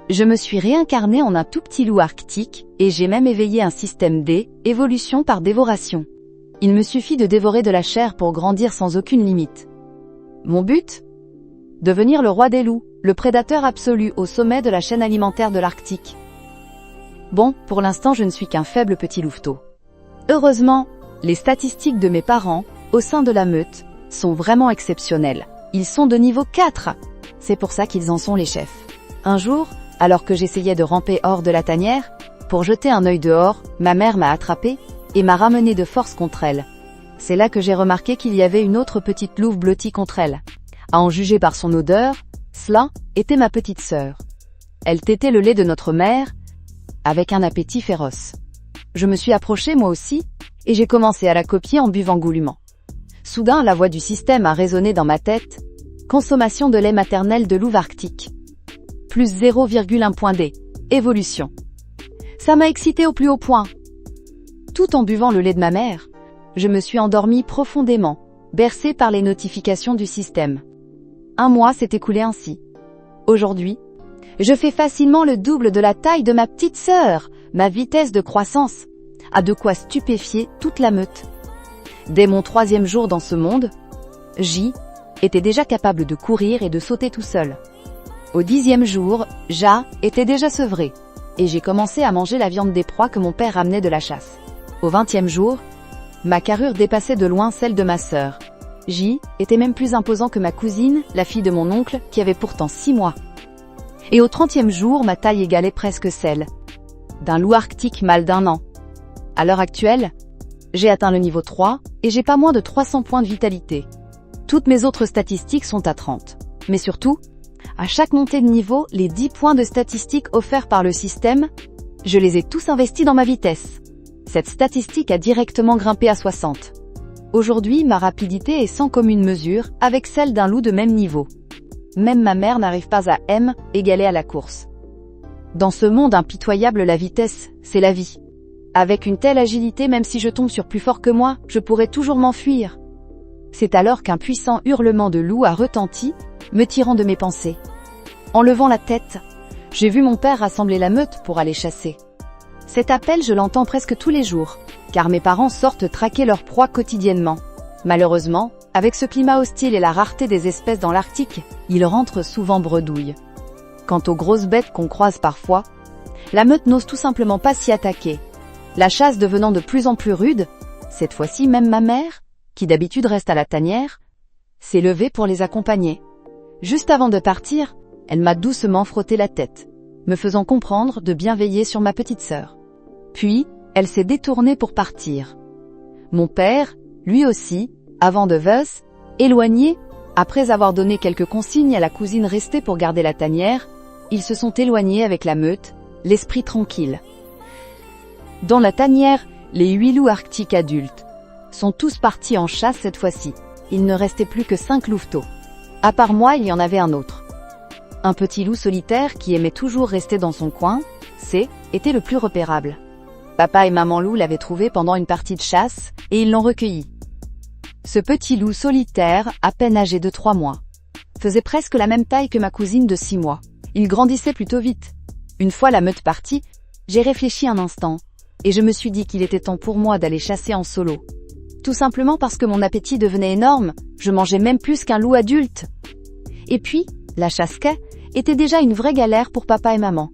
Je me suis réincarné en un tout petit loup arctique, et j'ai même éveillé un système D, évolution par dévoration. Il me suffit de dévorer de la chair pour grandir sans aucune limite. Mon but ? Devenir le roi des loups, le prédateur absolu au sommet de la chaîne alimentaire de l'Arctique. Bon, pour l'instant je ne suis qu'un faible petit louveteau. Heureusement, les statistiques de mes parents, au sein de la meute, sont vraiment exceptionnelles. Ils sont de niveau 4. C'est pour ça qu'ils en sont les chefs. Un jour, alors que j'essayais de ramper hors de la tanière, pour jeter un œil dehors, ma mère m'a attrapée et m'a ramené de force contre elle. C'est là que j'ai remarqué qu'il y avait une autre petite louve blottie contre elle. À en juger par son odeur, cela était ma petite sœur. Elle tétait le lait de notre mère, avec un appétit féroce. Je me suis approchée moi aussi, et j'ai commencé à la copier en buvant goulûment. Soudain, la voix du système a résonné dans ma tête. Consommation de lait maternel de louve arctique. Plus 0,1 point D. Évolution. Ça m'a excité au plus haut point. Tout en buvant le lait de ma mère, je me suis endormie profondément, bercée par les notifications du système. Un mois s'est écoulé ainsi. Aujourd'hui, je fais facilement le double de la taille de ma petite sœur. Ma vitesse de croissance a de quoi stupéfier toute la meute. Dès mon 3e jour dans ce monde, J était déjà capable de courir et de sauter tout seul. Au 10e jour, Ja était déjà sevré, et j'ai commencé à manger la viande des proies que mon père ramenait de la chasse. Au 20e jour, ma carrure dépassait de loin celle de ma sœur. J était même plus imposant que ma cousine, la fille de mon oncle, qui avait pourtant 6 mois. Et au 30e jour, ma taille égalait presque celle d'un loup arctique mâle d'1 an. À l'heure actuelle, j'ai atteint le niveau 3, et j'ai pas moins de 300 points de vitalité. Toutes mes autres statistiques sont à 30. Mais surtout, à chaque montée de niveau, les 10 points de statistiques offerts par le système, je les ai tous investis dans ma vitesse. Cette statistique a directement grimpé à 60. Aujourd'hui, ma rapidité est sans commune mesure avec celle d'un loup de même niveau. Même ma mère n'arrive pas à égaler à la course. Dans ce monde impitoyable, la vitesse, c'est la vie. Avec une telle agilité, même si je tombe sur plus fort que moi, je pourrais toujours m'enfuir. C'est alors qu'un puissant hurlement de loup a retenti, me tirant de mes pensées. En levant la tête, j'ai vu mon père rassembler la meute pour aller chasser. Cet appel, je l'entends presque tous les jours, car mes parents sortent traquer leurs proies quotidiennement. Malheureusement, avec ce climat hostile et la rareté des espèces dans l'Arctique, ils rentrent souvent bredouilles. Quant aux grosses bêtes qu'on croise parfois, la meute n'ose tout simplement pas s'y attaquer. La chasse devenant de plus en plus rude, cette fois-ci même ma mère, qui d'habitude reste à la tanière, s'est levée pour les accompagner. Juste avant de partir, elle m'a doucement frotté la tête, me faisant comprendre de bien veiller sur ma petite sœur. Puis, elle s'est détournée pour partir. Mon père, lui aussi, avant de éloigner, après avoir donné quelques consignes à la cousine restée pour garder la tanière, ils se sont éloignés avec la meute, l'esprit tranquille. Dans la tanière, les 8 loups arctiques adultes sont tous partis en chasse cette fois-ci. Il ne restait plus que 5 louveteaux. À part moi, il y en avait un autre. Un petit loup solitaire qui aimait toujours rester dans son coin, était le plus repérable. Papa et maman loup l'avaient trouvé pendant une partie de chasse, et ils l'ont recueilli. Ce petit loup solitaire, à peine âgé de 3 mois, faisait presque la même taille que ma cousine de 6 mois. Il grandissait plutôt vite. Une fois la meute partie, j'ai réfléchi un instant, et je me suis dit qu'il était temps pour moi d'aller chasser en solo. Tout simplement parce que mon appétit devenait énorme, je mangeais même plus qu'un loup adulte. Et puis, la chasse était déjà une vraie galère pour papa et maman.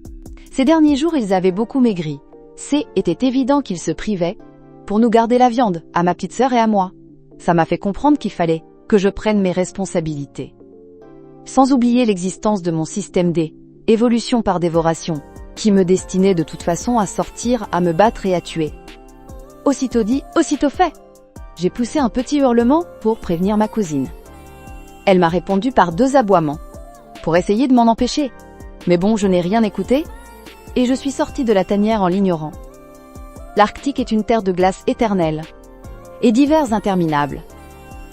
Ces derniers jours, ils avaient beaucoup maigri. Était évident qu'ils se privaient pour nous garder la viande, à ma petite sœur et à moi. Ça m'a fait comprendre qu'il fallait que je prenne mes responsabilités. Sans oublier l'existence de mon système D, évolution par dévoration, qui me destinait de toute façon à sortir, à me battre et à tuer. Aussitôt dit, aussitôt fait. J'ai poussé un petit hurlement pour prévenir ma cousine. Elle m'a répondu par 2 aboiements, pour essayer de m'en empêcher. Mais bon, je n'ai rien écouté, et je suis sortie de la tanière en l'ignorant. L'Arctique est une terre de glace éternelle, et d'hivers interminables.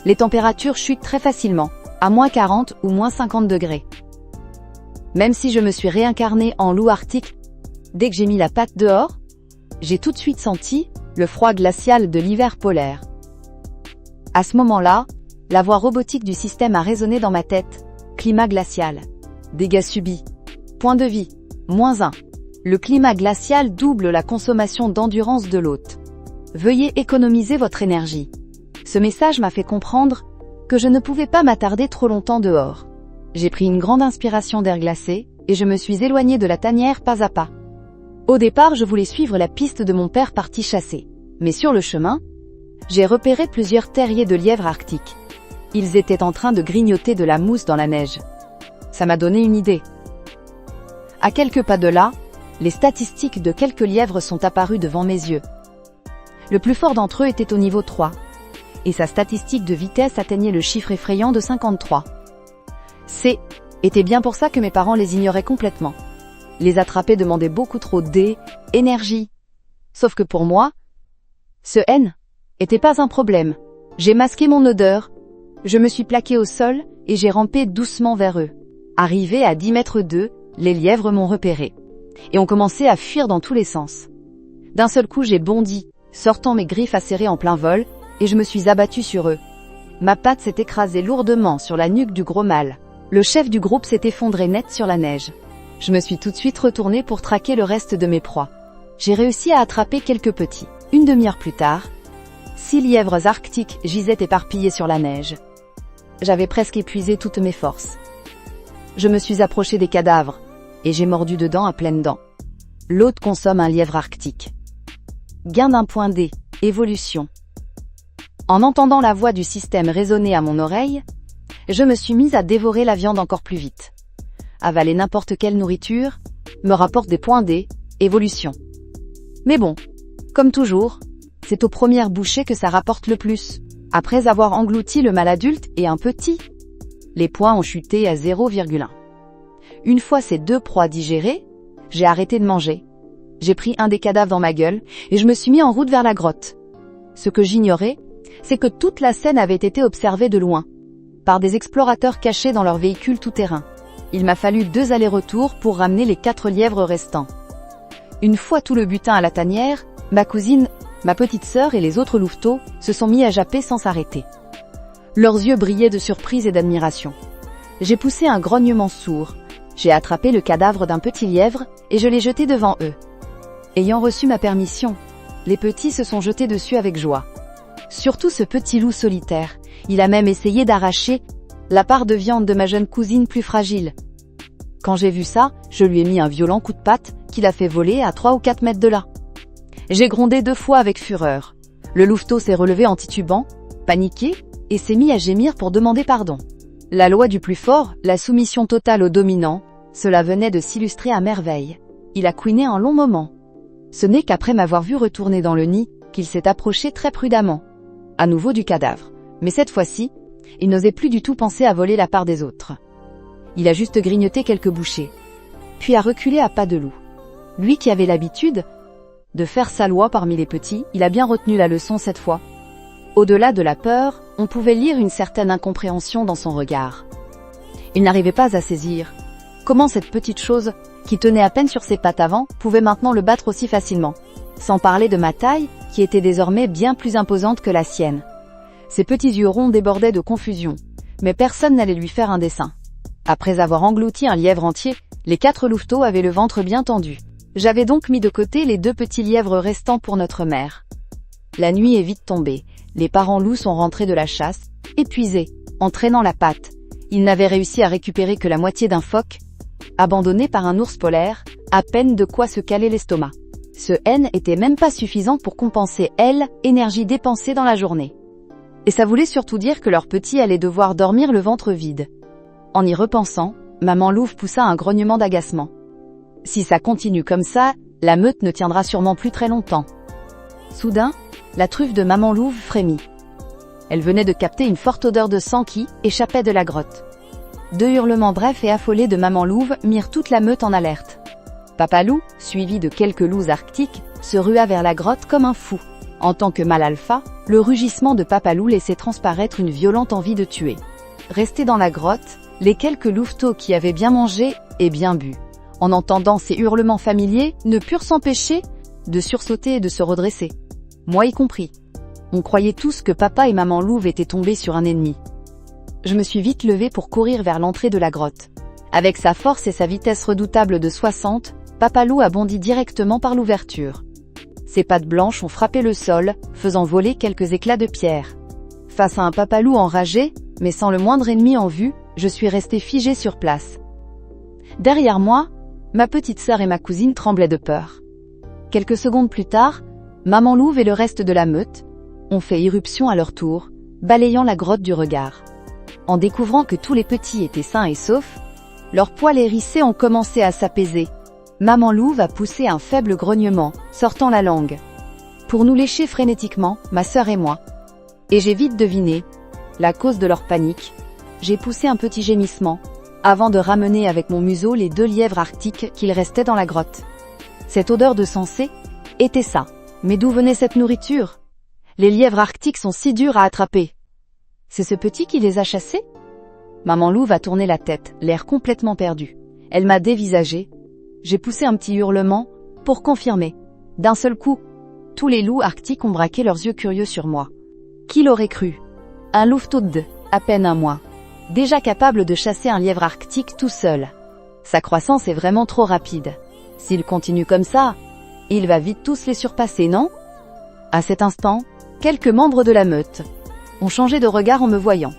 Les températures chutent très facilement, à moins 40 ou moins 50 degrés. Même si je me suis réincarnée en loup arctique, dès que j'ai mis la patte dehors, j'ai tout de suite senti le froid glacial de l'hiver polaire. À ce moment-là, la voix robotique du système a résonné dans ma tête. Climat glacial. Dégâts subis. Point de vie. -1. Le climat glacial double la consommation d'endurance de l'hôte. Veuillez économiser votre énergie. Ce message m'a fait comprendre que je ne pouvais pas m'attarder trop longtemps dehors. J'ai pris une grande inspiration d'air glacé et je me suis éloignée de la tanière pas à pas. Au départ, je voulais suivre la piste de mon père parti chasser. Mais sur le chemin, j'ai repéré plusieurs terriers de lièvres arctiques. Ils étaient en train de grignoter de la mousse dans la neige. Ça m'a donné une idée. À quelques pas de là, les statistiques de quelques lièvres sont apparues devant mes yeux. Le plus fort d'entre eux était au niveau 3. Et sa statistique de vitesse atteignait le chiffre effrayant de 53. Était bien pour ça que mes parents les ignoraient complètement. Les attraper demandait beaucoup trop d'énergie. Sauf que pour moi, ce N était pas un problème. J'ai masqué mon odeur, je me suis plaqué au sol et j'ai rampé doucement vers eux. Arrivé à 10 mètres d'eux, les lièvres m'ont repéré. Et ont commencé à fuir dans tous les sens. D'un seul coup, j'ai bondi, sortant mes griffes acérées en plein vol, et je me suis abattue sur eux. Ma patte s'est écrasée lourdement sur la nuque du gros mâle. Le chef du groupe s'est effondré net sur la neige. Je me suis tout de suite retournée pour traquer le reste de mes proies. J'ai réussi à attraper quelques petits. Une demi-heure plus tard, 6 lièvres arctiques gisaient éparpillés sur la neige. J'avais presque épuisé toutes mes forces. Je me suis approchée des cadavres, et j'ai mordu dedans à pleines dents. L'hôte consomme un lièvre arctique. Gain d'un point D, évolution. En entendant la voix du système résonner à mon oreille, je me suis mise à dévorer la viande encore plus vite. Avaler n'importe quelle nourriture me rapporte des points D, évolution. Mais bon, comme toujours, c'est aux premières bouchées que ça rapporte le plus. Après avoir englouti le mâle adulte et un petit, les points ont chuté à 0,1. Une fois ces 2 proies digérées, j'ai arrêté de manger. J'ai pris un des cadavres dans ma gueule et je me suis mis en route vers la grotte. Ce que j'ignorais, c'est que toute la scène avait été observée de loin, par des explorateurs cachés dans leur véhicule tout-terrain. Il m'a fallu 2 allers-retours pour ramener les 4 lièvres restants. Une fois tout le butin à la tanière, ma cousine, ma petite sœur et les autres louveteaux se sont mis à japper sans s'arrêter. Leurs yeux brillaient de surprise et d'admiration. J'ai poussé un grognement sourd. J'ai attrapé le cadavre d'un petit lièvre et je l'ai jeté devant eux. Ayant reçu ma permission, les petits se sont jetés dessus avec joie. Surtout ce petit loup solitaire. Il a même essayé d'arracher la part de viande de ma jeune cousine plus fragile. Quand j'ai vu ça, je lui ai mis un violent coup de patte qui l'a fait voler à 3 ou 4 mètres de là. J'ai grondé 2 fois avec fureur. Le louveteau s'est relevé en titubant, paniqué, et s'est mis à gémir pour demander pardon. La loi du plus fort, la soumission totale au dominant, cela venait de s'illustrer à merveille. Il a couiné un long moment. Ce n'est qu'après m'avoir vu retourner dans le nid qu'il s'est approché très prudemment. À nouveau du cadavre. Mais cette fois-ci, il n'osait plus du tout penser à voler la part des autres. Il a juste grignoté quelques bouchées, puis a reculé à pas de loup. Lui qui avait l'habitude de faire sa loi parmi les petits, il a bien retenu la leçon cette fois. Au-delà de la peur, on pouvait lire une certaine incompréhension dans son regard. Il n'arrivait pas à saisir comment cette petite chose, qui tenait à peine sur ses pattes avant, pouvait maintenant le battre aussi facilement. Sans parler de ma taille, qui était désormais bien plus imposante que la sienne. Ses petits yeux ronds débordaient de confusion, mais personne n'allait lui faire un dessein. Après avoir englouti un lièvre entier, les 4 louveteaux avaient le ventre bien tendu. J'avais donc mis de côté les 2 petits lièvres restants pour notre mère. La nuit est vite tombée, les parents loups sont rentrés de la chasse, épuisés, en traînant la patte. Ils n'avaient réussi à récupérer que la moitié d'un phoque, abandonné par un ours polaire, à peine de quoi se caler l'estomac. Ce N était même pas suffisant pour compenser l'énergie dépensée dans la journée. Et ça voulait surtout dire que leur petit allait devoir dormir le ventre vide. En y repensant, maman louve poussa un grognement d'agacement. Si ça continue comme ça, la meute ne tiendra sûrement plus très longtemps. Soudain, la truffe de maman louve frémit. Elle venait de capter une forte odeur de sang qui échappait de la grotte. 2 hurlements brefs et affolés de maman louve mirent toute la meute en alerte. Papa loup, suivi de quelques loups arctiques, se rua vers la grotte comme un fou. En tant que mâle alpha, le rugissement de Papa loup laissait transparaître une violente envie de tuer. Restés dans la grotte, les quelques louveteaux qui avaient bien mangé et bien bu, en entendant ces hurlements familiers, ne purent s'empêcher de sursauter et de se redresser. Moi y compris. On croyait tous que papa et maman louve étaient tombés sur un ennemi. Je me suis vite levée pour courir vers l'entrée de la grotte. Avec sa force et sa vitesse redoutable de 60 Papalou a bondi directement par l'ouverture. Ses pattes blanches ont frappé le sol, faisant voler quelques éclats de pierre. Face à un Papalou enragé, mais sans le moindre ennemi en vue, je suis restée figée sur place. Derrière moi, ma petite sœur et ma cousine tremblaient de peur. Quelques secondes plus tard, Maman Louve et le reste de la meute ont fait irruption à leur tour, balayant la grotte du regard. En découvrant que tous les petits étaient sains et saufs, leurs poils hérissés ont commencé à s'apaiser. Maman Louve a poussé un faible grognement, sortant la langue. Pour nous lécher frénétiquement, ma sœur et moi. Et j'ai vite deviné la cause de leur panique. J'ai poussé un petit gémissement, avant de ramener avec mon museau les 2 lièvres arctiques qu'il restait dans la grotte. Cette odeur de sensé était ça. Mais d'où venait cette nourriture? Les lièvres arctiques sont si durs à attraper. C'est ce petit qui les a chassés? Maman Louve a tourné la tête, l'air complètement perdu. Elle m'a dévisagé. J'ai poussé un petit hurlement, pour confirmer. D'un seul coup, tous les loups arctiques ont braqué leurs yeux curieux sur moi. Qui l'aurait cru? Un louveteau de à peine 1 mois. Déjà capable de chasser un lièvre arctique tout seul. Sa croissance est vraiment trop rapide. S'il continue comme ça, il va vite tous les surpasser, non? À cet instant, quelques membres de la meute ont changé de regard en me voyant.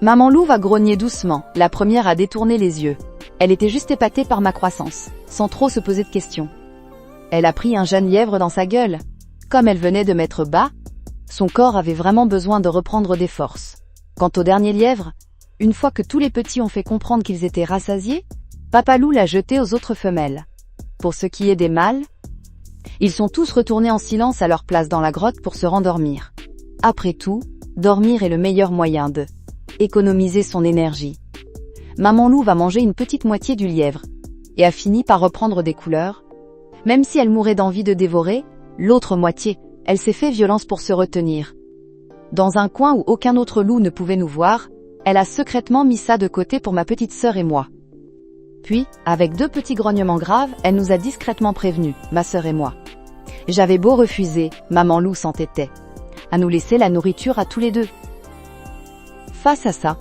Maman Louve a grogné doucement, la première à détourner les yeux. Elle était juste épatée par ma croissance, sans trop se poser de questions. Elle a pris un jeune lièvre dans sa gueule. Comme elle venait de mettre bas, son corps avait vraiment besoin de reprendre des forces. Quant au dernier lièvre, une fois que tous les petits ont fait comprendre qu'ils étaient rassasiés, Papalou l'a jeté aux autres femelles. Pour ce qui est des mâles, ils sont tous retournés en silence à leur place dans la grotte pour se rendormir. Après tout, dormir est le meilleur moyen de économiser son énergie. Maman Louve a mangé une petite moitié du lièvre et a fini par reprendre des couleurs. Même si elle mourait d'envie de dévorer, l'autre moitié, elle s'est fait violence pour se retenir. Dans un coin où aucun autre loup ne pouvait nous voir, elle a secrètement mis ça de côté pour ma petite sœur et moi. Puis, avec 2 petits grognements graves, elle nous a discrètement prévenus, ma sœur et moi. J'avais beau refuser, Maman Louve s'entêtait à nous laisser la nourriture à tous les 2. Face à ça,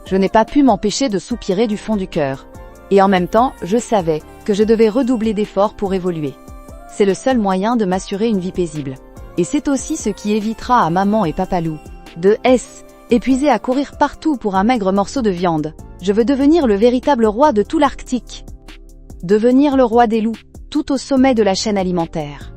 je n'ai pas pu m'empêcher de soupirer du fond du cœur. Et en même temps, je savais que je devais redoubler d'efforts pour évoluer. C'est le seul moyen de m'assurer une vie paisible. Et c'est aussi ce qui évitera à Maman et Papalou de épuisés à courir partout pour un maigre morceau de viande. Je veux devenir le véritable roi de tout l'Arctique. Devenir le roi des loups, tout au sommet de la chaîne alimentaire.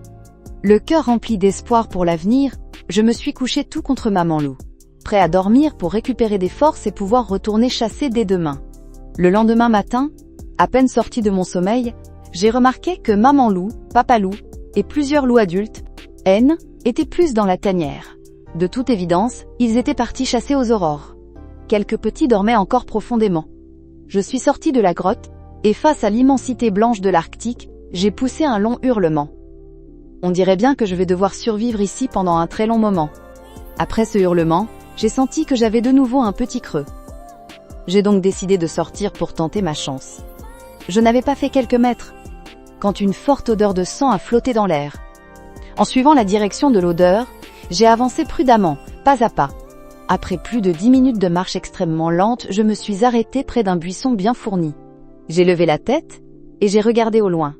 Le cœur rempli d'espoir pour l'avenir, je me suis couché tout contre Maman Louve, prêt à dormir pour récupérer des forces et pouvoir retourner chasser dès demain. Le lendemain matin, à peine sorti de mon sommeil, j'ai remarqué que Maman Louve, Papalou et plusieurs loups adultes, étaient plus dans la tanière. De toute évidence, ils étaient partis chasser aux aurores. Quelques petits dormaient encore profondément. Je suis sortie de la grotte, et face à l'immensité blanche de l'Arctique, j'ai poussé un long hurlement. On dirait bien que je vais devoir survivre ici pendant un très long moment. Après ce hurlement, j'ai senti que j'avais de nouveau un petit creux. J'ai donc décidé de sortir pour tenter ma chance. Je n'avais pas fait quelques mètres, quand une forte odeur de sang a flotté dans l'air. En suivant la direction de l'odeur, j'ai avancé prudemment, pas à pas. Après plus de 10 minutes de marche extrêmement lente, je me suis arrêtée près d'un buisson bien fourni. J'ai levé la tête, et j'ai regardé au loin.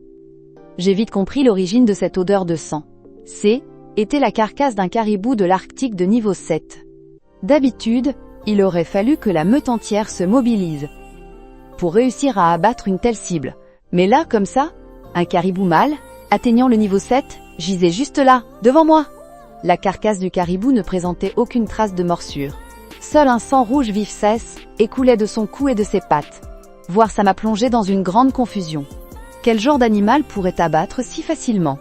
J'ai vite compris l'origine de cette odeur de sang. Était la carcasse d'un caribou de l'Arctique de niveau 7. D'habitude, il aurait fallu que la meute entière se mobilise pour réussir à abattre une telle cible. Mais là, comme ça, un caribou mâle, atteignant le niveau 7, gisait juste là, devant moi. La carcasse du caribou ne présentait aucune trace de morsure. Seul un sang rouge vif cesse et coulait de son cou et de ses pattes. Voir ça m'a plongé dans une grande confusion. Quel genre d'animal pourrait abattre si facilement?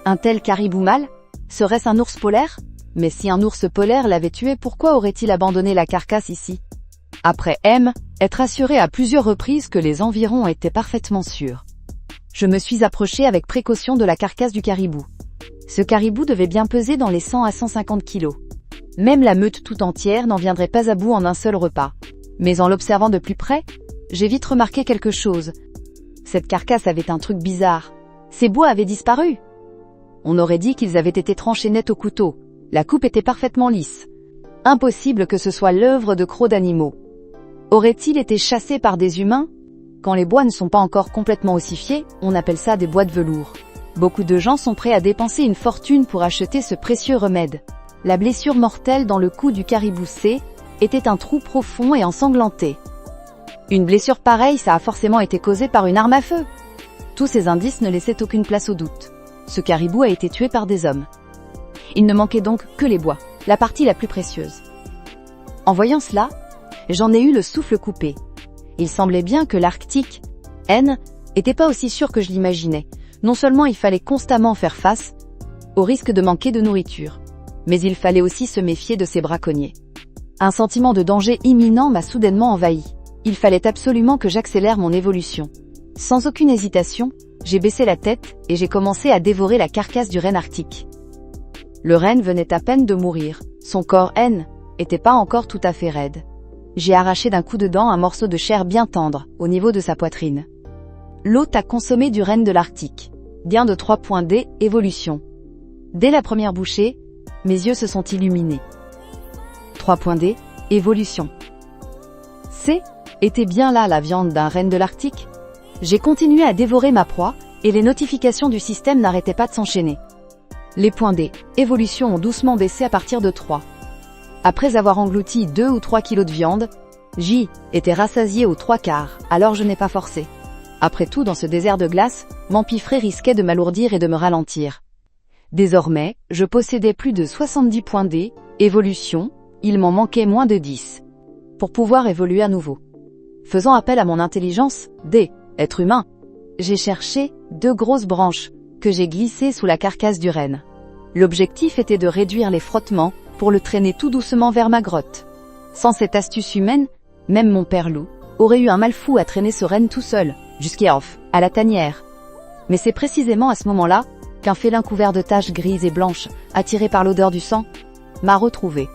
Un tel caribou mâle? Serait-ce un ours polaire? Mais si un ours polaire l'avait tué, pourquoi aurait-il abandonné la carcasse ici? Après être assuré à plusieurs reprises que les environs étaient parfaitement sûrs, je me suis approché avec précaution de la carcasse du caribou. Ce caribou devait bien peser dans les 100 à 150 kilos. Même la meute tout entière n'en viendrait pas à bout en un seul repas. Mais en l'observant de plus près, j'ai vite remarqué quelque chose. Cette carcasse avait un truc bizarre. Ses bois avaient disparu. On aurait dit qu'ils avaient été tranchés net au couteau. La coupe était parfaitement lisse. Impossible que ce soit l'œuvre de crocs d'animaux. Aurait-il été chassé par des humains? Quand les bois ne sont pas encore complètement ossifiés, on appelle ça des bois de velours. Beaucoup de gens sont prêts à dépenser une fortune pour acheter ce précieux remède. La blessure mortelle dans le cou du caribou C était un trou profond et ensanglanté. Une blessure pareille, ça a forcément été causé par une arme à feu. Tous ces indices ne laissaient aucune place au doute. Ce caribou a été tué par des hommes. Il ne manquait donc que les bois, la partie la plus précieuse. En voyant cela, j'en ai eu le souffle coupé. Il semblait bien que l'Arctique, N, était pas aussi sûr que je l'imaginais. Non seulement il fallait constamment faire face au risque de manquer de nourriture, mais il fallait aussi se méfier de ces braconniers. Un sentiment de danger imminent m'a soudainement envahi. Il fallait absolument que j'accélère mon évolution. Sans aucune hésitation, j'ai baissé la tête et j'ai commencé à dévorer la carcasse du renne arctique. Le renne venait à peine de mourir, son corps N était pas encore tout à fait raide. J'ai arraché d'un coup de dent un morceau de chair bien tendre, au niveau de sa poitrine. L'hôte a consommé du renne de l'Arctique. Gain de 3 points D, évolution. Dès la première bouchée, mes yeux se sont illuminés. 3 points D, évolution. C, était bien là la viande d'un renne de l'Arctique. J'ai continué à dévorer ma proie, et les notifications du système n'arrêtaient pas de s'enchaîner. Les points D, évolution ont doucement baissé à partir de 3. Après avoir englouti 2 ou 3 kilos de viande, J était rassasié aux 3/4, alors je n'ai pas forcé. Après tout, dans ce désert de glace, m'empiffrer risquait de m'alourdir et de me ralentir. Désormais, je possédais plus de 70 points D, évolution, il m'en manquait moins de 10. Pour pouvoir évoluer à nouveau. Faisant appel à mon intelligence, D, être humain, j'ai cherché 2 grosses branches, que j'ai glissées sous la carcasse du renne. L'objectif était de réduire les frottements, pour le traîner tout doucement vers ma grotte. Sans cette astuce humaine, même mon père loup aurait eu un mal fou à traîner ce renne tout seul, jusqu'à à la tanière. Mais c'est précisément à ce moment-là, qu'un félin couvert de taches grises et blanches, attiré par l'odeur du sang, m'a retrouvé.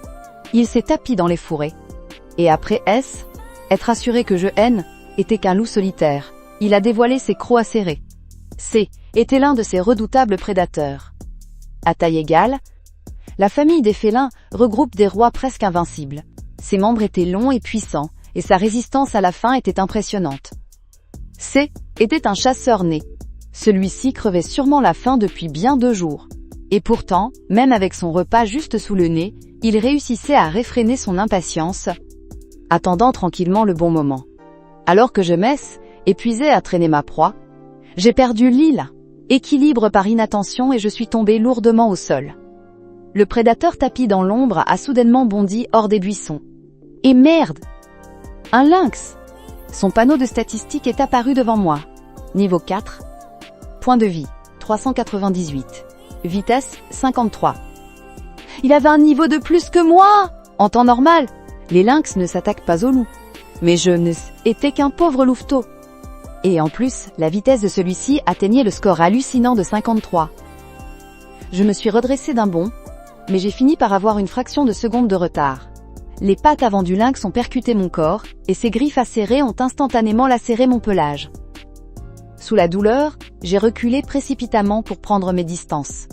Il s'est tapi dans les fourrés. Et après S, être assuré que je N était qu'un loup solitaire, il a dévoilé ses crocs acérés. C était l'un de ses redoutables prédateurs. À taille égale, la famille des félins regroupe des rois presque invincibles. Ses membres étaient longs et puissants, et sa résistance à la faim était impressionnante. C était un chasseur né. Celui-ci crevait sûrement la faim depuis bien 2 jours. Et pourtant, même avec son repas juste sous le nez, il réussissait à réfréner son impatience, attendant tranquillement le bon moment. Alors que je messe, épuisé à traîner ma proie, j'ai perdu l'équilibre par inattention et je suis tombé lourdement au sol. Le prédateur tapi dans l'ombre a soudainement bondi hors des buissons. Et merde! Un lynx! Son panneau de statistiques est apparu devant moi. Niveau 4. Point de vie, 398. Vitesse, 53. Il avait un niveau de plus que moi! En temps normal, les lynx ne s'attaquent pas aux loups. Mais je n'étais qu'un pauvre louveteau. Et en plus, la vitesse de celui-ci atteignait le score hallucinant de 53. Je me suis redressé d'un bond, mais j'ai fini par avoir une fraction de seconde de retard. Les pattes avant du lynx ont percuté mon corps, et ses griffes acérées ont instantanément lacéré mon pelage. Sous la douleur, j'ai reculé précipitamment pour prendre mes distances.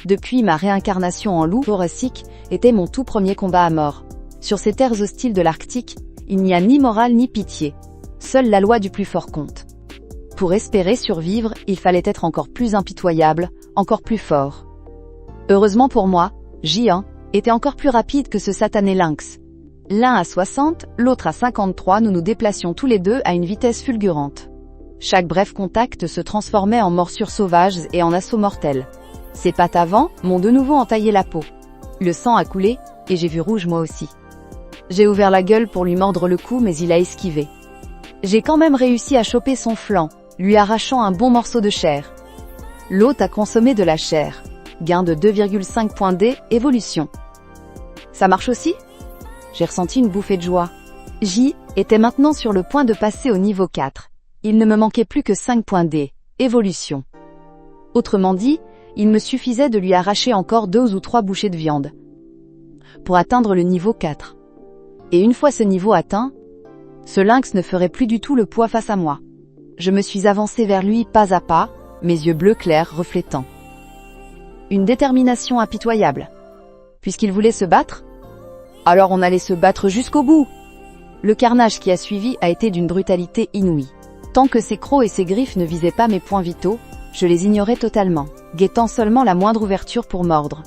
Depuis ma réincarnation en loup thoracique était mon tout premier combat à mort. Sur ces terres hostiles de l'Arctique, il n'y a ni morale ni pitié. Seule la loi du plus fort compte. Pour espérer survivre, il fallait être encore plus impitoyable, encore plus fort. Heureusement pour moi, J1 était encore plus rapide que ce satané lynx. L'un à 60, l'autre à 53, nous nous déplacions tous les deux à une vitesse fulgurante. Chaque bref contact se transformait en morsure sauvage et en assaut mortel. Ses pattes avant m'ont de nouveau entaillé la peau. Le sang a coulé, et j'ai vu rouge moi aussi. J'ai ouvert la gueule pour lui mordre le cou mais il a esquivé. J'ai quand même réussi à choper son flanc, lui arrachant un bon morceau de chair. L'hôte a consommé de la chair. Gain de 2,5 points D, évolution. Ça marche aussi? J'ai ressenti une bouffée de joie. J était maintenant sur le point de passer au niveau 4. Il ne me manquait plus que 5 points D, évolution. Autrement dit, il me suffisait de lui arracher encore 2 ou 3 bouchées de viande pour atteindre le niveau 4. Et une fois ce niveau atteint, ce lynx ne ferait plus du tout le poids face à moi. Je me suis avancé vers lui pas à pas, mes yeux bleus clairs reflétant une détermination impitoyable. Puisqu'il voulait se battre, alors on allait se battre jusqu'au bout. Le carnage qui a suivi a été d'une brutalité inouïe. Tant que ses crocs et ses griffes ne visaient pas mes points vitaux, je les ignorais totalement, guettant seulement la moindre ouverture pour mordre.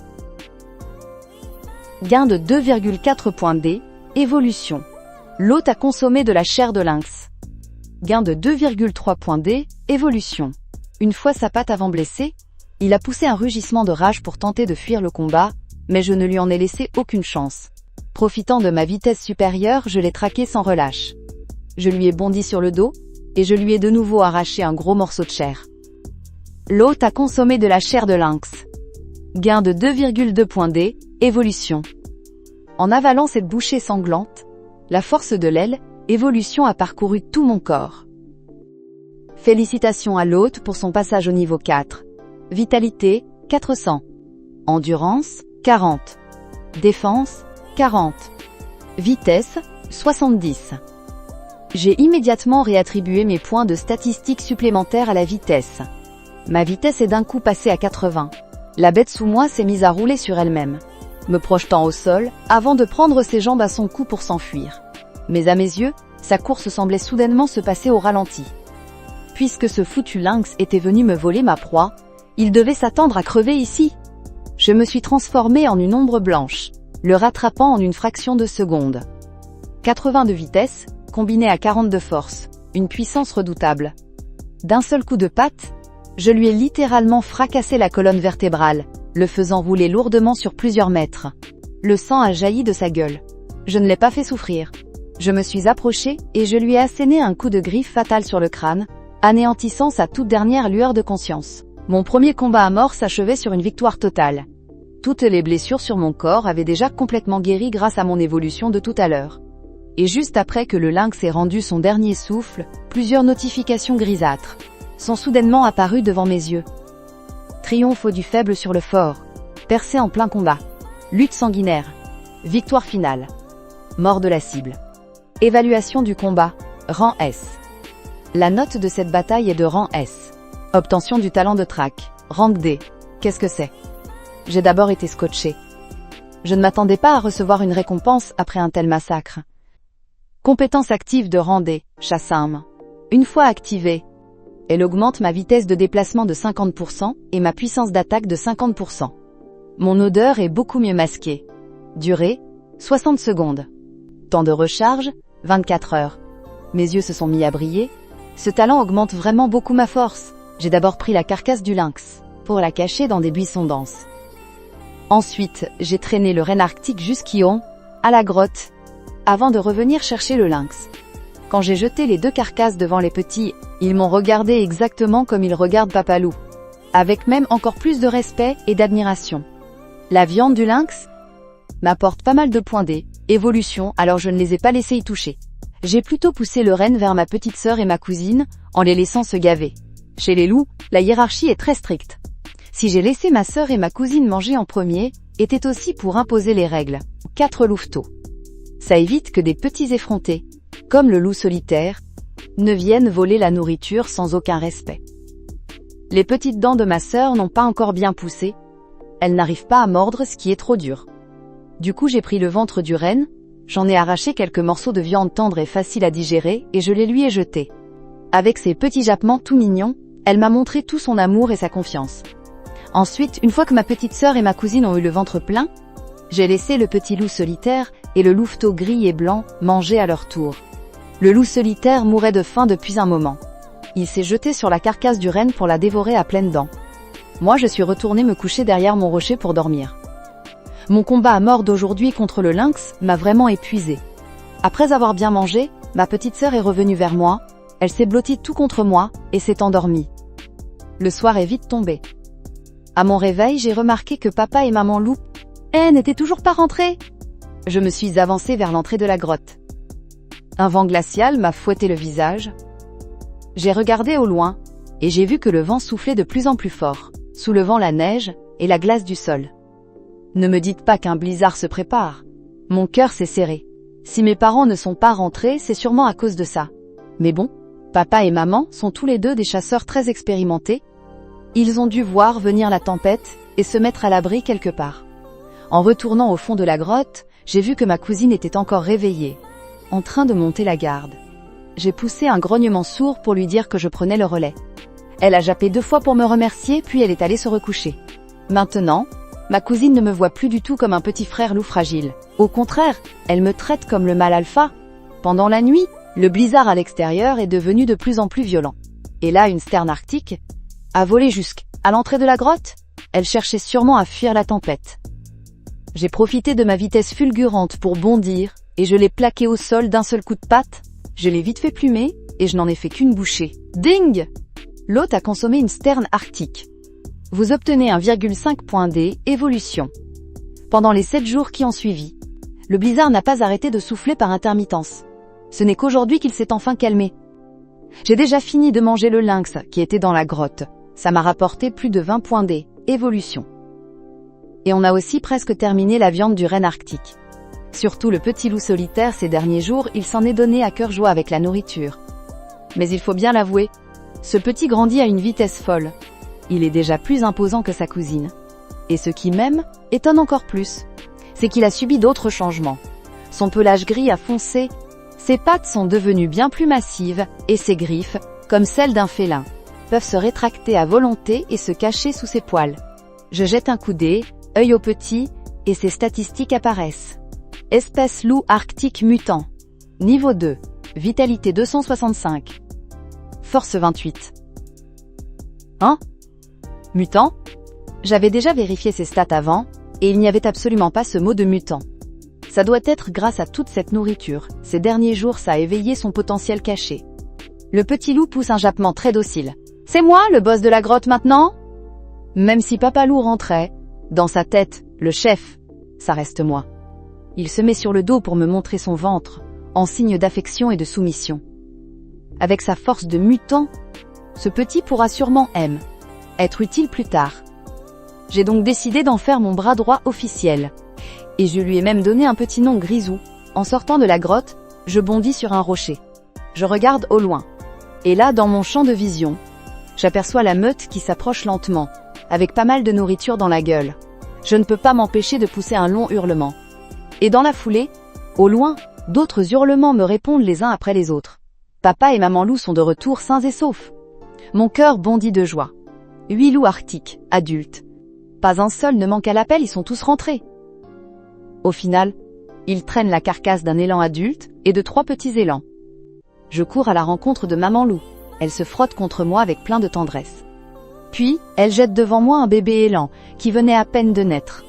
Gain de 2,4 points D, évolution. L'hôte a consommé de la chair de lynx. Gain de 2,3 points D, évolution. Une fois sa patte avant blessée, il a poussé un rugissement de rage pour tenter de fuir le combat, mais je ne lui en ai laissé aucune chance. Profitant de ma vitesse supérieure, je l'ai traqué sans relâche. Je lui ai bondi sur le dos, et je lui ai de nouveau arraché un gros morceau de chair. L'hôte a consommé de la chair de lynx. Gain de 2,2 points D, évolution. En avalant cette bouchée sanglante, la force de l'aile, évolution a parcouru tout mon corps. Félicitations à l'hôte pour son passage au niveau 4. Vitalité, 400. Endurance, 40. Défense, 40. Vitesse, 70. J'ai immédiatement réattribué mes points de statistiques supplémentaires à la vitesse. Ma vitesse est d'un coup passée à 80. La bête sous moi s'est mise à rouler sur elle-même, me projetant au sol, avant de prendre ses jambes à son cou pour s'enfuir. Mais à mes yeux, sa course semblait soudainement se passer au ralenti. Puisque ce foutu lynx était venu me voler ma proie, il devait s'attendre à crever ici. Je me suis transformée en une ombre blanche, le rattrapant en une fraction de seconde. 80 de vitesse, combiné à 40 de force, une puissance redoutable. D'un seul coup de patte, je lui ai littéralement fracassé la colonne vertébrale, le faisant rouler lourdement sur plusieurs mètres. Le sang a jailli de sa gueule. Je ne l'ai pas fait souffrir. Je me suis approchée et je lui ai asséné un coup de griffe fatal sur le crâne, anéantissant sa toute dernière lueur de conscience. Mon premier combat à mort s'achevait sur une victoire totale. Toutes les blessures sur mon corps avaient déjà complètement guéri grâce à mon évolution de tout à l'heure. Et juste après que le lynx ait rendu son dernier souffle, plusieurs notifications grisâtres sont soudainement apparues devant mes yeux. Triomphe du faible sur le fort. Percé en plein combat. Lutte sanguinaire. Victoire finale. Mort de la cible. Évaluation du combat. Rang S. La note de cette bataille est de rang S. Obtention du talent de track. Rank D. Qu'est-ce que c'est? J'ai d'abord été scotché. Je ne m'attendais pas à recevoir une récompense après un tel massacre. Compétence active de rang D. Chasse-arme. Une fois activée, elle augmente ma vitesse de déplacement de 50% et ma puissance d'attaque de 50%. Mon odeur est beaucoup mieux masquée. Durée, 60 secondes. Temps de recharge, 24 heures. Mes yeux se sont mis à briller. Ce talent augmente vraiment beaucoup ma force. J'ai d'abord pris la carcasse du lynx, pour la cacher dans des buissons denses. Ensuite, j'ai traîné le renne arctique jusqu'Ion, à la grotte, avant de revenir chercher le lynx. Quand j'ai jeté les deux carcasses devant les petits, ils m'ont regardé exactement comme ils regardent Papalou, avec même encore plus de respect et d'admiration. La viande du lynx m'apporte pas mal de points D, évolution, alors je ne les ai pas laissés y toucher. J'ai plutôt poussé le renne vers ma petite sœur et ma cousine, en les laissant se gaver. Chez les loups, la hiérarchie est très stricte. Si j'ai laissé ma sœur et ma cousine manger en premier, était aussi pour imposer les règles. 4 louveteaux. Ça évite que des petits effrontés, comme le loup solitaire, ne viennent voler la nourriture sans aucun respect. Les petites dents de ma sœur n'ont pas encore bien poussé. Elle n'arrive pas à mordre ce qui est trop dur. Du coup j'ai pris le ventre du renne, j'en ai arraché quelques morceaux de viande tendre et facile à digérer et je les lui ai jetés. Avec ses petits jappements tout mignons, elle m'a montré tout son amour et sa confiance. Ensuite, une fois que ma petite sœur et ma cousine ont eu le ventre plein, j'ai laissé le petit loup solitaire et le louveteau gris et blanc manger à leur tour. Le loup solitaire mourait de faim depuis un moment. Il s'est jeté sur la carcasse du renne pour la dévorer à pleines dents. Moi je suis retourné me coucher derrière mon rocher pour dormir. Mon combat à mort d'aujourd'hui contre le lynx m'a vraiment épuisé. Après avoir bien mangé, ma petite sœur est revenue vers moi, elle s'est blottie tout contre moi et s'est endormie. Le soir est vite tombé. À mon réveil, j'ai remarqué que papa et maman loup n'étaient toujours pas rentrés. Je me suis avancée vers l'entrée de la grotte. Un vent glacial m'a fouetté le visage. J'ai regardé au loin, et j'ai vu que le vent soufflait de plus en plus fort, soulevant la neige et la glace du sol. Ne me dites pas qu'un blizzard se prépare. Mon cœur s'est serré. Si mes parents ne sont pas rentrés, c'est sûrement à cause de ça. Mais bon, papa et maman sont tous les deux des chasseurs très expérimentés. Ils ont dû voir venir la tempête et se mettre à l'abri quelque part. En retournant au fond de la grotte, j'ai vu que ma cousine était encore réveillée, en train de monter la garde. j'ai poussé un grognement sourd pour lui dire que je prenais le relais. Elle a jappé 2 fois pour me remercier, puis elle est allée se recoucher. Maintenant, ma cousine ne me voit plus du tout comme un petit frère loup fragile. Au contraire, elle me traite comme le mâle alpha. Pendant la nuit, le blizzard à l'extérieur est devenu de plus en plus violent. Et là, une sterne arctique a volé jusqu'à l'entrée de la grotte. Elle cherchait sûrement à fuir la tempête. J'ai profité de ma vitesse fulgurante pour bondir, et je l'ai plaquée au sol d'un seul coup de patte. Je l'ai vite fait plumer, et je n'en ai fait qu'une bouchée. Ding! L'hôte a consommé une sterne arctique. Vous obtenez 1,5 point D, évolution. Pendant les 7 jours qui ont suivi, le blizzard n'a pas arrêté de souffler par intermittence. Ce n'est qu'aujourd'hui qu'il s'est enfin calmé. J'ai déjà fini de manger le lynx qui était dans la grotte. Ça m'a rapporté plus de 20 points D, évolution. Et on a aussi presque terminé la viande du renne arctique. Surtout le petit loup solitaire ces derniers jours, il s'en est donné à cœur joie avec la nourriture. Mais il faut bien l'avouer, ce petit grandit à une vitesse folle. Il est déjà plus imposant que sa cousine. Et ce qui même étonne encore plus, c'est qu'il a subi d'autres changements. Son pelage gris a foncé, ses pattes sont devenues bien plus massives, et ses griffes, comme celles d'un félin, peuvent se rétracter à volonté et se cacher sous ses poils. Je jette un coup d'œil, œil au petit, et ses statistiques apparaissent. Espèce loup arctique mutant. Niveau 2. Vitalité 265. Force 28. Hein? Mutant? J'avais déjà vérifié ses stats avant, et il n'y avait absolument pas ce mot de mutant. Ça doit être grâce à toute cette nourriture. Ces derniers jours, ça a éveillé son potentiel caché. Le petit loup pousse un jappement très docile. C'est moi, le boss de la grotte maintenant? Même si Papa Loup rentrait, dans sa tête, le chef, ça reste moi. Il se met sur le dos pour me montrer son ventre, en signe d'affection et de soumission. Avec sa force de mutant, ce petit pourra sûrement être utile plus tard. J'ai donc décidé d'en faire mon bras droit officiel. Et je lui ai même donné un petit nom Grisou. En sortant de la grotte, je bondis sur un rocher. Je regarde au loin. Et là, dans mon champ de vision, j'aperçois la meute qui s'approche lentement, avec pas mal de nourriture dans la gueule. Je ne peux pas m'empêcher de pousser un long hurlement. Et dans la foulée, au loin, d'autres hurlements me répondent les uns après les autres. Papa et maman loup sont de retour sains et saufs. Mon cœur bondit de joie. 8 loups arctiques, adultes. Pas un seul ne manque à l'appel, ils sont tous rentrés. Au final, ils traînent la carcasse d'un élan adulte et de 3 petits élans. Je cours à la rencontre de maman loup. Elle se frotte contre moi avec plein de tendresse. Puis, elle jette devant moi un bébé élan qui venait à peine de naître.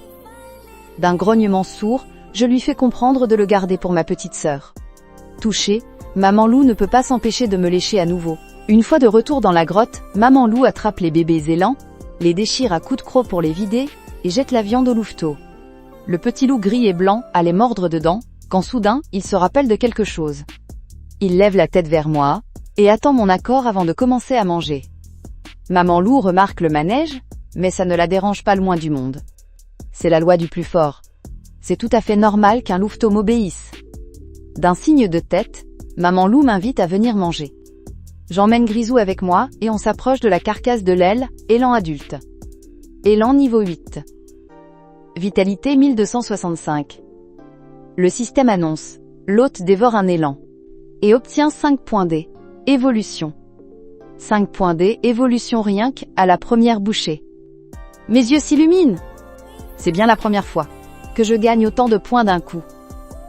D'un grognement sourd, je lui fais comprendre de le garder pour ma petite sœur. Touchée, maman loup ne peut pas s'empêcher de me lécher à nouveau. Une fois de retour dans la grotte, maman loup attrape les bébés élans, les déchire à coups de croc pour les vider, et jette la viande au louveteau. Le petit loup gris et blanc allait mordre dedans, quand soudain, il se rappelle de quelque chose. Il lève la tête vers moi, et attend mon accord avant de commencer à manger. Maman loup remarque le manège, mais ça ne la dérange pas le moins du monde. C'est la loi du plus fort. C'est tout à fait normal qu'un louveteau m'obéisse. D'un signe de tête, maman loup m'invite à venir manger. J'emmène Grisou avec moi et on s'approche de la carcasse de l'aile, élan adulte. Élan niveau 8. Vitalité 1265. Le système annonce. L'hôte dévore un élan. Et obtient 5 points D. Évolution. 5 points D, évolution rien qu'à la première bouchée. Mes yeux s'illuminent. C'est bien la première fois que je gagne autant de points d'un coup.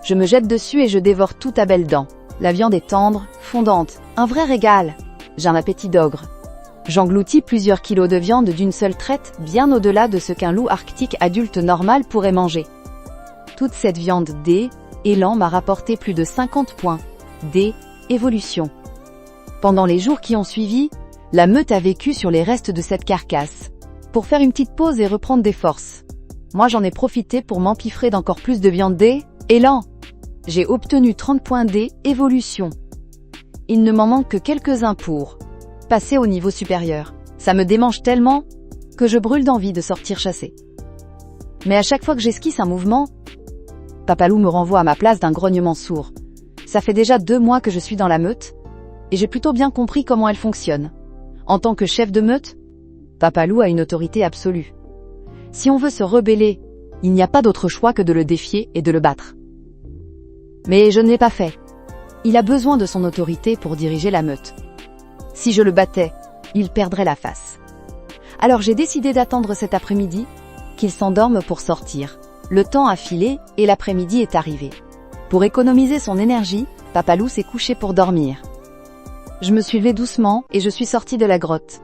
Je me jette dessus et je dévore tout à belles dents. La viande est tendre, fondante, un vrai régal. J'ai un appétit d'ogre. J'engloutis plusieurs kilos de viande d'une seule traite, bien au-delà de ce qu'un loup arctique adulte normal pourrait manger. Toute cette viande D, élan m'a rapporté plus de 50 points. D, évolution. Pendant les jours qui ont suivi, la meute a vécu sur les restes de cette carcasse. Pour faire une petite pause et reprendre des forces. Moi j'en ai profité pour m'empiffrer d'encore plus de viande D, élan. J'ai obtenu 30 points D, évolution. Il ne m'en manque que quelques-uns pour passer au niveau supérieur. Ça me démange tellement que je brûle d'envie de sortir chasser. Mais à chaque fois que j'esquisse un mouvement, Papa Loup me renvoie à ma place d'un grognement sourd. Ça fait déjà 2 mois que je suis dans la meute, et j'ai plutôt bien compris comment elle fonctionne. En tant que chef de meute, Papa Loup a une autorité absolue. Si on veut se rebeller, il n'y a pas d'autre choix que de le défier et de le battre. Mais je ne l'ai pas fait. Il a besoin de son autorité pour diriger la meute. Si je le battais, il perdrait la face. Alors j'ai décidé d'attendre cet après-midi, qu'il s'endorme pour sortir. Le temps a filé et l'après-midi est arrivé. Pour économiser son énergie, Papalou s'est couché pour dormir. Je me suis levée doucement et je suis sortie de la grotte.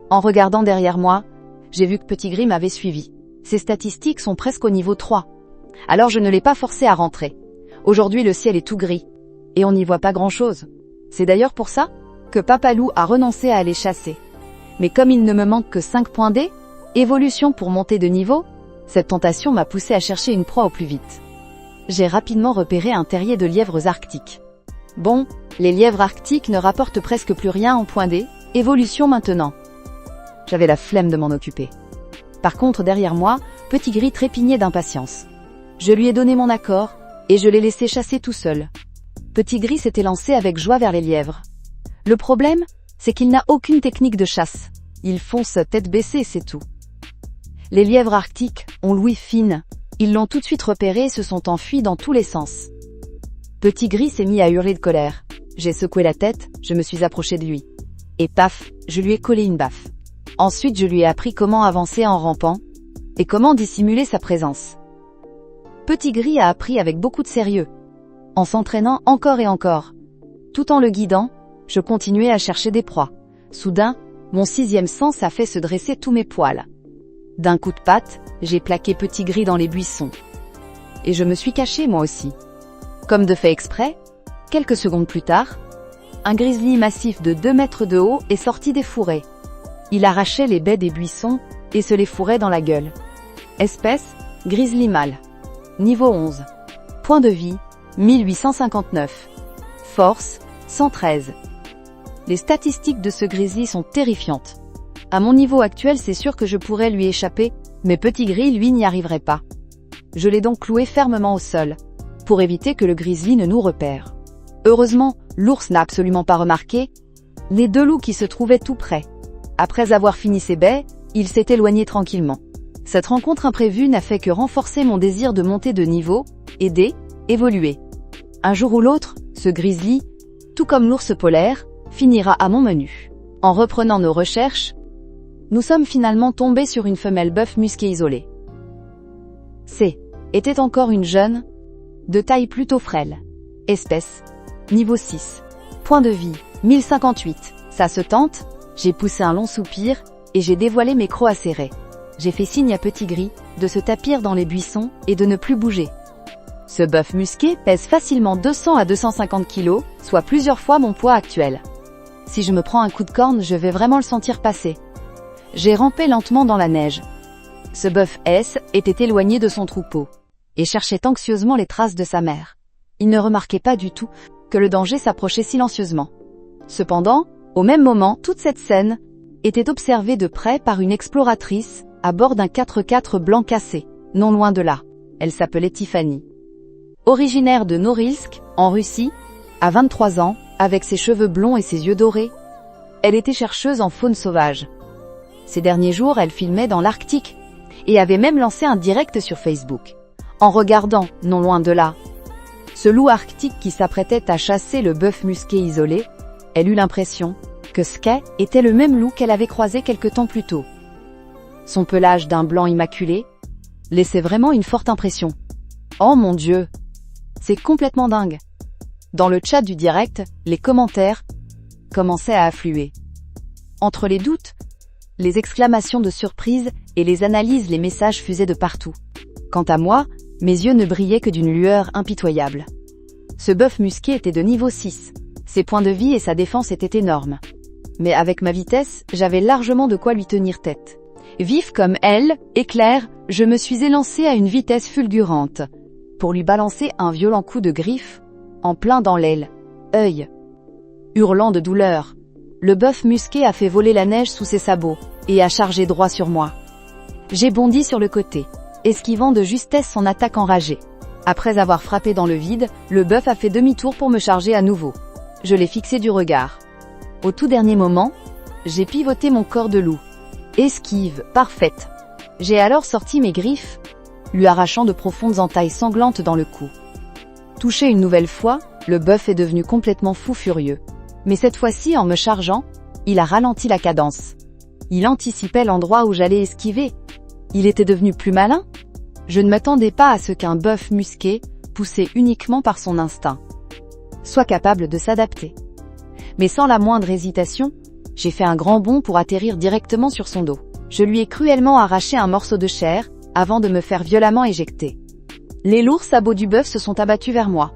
En regardant derrière moi, j'ai vu que Petit Gris m'avait suivi. Ses statistiques sont presque au niveau 3. Alors je ne l'ai pas forcé à rentrer. Aujourd'hui le ciel est tout gris. Et on n'y voit pas grand-chose. C'est d'ailleurs pour ça que Papalou a renoncé à aller chasser. Mais comme il ne me manque que 5 points D, évolution pour monter de niveau, cette tentation m'a poussé à chercher une proie au plus vite. J'ai rapidement repéré un terrier de lièvres arctiques. Bon, les lièvres arctiques ne rapportent presque plus rien en points D, évolution maintenant. J'avais la flemme de m'en occuper. Par contre, derrière moi, Petit Gris trépignait d'impatience. Je lui ai donné mon accord, et je l'ai laissé chasser tout seul. Petit Gris s'était lancé avec joie vers les lièvres. Le problème, c'est qu'il n'a aucune technique de chasse. Il fonce tête baissée, c'est tout. Les lièvres arctiques ont l'ouïe fine. Ils l'ont tout de suite repéré et se sont enfuis dans tous les sens. Petit Gris s'est mis à hurler de colère. J'ai secoué la tête, je me suis approché de lui. Et paf, je lui ai collé une baffe. Ensuite, je lui ai appris comment avancer en rampant et comment dissimuler sa présence. Petit Gris a appris avec beaucoup de sérieux, en s'entraînant encore et encore. Tout en le guidant, je continuais à chercher des proies. Soudain, mon 6e sens a fait se dresser tous mes poils. D'un coup de patte, j'ai plaqué Petit Gris dans les buissons. Et je me suis caché moi aussi. Comme de fait exprès, quelques secondes plus tard, un grizzly massif de 2 mètres de haut est sorti des fourrés. Il arrachait les baies des buissons et se les fourrait dans la gueule. Espèce, grizzly mâle. Niveau 11. Point de vie, 1859. Force, 113. Les statistiques de ce grizzly sont terrifiantes. À mon niveau actuel, c'est sûr que je pourrais lui échapper, mais Petit Gris, lui, n'y arriverait pas. Je l'ai donc cloué fermement au sol, pour éviter que le grizzly ne nous repère. Heureusement, l'ours n'a absolument pas remarqué les 2 loups qui se trouvaient tout près. Après avoir fini ses baies, il s'est éloigné tranquillement. Cette rencontre imprévue n'a fait que renforcer mon désir de monter de niveau, et d'évoluer. Un jour ou l'autre, ce grizzly, tout comme l'ours polaire, finira à mon menu. En reprenant nos recherches, nous sommes finalement tombés sur une femelle bœuf musqué isolée. C. Était encore une jeune, de taille plutôt frêle. Espèce, niveau 6. Point de vie, 1058. Ça se tente? J'ai poussé un long soupir, et j'ai dévoilé mes crocs acérés. J'ai fait signe à Petit Gris de se tapir dans les buissons et de ne plus bouger. Ce bœuf musqué pèse facilement 200 à 250 kg, soit plusieurs fois mon poids actuel. Si je me prends un coup de corne, je vais vraiment le sentir passer. J'ai rampé lentement dans la neige. Ce bœuf S était éloigné de son troupeau et cherchait anxieusement les traces de sa mère. Il ne remarquait pas du tout que le danger s'approchait silencieusement. Cependant, au même moment, toute cette scène était observée de près par une exploratrice à bord d'un 4x4 blanc cassé, non loin de là. Elle s'appelait Tiffany. Originaire de Norilsk, en Russie, à 23 ans, avec ses cheveux blonds et ses yeux dorés, elle était chercheuse en faune sauvage. Ces derniers jours, elle filmait dans l'Arctique et avait même lancé un direct sur Facebook. En regardant, non loin de là, ce loup arctique qui s'apprêtait à chasser le bœuf musqué isolé, elle eut l'impression que Sky était le même loup qu'elle avait croisé quelque temps plus tôt. Son pelage d'un blanc immaculé laissait vraiment une forte impression. Oh mon Dieu! C'est complètement dingue! Dans le chat du direct, les commentaires commençaient à affluer. Entre les doutes, les exclamations de surprise et les analyses, les messages fusaient de partout. Quant à moi, mes yeux ne brillaient que d'une lueur impitoyable. Ce bœuf musqué était de niveau 6. Ses points de vie et sa défense étaient énormes. Mais avec ma vitesse, j'avais largement de quoi lui tenir tête. Vif comme elle, éclair, je me suis élancé à une vitesse fulgurante, pour lui balancer un violent coup de griffe, en plein dans l'aile. Œil. Hurlant de douleur, le bœuf musqué a fait voler la neige sous ses sabots, et a chargé droit sur moi. J'ai bondi sur le côté, esquivant de justesse son attaque enragée. Après avoir frappé dans le vide, le bœuf a fait demi-tour pour me charger à nouveau. Je l'ai fixé du regard. Au tout dernier moment, j'ai pivoté mon corps de loup. Esquive, parfaite. J'ai alors sorti mes griffes, lui arrachant de profondes entailles sanglantes dans le cou. Touché une nouvelle fois, Le bœuf est devenu complètement fou furieux. Mais cette fois-ci, en me chargeant, il a ralenti la cadence. Il anticipait l'endroit où j'allais esquiver. Il était devenu plus malin. Je ne m'attendais pas à ce qu'un bœuf musqué, poussé uniquement par son instinct, soit capable de s'adapter. Mais sans la moindre hésitation, j'ai fait un grand bond pour atterrir directement sur son dos. Je lui ai cruellement arraché un morceau de chair, avant de me faire violemment éjecter. Les lourds sabots du bœuf se sont abattus vers moi.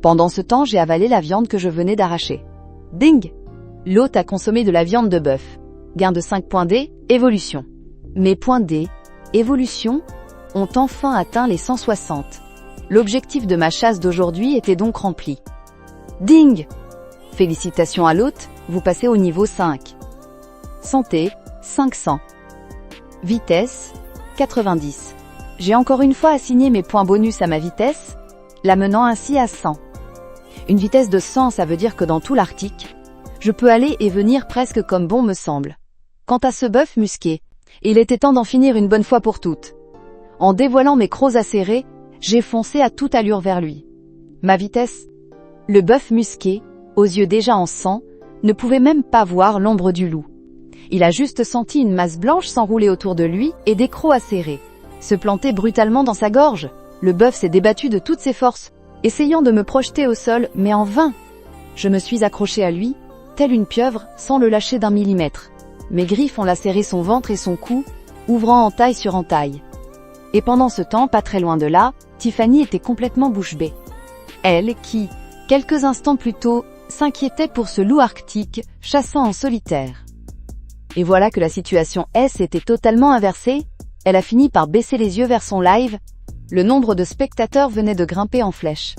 Pendant ce temps, j'ai avalé la viande que je venais d'arracher. Ding! L'hôte a consommé de la viande de bœuf. Gain de 5 points D, évolution. Mes points D, évolution, ont enfin atteint les 160. L'objectif de ma chasse d'aujourd'hui était donc rempli. Ding! Félicitations à l'hôte, vous passez au niveau 5. Santé, 500. Vitesse, 90. J'ai encore une fois assigné mes points bonus à ma vitesse, la menant ainsi à 100. Une vitesse de 100, ça veut dire que dans tout l'Arctique, je peux aller et venir presque comme bon me semble. Quant à ce bœuf musqué, il était temps d'en finir une bonne fois pour toutes. En dévoilant mes crocs acérés, j'ai foncé à toute allure vers lui. Ma vitesse? Le bœuf musqué, aux yeux déjà en sang, ne pouvait même pas voir l'ombre du loup. Il a juste senti une masse blanche s'enrouler autour de lui et des crocs acérés se planter brutalement dans sa gorge. Le bœuf s'est débattu de toutes ses forces, essayant de me projeter au sol, mais en vain. Je me suis accroché à lui, telle une pieuvre, sans le lâcher d'un millimètre. Mes griffes ont lacéré son ventre et son cou, ouvrant entaille sur entaille. Et pendant ce temps, pas très loin de là, Tiffany était complètement bouche bée. Elle, qui, quelques instants plus tôt, s'inquiétait pour ce loup arctique, chassant en solitaire. Et voilà que la situation était totalement inversée, elle a fini par baisser les yeux vers son live. Le nombre de spectateurs venait de grimper en flèche.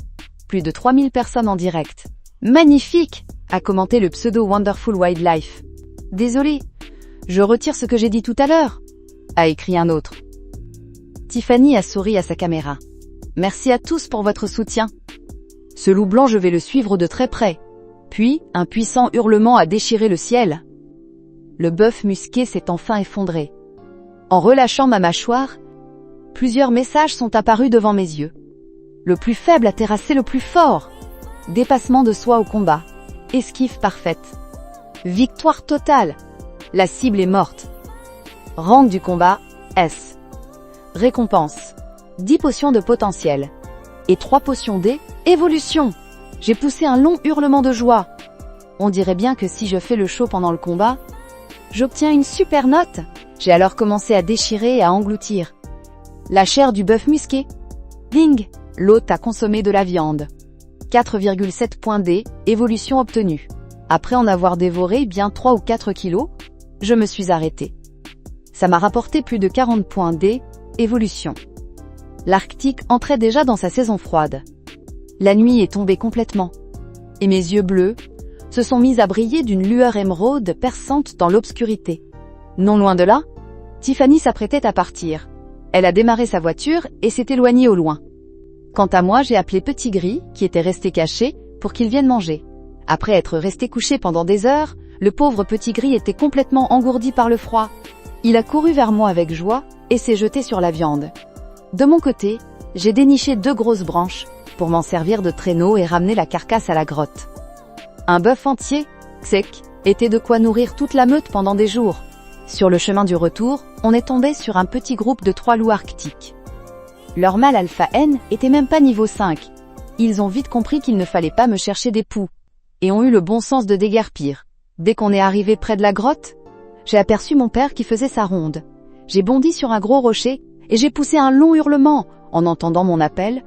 Plus de 3000 personnes en direct. Magnifique! A commenté le pseudo Wonderful Wildlife. Désolé, je retire ce que j'ai dit tout à l'heure, a écrit un autre. Tiffany a souri à sa caméra. Merci à tous pour votre soutien. Ce loup blanc, je vais le suivre de très près. Puis, un puissant hurlement a déchiré le ciel. Le bœuf musqué s'est enfin effondré. En relâchant ma mâchoire, plusieurs messages sont apparus devant mes yeux. Le plus faible a terrassé le plus fort. Dépassement de soi au combat. Esquive parfaite. Victoire totale. La cible est morte. Rank du combat, S. Récompense. 10 potions de potentiel. Et 3 potions D, évolution. J'ai poussé un long hurlement de joie. On dirait bien que si je fais le show pendant le combat, j'obtiens une super note. J'ai alors commencé à déchirer et à engloutir la chair du bœuf musqué. Ding! L'hôte a consommé de la viande. 4,7 points D, évolution obtenue. Après en avoir dévoré bien 3 ou 4 kilos, je me suis arrêté. Ça m'a rapporté plus de 40 points D, évolution. L'Arctique entrait déjà dans sa saison froide. La nuit est tombée complètement. Et mes yeux bleus se sont mis à briller d'une lueur émeraude perçante dans l'obscurité. Non loin de là, Tiffany s'apprêtait à partir. Elle a démarré sa voiture et s'est éloignée au loin. Quant à moi, j'ai appelé Petit Gris, qui était resté caché, pour qu'il vienne manger. Après être resté couché pendant des heures, le pauvre Petit Gris était complètement engourdi par le froid. Il a couru vers moi avec joie et s'est jeté sur la viande. De mon côté, j'ai déniché 2 grosses branches pour m'en servir de traîneau et ramener la carcasse à la grotte. Un bœuf entier, sec, était de quoi nourrir toute la meute pendant des jours. Sur le chemin du retour, on est tombé sur un petit groupe de 3 loups arctiques. Leur mâle alpha N était même pas niveau 5. Ils ont vite compris qu'il ne fallait pas me chercher des poux, et ont eu le bon sens de déguerpir. Dès qu'on est arrivé près de la grotte, j'ai aperçu mon père qui faisait sa ronde. J'ai bondi sur un gros rocher, et j'ai poussé un long hurlement, en entendant mon appel.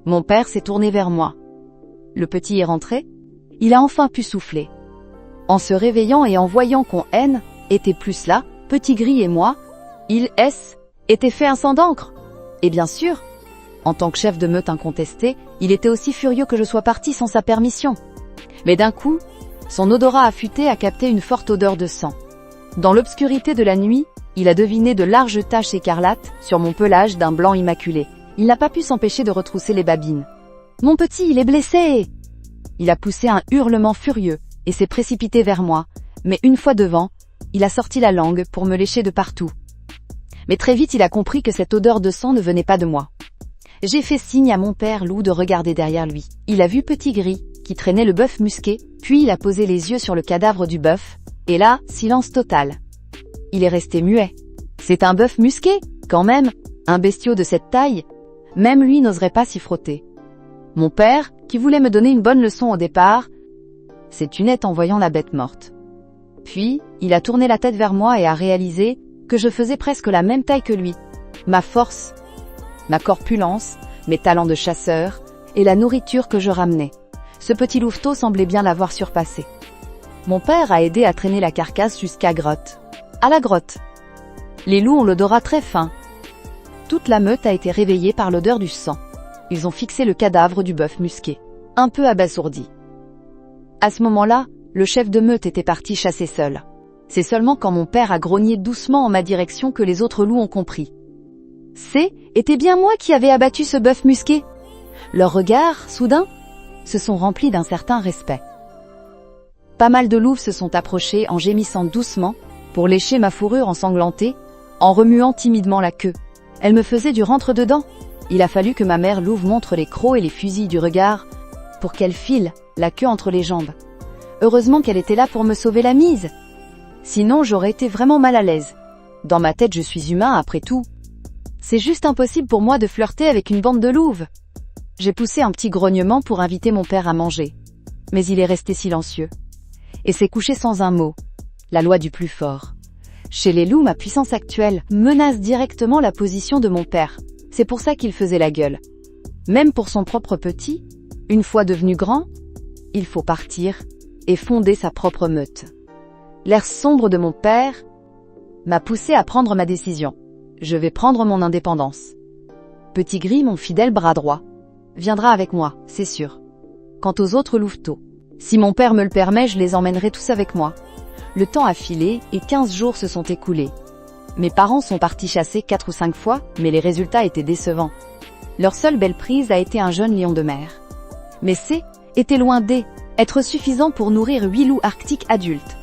Mon père s'est tourné vers moi. Le petit est rentré. Il a enfin pu souffler. En se réveillant et en voyant qu'on N était plus là, Petit Gris et moi, il était fait un sang d'encre. Et bien sûr, en tant que chef de meute incontesté, il était aussi furieux que je sois parti sans sa permission. Mais d'un coup, son odorat affûté a capté une forte odeur de sang. Dans l'obscurité de la nuit, il a deviné de larges taches écarlates sur mon pelage d'un blanc immaculé. Il n'a pas pu s'empêcher de retrousser les babines. « Mon petit, il est blessé !» Il a poussé un hurlement furieux et s'est précipité vers moi, mais une fois devant, il a sorti la langue pour me lécher de partout. Mais très vite il a compris que cette odeur de sang ne venait pas de moi. J'ai fait signe à mon père loup de regarder derrière lui. Il a vu Petit Gris, qui traînait le bœuf musqué, puis il a posé les yeux sur le cadavre du bœuf, et là, silence total. Il est resté muet. C'est un bœuf musqué, quand même, un bestiau de cette taille. Même lui n'oserait pas s'y frotter. Mon père, qui voulait me donner une bonne leçon au départ, s'est tu net en voyant la bête morte. Puis, il a tourné la tête vers moi et a réalisé que je faisais presque la même taille que lui. Ma force, ma corpulence, mes talents de chasseur et la nourriture que je ramenais. Ce petit louveteau semblait bien l'avoir surpassé. Mon père a aidé à traîner la carcasse jusqu'à grotte. À la grotte. Les loups ont l'odorat très fin. Toute la meute a été réveillée par l'odeur du sang. Ils ont fixé le cadavre du bœuf musqué, un peu abasourdi. À ce moment-là, le chef de meute était parti chasser seul. C'est seulement quand mon père a grogné doucement en ma direction que les autres loups ont compris. Était bien moi qui avais abattu ce bœuf musqué. Leurs regards, soudain, se sont remplis d'un certain respect. Pas mal de louves se sont approchés en gémissant doucement pour lécher ma fourrure ensanglantée, en remuant timidement la queue. Elle me faisait du rentre-dedans. Il a fallu que ma mère louve montre les crocs et les fusils du regard pour qu'elle file, la queue entre les jambes. Heureusement qu'elle était là pour me sauver la mise. Sinon, j'aurais été vraiment mal à l'aise. Dans ma tête, je suis humain après tout. C'est juste impossible pour moi de flirter avec une bande de louves. J'ai poussé un petit grognement pour inviter mon père à manger. Mais il est resté silencieux. Et s'est couché sans un mot. La loi du plus fort. Chez les loups, ma puissance actuelle menace directement la position de mon père. C'est pour ça qu'il faisait la gueule. Même pour son propre petit, une fois devenu grand, il faut partir et fonder sa propre meute. L'air sombre de mon père m'a poussé à prendre ma décision. Je vais prendre mon indépendance. Petit Gris, mon fidèle bras droit, viendra avec moi, c'est sûr. Quant aux autres louveteaux, si mon père me le permet, je les emmènerai tous avec moi. Le temps a filé et 15 jours se sont écoulés. Mes parents sont partis chasser 4 ou 5 fois, mais les résultats étaient décevants. Leur seule belle prise a été un jeune lion de mer. Mais était loin d'être suffisant pour nourrir 8 loups arctiques adultes.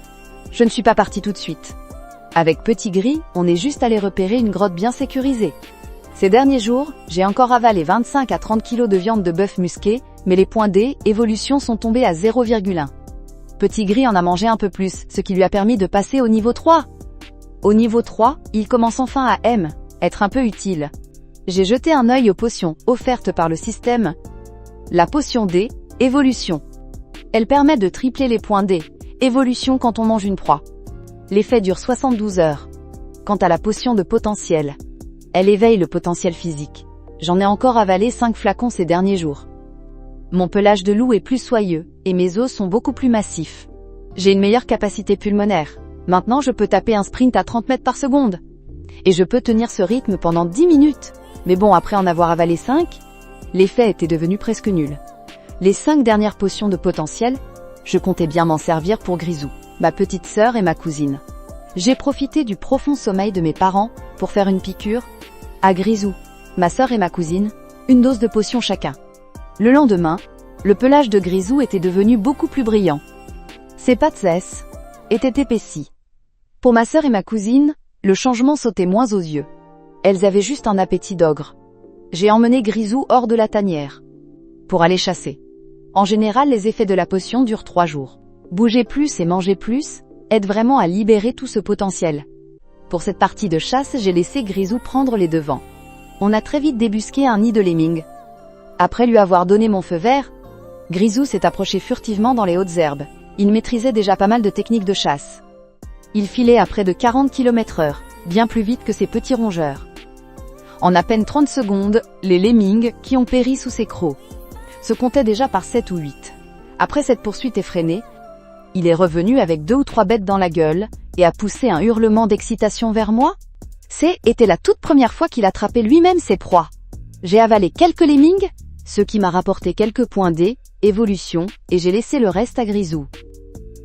Je ne suis pas partie tout de suite. Avec Petit Gris, on est juste allé repérer une grotte bien sécurisée. Ces derniers jours, j'ai encore avalé 25 à 30 kilos de viande de bœuf musqué, mais les points D, évolution sont tombés à 0,1. Petit Gris en a mangé un peu plus, ce qui lui a permis de passer au niveau 3. Au niveau 3, il commence enfin à être un peu utile. J'ai jeté un œil aux potions offertes par le système. La potion D, évolution. Elle permet de tripler les points D, évolution quand on mange une proie. L'effet dure 72 heures. Quant à la potion de potentiel, elle éveille le potentiel physique. J'en ai encore avalé 5 flacons ces derniers jours. Mon pelage de loup est plus soyeux, et mes os sont beaucoup plus massifs. J'ai une meilleure capacité pulmonaire. Maintenant je peux taper un sprint à 30 mètres par seconde. Et je peux tenir ce rythme pendant 10 minutes. Mais bon, après en avoir avalé 5, l'effet était devenu presque nul. Les 5 dernières potions de potentiel, je comptais bien m'en servir pour Grisou, ma petite sœur et ma cousine. J'ai profité du profond sommeil de mes parents pour faire une piqûre à Grisou, ma sœur et ma cousine, une dose de potion chacun. Le lendemain, le pelage de Grisou était devenu beaucoup plus brillant. Ses pattes étaient épaissies. Pour ma sœur et ma cousine, le changement sautait moins aux yeux. Elles avaient juste un appétit d'ogre. J'ai emmené Grisou hors de la tanière pour aller chasser. En général, les effets de la potion durent 3 jours. Bouger plus et manger plus aide vraiment à libérer tout ce potentiel. Pour cette partie de chasse, j'ai laissé Grisou prendre les devants. On a très vite débusqué un nid de lemming. Après lui avoir donné mon feu vert, Grisou s'est approché furtivement dans les hautes herbes. Il maîtrisait déjà pas mal de techniques de chasse. Il filait à près de 40 km/h, bien plus vite que ses petits rongeurs. En à peine 30 secondes, les lemmings, qui ont péri sous ses crocs, se comptaient déjà par 7 ou 8. Après cette poursuite effrénée, il est revenu avec 2 ou 3 bêtes dans la gueule, et a poussé un hurlement d'excitation vers moi. C'était la toute première fois qu'il attrapait lui-même ses proies. J'ai avalé quelques lemmings, ce qui m'a rapporté quelques points D, évolution, et j'ai laissé le reste à Grisou.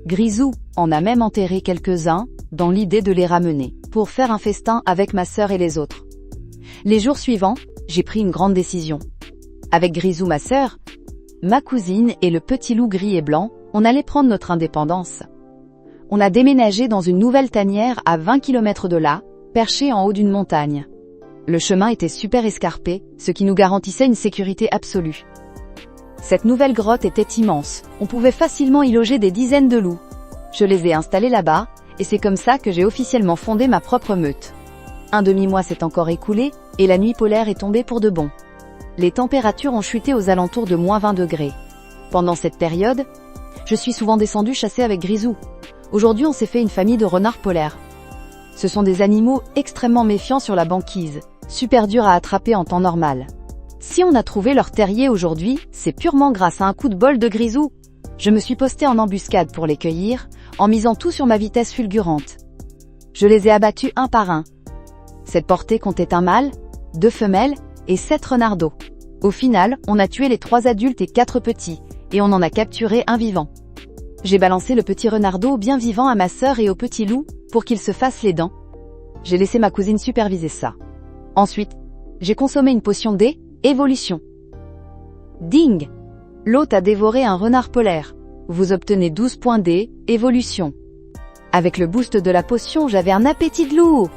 Grisou en a même enterré quelques-uns, dans l'idée de les ramener, pour faire un festin avec ma sœur et les autres. Les jours suivants, j'ai pris une grande décision. Avec Grisou, ma sœur, ma cousine et le petit loup gris et blanc, on allait prendre notre indépendance. On a déménagé dans une nouvelle tanière à 20 km de là, perchée en haut d'une montagne. Le chemin était super escarpé, ce qui nous garantissait une sécurité absolue. Cette nouvelle grotte était immense, on pouvait facilement y loger des dizaines de loups. Je les ai installés là-bas, et c'est comme ça que j'ai officiellement fondé ma propre meute. Un demi-mois s'est encore écoulé, et la nuit polaire est tombée pour de bon. Les températures ont chuté aux alentours de -20 degrés. Pendant cette période, je suis souvent descendu chasser avec Grisou. Aujourd'hui, on s'est fait une famille de renards polaires. Ce sont des animaux extrêmement méfiants sur la banquise, super durs à attraper en temps normal. Si on a trouvé leur terrier aujourd'hui, c'est purement grâce à un coup de bol de Grisou. Je me suis posté en embuscade pour les cueillir, en misant tout sur ma vitesse fulgurante. Je les ai abattus un par un. Cette portée comptait un mâle, 2 femelles et 7 renardeaux. Au final, on a tué les 3 adultes et 4 petits, et on en a capturé un vivant. J'ai balancé le petit renardeau bien vivant à ma sœur et au petit loup, pour qu'ils se fassent les dents. J'ai laissé ma cousine superviser ça. Ensuite, j'ai consommé une potion D, évolution. Ding! L'hôte a dévoré un renard polaire. Vous obtenez 12 points D, évolution. Avec le boost de la potion, j'avais un appétit de loup.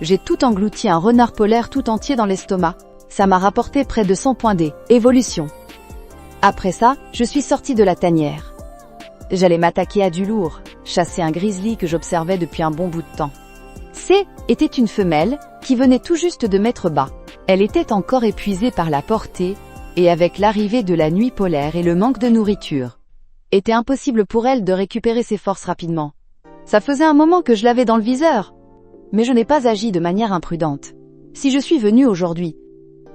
J'ai tout englouti un renard polaire tout entier dans l'estomac. Ça m'a rapporté près de 100 points D, évolution. Après ça, je suis sortie de la tanière. J'allais m'attaquer à du lourd, chasser un grizzly que j'observais depuis un bon bout de temps. C était une femelle, qui venait tout juste de mettre bas. Elle était encore épuisée par la portée, et avec l'arrivée de la nuit polaire et le manque de nourriture, était impossible pour elle de récupérer ses forces rapidement. Ça faisait un moment que je l'avais dans le viseur. Mais je n'ai pas agi de manière imprudente. Si je suis venue aujourd'hui,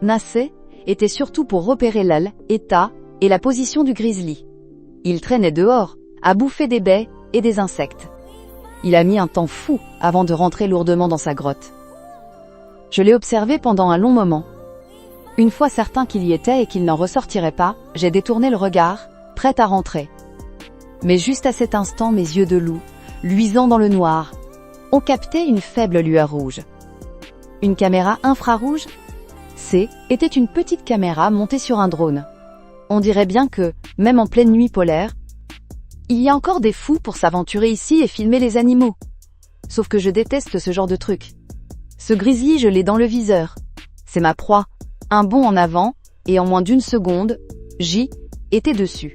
Nassé était surtout pour repérer l'aile, état et la position du grizzly. Il traînait dehors, à bouffer des baies et des insectes. Il a mis un temps fou avant de rentrer lourdement dans sa grotte. Je l'ai observé pendant un long moment. Une fois certain qu'il y était et qu'il n'en ressortirait pas, j'ai détourné le regard, prête à rentrer. Mais juste à cet instant, mes yeux de loup, luisants dans le noir, ont capté une faible lueur rouge. Une caméra infrarouge? C était une petite caméra montée sur un drone. On dirait bien que, même en pleine nuit polaire, il y a encore des fous pour s'aventurer ici et filmer les animaux. Sauf que je déteste ce genre de truc. Ce grizzly, je l'ai dans le viseur. C'est ma proie. Un bond en avant, et en moins d'une seconde, J était dessus.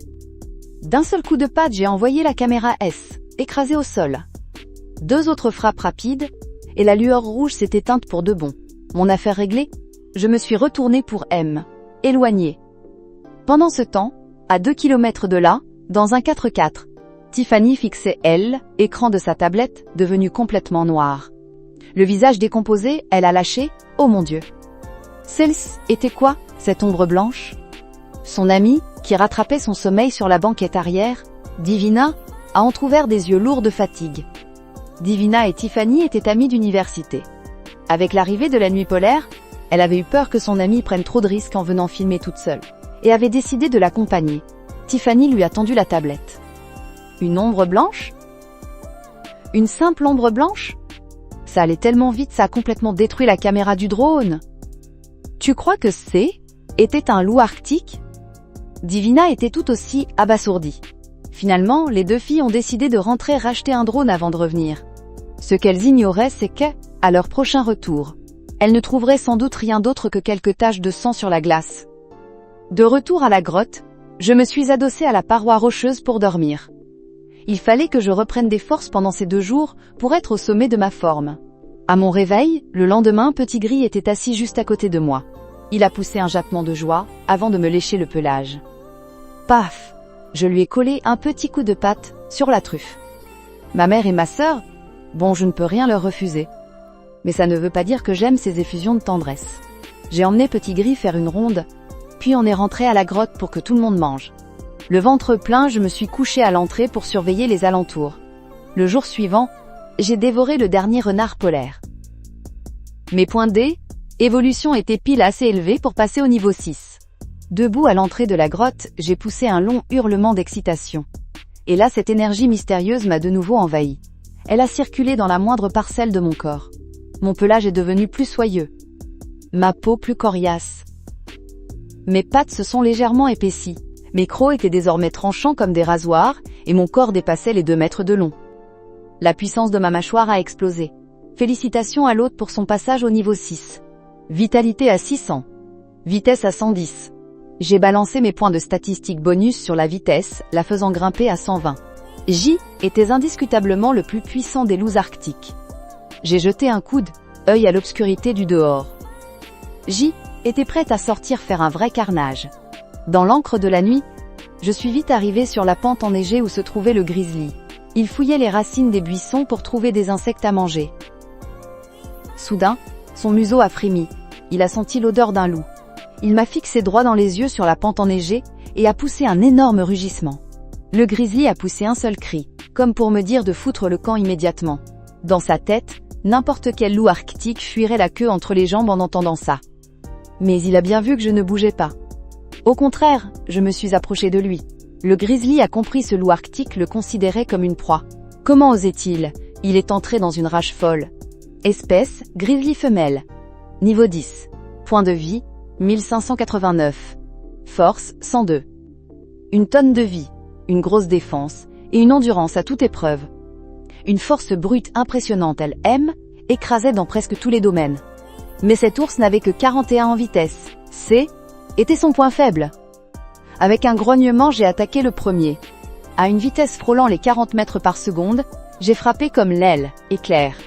D'un seul coup de patte, j'ai envoyé la caméra S, écrasée au sol. 2 autres frappes rapides, et la lueur rouge s'est éteinte pour de bon. Mon affaire réglée, je me suis retournée pour M, éloignée. Pendant ce temps, à 2 km de là, dans un 4x4, Tiffany fixait L, écran de sa tablette, devenu complètement noir. Le visage décomposé, elle a lâché, oh mon Dieu. Celle-ci était quoi, cette ombre blanche? Son amie, qui rattrapait son sommeil sur la banquette arrière, Divina, a entrouvert des yeux lourds de fatigue. Divina et Tiffany étaient amies d'université. Avec l'arrivée de la nuit polaire, elle avait eu peur que son amie prenne trop de risques en venant filmer toute seule, et avait décidé de l'accompagner. Tiffany lui a tendu la tablette. Une ombre blanche? Une simple ombre blanche? Ça allait tellement vite, ça a complètement détruit la caméra du drone. Tu crois que C était un loup arctique? Divina était tout aussi abasourdie. Finalement, les 2 filles ont décidé de rentrer racheter un drone avant de revenir. Ce qu'elles ignoraient, c'est que, à leur prochain retour, elles ne trouveraient sans doute rien d'autre que quelques taches de sang sur la glace. De retour à la grotte, je me suis adossée à la paroi rocheuse pour dormir. Il fallait que je reprenne des forces pendant ces 2 jours pour être au sommet de ma forme. À mon réveil, le lendemain, Petit Gris était assis juste à côté de moi. Il a poussé un jappement de joie, avant de me lécher le pelage. Paf! Je lui ai collé un petit coup de patte sur la truffe. Ma mère et ma sœur, bon, je ne peux rien leur refuser. Mais ça ne veut pas dire que j'aime ces effusions de tendresse. J'ai emmené Petit Gris faire une ronde, puis on est rentré à la grotte pour que tout le monde mange. Le ventre plein, je me suis couchée à l'entrée pour surveiller les alentours. Le jour suivant, j'ai dévoré le dernier renard polaire. Mes points D, évolution étaient pile assez élevés pour passer au niveau 6. Debout à l'entrée de la grotte, j'ai poussé un long hurlement d'excitation. Et là, cette énergie mystérieuse m'a de nouveau envahi. Elle a circulé dans la moindre parcelle de mon corps. Mon pelage est devenu plus soyeux. Ma peau plus coriace. Mes pattes se sont légèrement épaissies. Mes crocs étaient désormais tranchants comme des rasoirs, et mon corps dépassait les 2 mètres de long. La puissance de ma mâchoire a explosé. Félicitations à l'hôte pour son passage au niveau 6. Vitalité à 600. Vitesse à 110. J'ai balancé mes points de statistique bonus sur la vitesse, la faisant grimper à 120. J était indiscutablement le plus puissant des loups arctiques. J'ai jeté un coude, œil à l'obscurité du dehors. J était prête à sortir faire un vrai carnage. Dans l'encre de la nuit, je suis vite arrivé sur la pente enneigée où se trouvait le grizzly. Il fouillait les racines des buissons pour trouver des insectes à manger. Soudain, son museau a frémi. Il a senti l'odeur d'un loup. Il m'a fixé droit dans les yeux sur la pente enneigée et a poussé un énorme rugissement. Le grizzly a poussé un seul cri, comme pour me dire de foutre le camp immédiatement. Dans sa tête, n'importe quel loup arctique fuirait la queue entre les jambes en entendant ça. Mais il a bien vu que je ne bougeais pas. Au contraire, je me suis approché de lui. Le grizzly a compris ce loup arctique le considérait comme une proie. Comment osait-il? Il est entré dans une rage folle. Espèce, grizzly femelle. Niveau 10. Point de vie, 1589. Force, 102. Une tonne de vie, une grosse défense, et une endurance à toute épreuve. Une force brute impressionnante, elle aime, écrasait dans presque tous les domaines. Mais cet ours n'avait que 41 en vitesse. C était son point faible. Avec un grognement, j'ai attaqué le premier. À une vitesse frôlant les 40 mètres par seconde, j'ai frappé comme l'aile, éclair.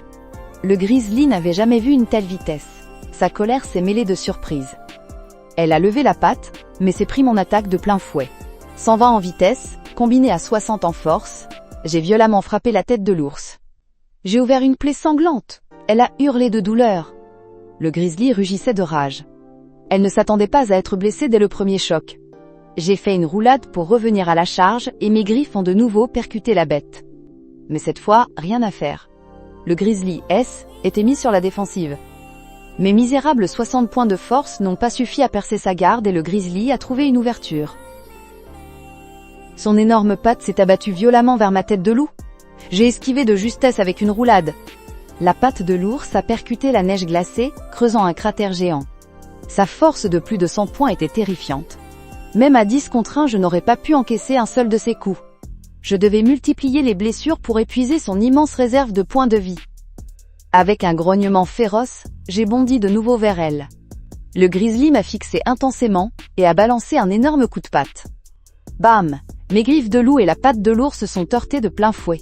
Le grizzly n'avait jamais vu une telle vitesse. Sa colère s'est mêlée de surprise. Elle a levé la patte, mais s'est pris mon attaque de plein fouet. 120 en vitesse, combiné à 60 en force, j'ai violemment frappé la tête de l'ours. J'ai ouvert une plaie sanglante. Elle a hurlé de douleur. Le grizzly rugissait de rage. Elle ne s'attendait pas à être blessée dès le premier choc. J'ai fait une roulade pour revenir à la charge et mes griffes ont de nouveau percuté la bête. Mais cette fois, rien à faire. Le grizzly S était mis sur la défensive. Mes misérables 60 points de force n'ont pas suffi à percer sa garde et le grizzly a trouvé une ouverture. Son énorme patte s'est abattue violemment vers ma tête de loup. J'ai esquivé de justesse avec une roulade. La patte de l'ours a percuté la neige glacée, creusant un cratère géant. Sa force de plus de 100 points était terrifiante. Même à 10 contre 1, je n'aurais pas pu encaisser un seul de ses coups. Je devais multiplier les blessures pour épuiser son immense réserve de points de vie. Avec un grognement féroce, j'ai bondi de nouveau vers elle. Le grizzly m'a fixé intensément et a balancé un énorme coup de patte. Bam! Mes griffes de loup et la patte de l'ours se sont heurtées de plein fouet.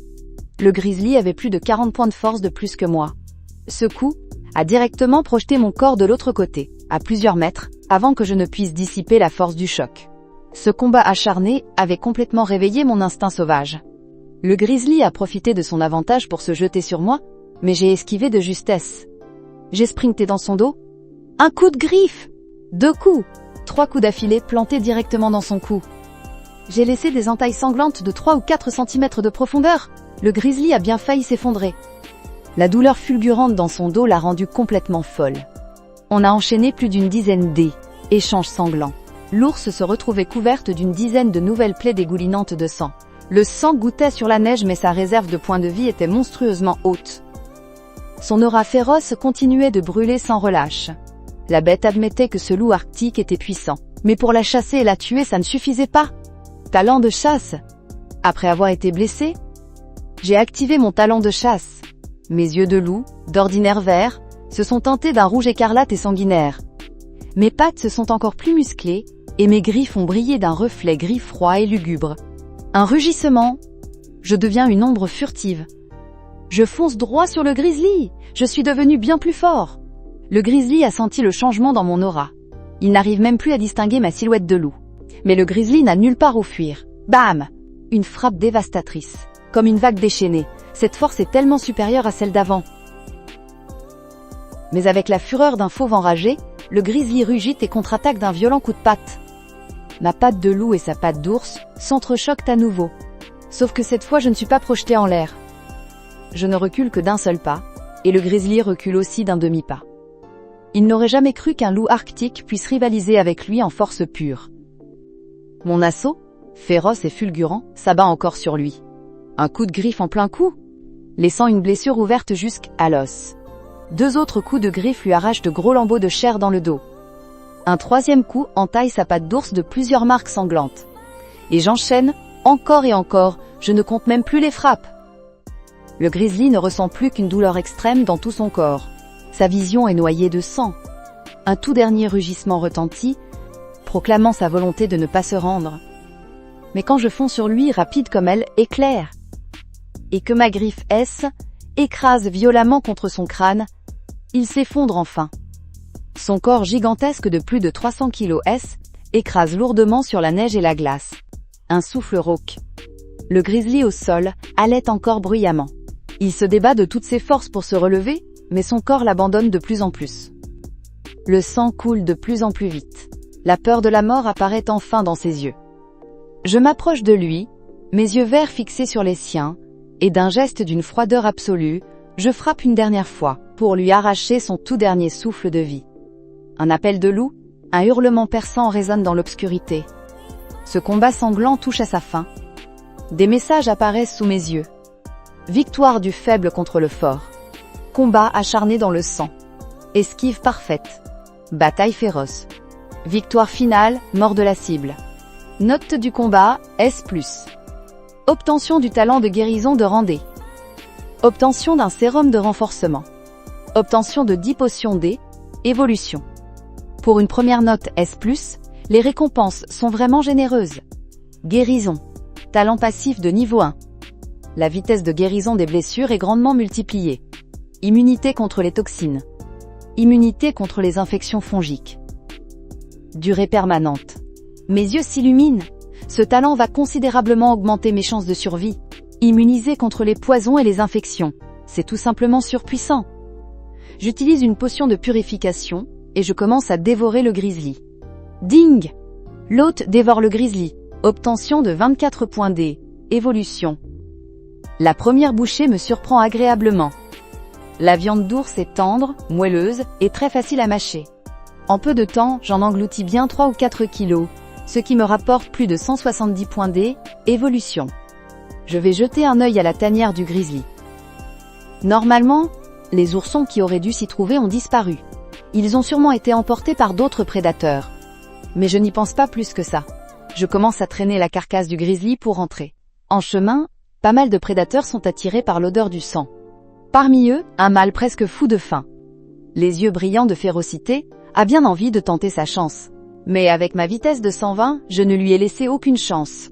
Le grizzly avait plus de 40 points de force de plus que moi. Ce coup a directement projeté mon corps de l'autre côté, à plusieurs mètres, avant que je ne puisse dissiper la force du choc. Ce combat acharné avait complètement réveillé mon instinct sauvage. Le grizzly a profité de son avantage pour se jeter sur moi, mais j'ai esquivé de justesse. J'ai sprinté dans son dos. Un coup de griffe! 2 coups! 3 coups d'affilée plantés directement dans son cou. J'ai laissé des entailles sanglantes de 3 ou 4 cm de profondeur. Le grizzly a bien failli s'effondrer. La douleur fulgurante dans son dos l'a rendue complètement folle. On a enchaîné plus d'une dizaine d'échanges sanglants. L'ours se retrouvait couverte d'une dizaine de nouvelles plaies dégoulinantes de sang. Le sang gouttait sur la neige mais sa réserve de points de vie était monstrueusement haute. Son aura féroce continuait de brûler sans relâche. La bête admettait que ce loup arctique était puissant. Mais pour la chasser et la tuer, ça ne suffisait pas. Talent de chasse. Après avoir été blessé, j'ai activé mon talent de chasse. Mes yeux de loup, d'ordinaire verts, se sont teintés d'un rouge écarlate et sanguinaire. Mes pattes se sont encore plus musclées, et mes griffes ont brillé d'un reflet gris froid et lugubre. Un rugissement. Je deviens une ombre furtive. Je fonce droit sur le grizzly. Je suis devenu bien plus fort. Le grizzly a senti le changement dans mon aura. Il n'arrive même plus à distinguer ma silhouette de loup. Mais le grizzly n'a nulle part où fuir. Bam! Une frappe dévastatrice. Comme une vague déchaînée. Cette force est tellement supérieure à celle d'avant. Mais avec la fureur d'un fauve enragé, le grizzly rugit et contre-attaque d'un violent coup de patte. Ma patte de loup et sa patte d'ours s'entrechoquent à nouveau. Sauf que cette fois je ne suis pas projeté en l'air. Je ne recule que d'un seul pas, et le grizzly recule aussi d'un demi-pas. Il n'aurait jamais cru qu'un loup arctique puisse rivaliser avec lui en force pure. Mon assaut, féroce et fulgurant, s'abat encore sur lui. Un coup de griffe en plein cou, laissant une blessure ouverte jusqu'à l'os. 2 autres coups de griffe lui arrachent de gros lambeaux de chair dans le dos. Un 3e coup entaille sa patte d'ours de plusieurs marques sanglantes. Et j'enchaîne, encore et encore, je ne compte même plus les frappes. Le grizzly ne ressent plus qu'une douleur extrême dans tout son corps. Sa vision est noyée de sang. Un tout dernier rugissement retentit, proclamant sa volonté de ne pas se rendre. Mais quand je fonds sur lui, rapide comme elle, éclair, et que ma griffe S écrase violemment contre son crâne, il s'effondre enfin. Son corps gigantesque de plus de 300 kg S écrase lourdement sur la neige et la glace. Un souffle rauque. Le grizzly au sol halète encore bruyamment. Il se débat de toutes ses forces pour se relever, mais son corps l'abandonne de plus en plus. Le sang coule de plus en plus vite. La peur de la mort apparaît enfin dans ses yeux. Je m'approche de lui, mes yeux verts fixés sur les siens, et d'un geste d'une froideur absolue, je frappe une dernière fois, pour lui arracher son tout dernier souffle de vie. Un appel de loup, un hurlement perçant résonne dans l'obscurité. Ce combat sanglant touche à sa fin. Des messages apparaissent sous mes yeux. Victoire du faible contre le fort. Combat acharné dans le sang. Esquive parfaite. Bataille féroce. Victoire finale, mort de la cible. Note du combat, S+. Obtention du talent de guérison de Randé. Obtention d'un sérum de renforcement. Obtention de 10 potions D. Évolution. Pour une première note S+, les récompenses sont vraiment généreuses. Guérison. Talent passif de niveau 1. La vitesse de guérison des blessures est grandement multipliée. Immunité contre les toxines. Immunité contre les infections fongiques. Durée permanente. Mes yeux s'illuminent. Ce talent va considérablement augmenter mes chances de survie. Immunisé contre les poisons et les infections. C'est tout simplement surpuissant. J'utilise une potion de purification, et je commence à dévorer le grizzly. Ding! L'hôte dévore le grizzly. Obtention de 24 points D. Évolution. La première bouchée me surprend agréablement. La viande d'ours est tendre, moelleuse et très facile à mâcher. En peu de temps, j'en engloutis bien 3 ou 4 kilos, ce qui me rapporte plus de 170 points D. Évolution. Je vais jeter un œil à la tanière du grizzly. Normalement, les oursons qui auraient dû s'y trouver ont disparu. Ils ont sûrement été emportés par d'autres prédateurs. Mais je n'y pense pas plus que ça. Je commence à traîner la carcasse du grizzly pour rentrer. En chemin, pas mal de prédateurs sont attirés par l'odeur du sang. Parmi eux, un mâle presque fou de faim. Les yeux brillants de férocité, a bien envie de tenter sa chance. Mais avec ma vitesse de 120, je ne lui ai laissé aucune chance.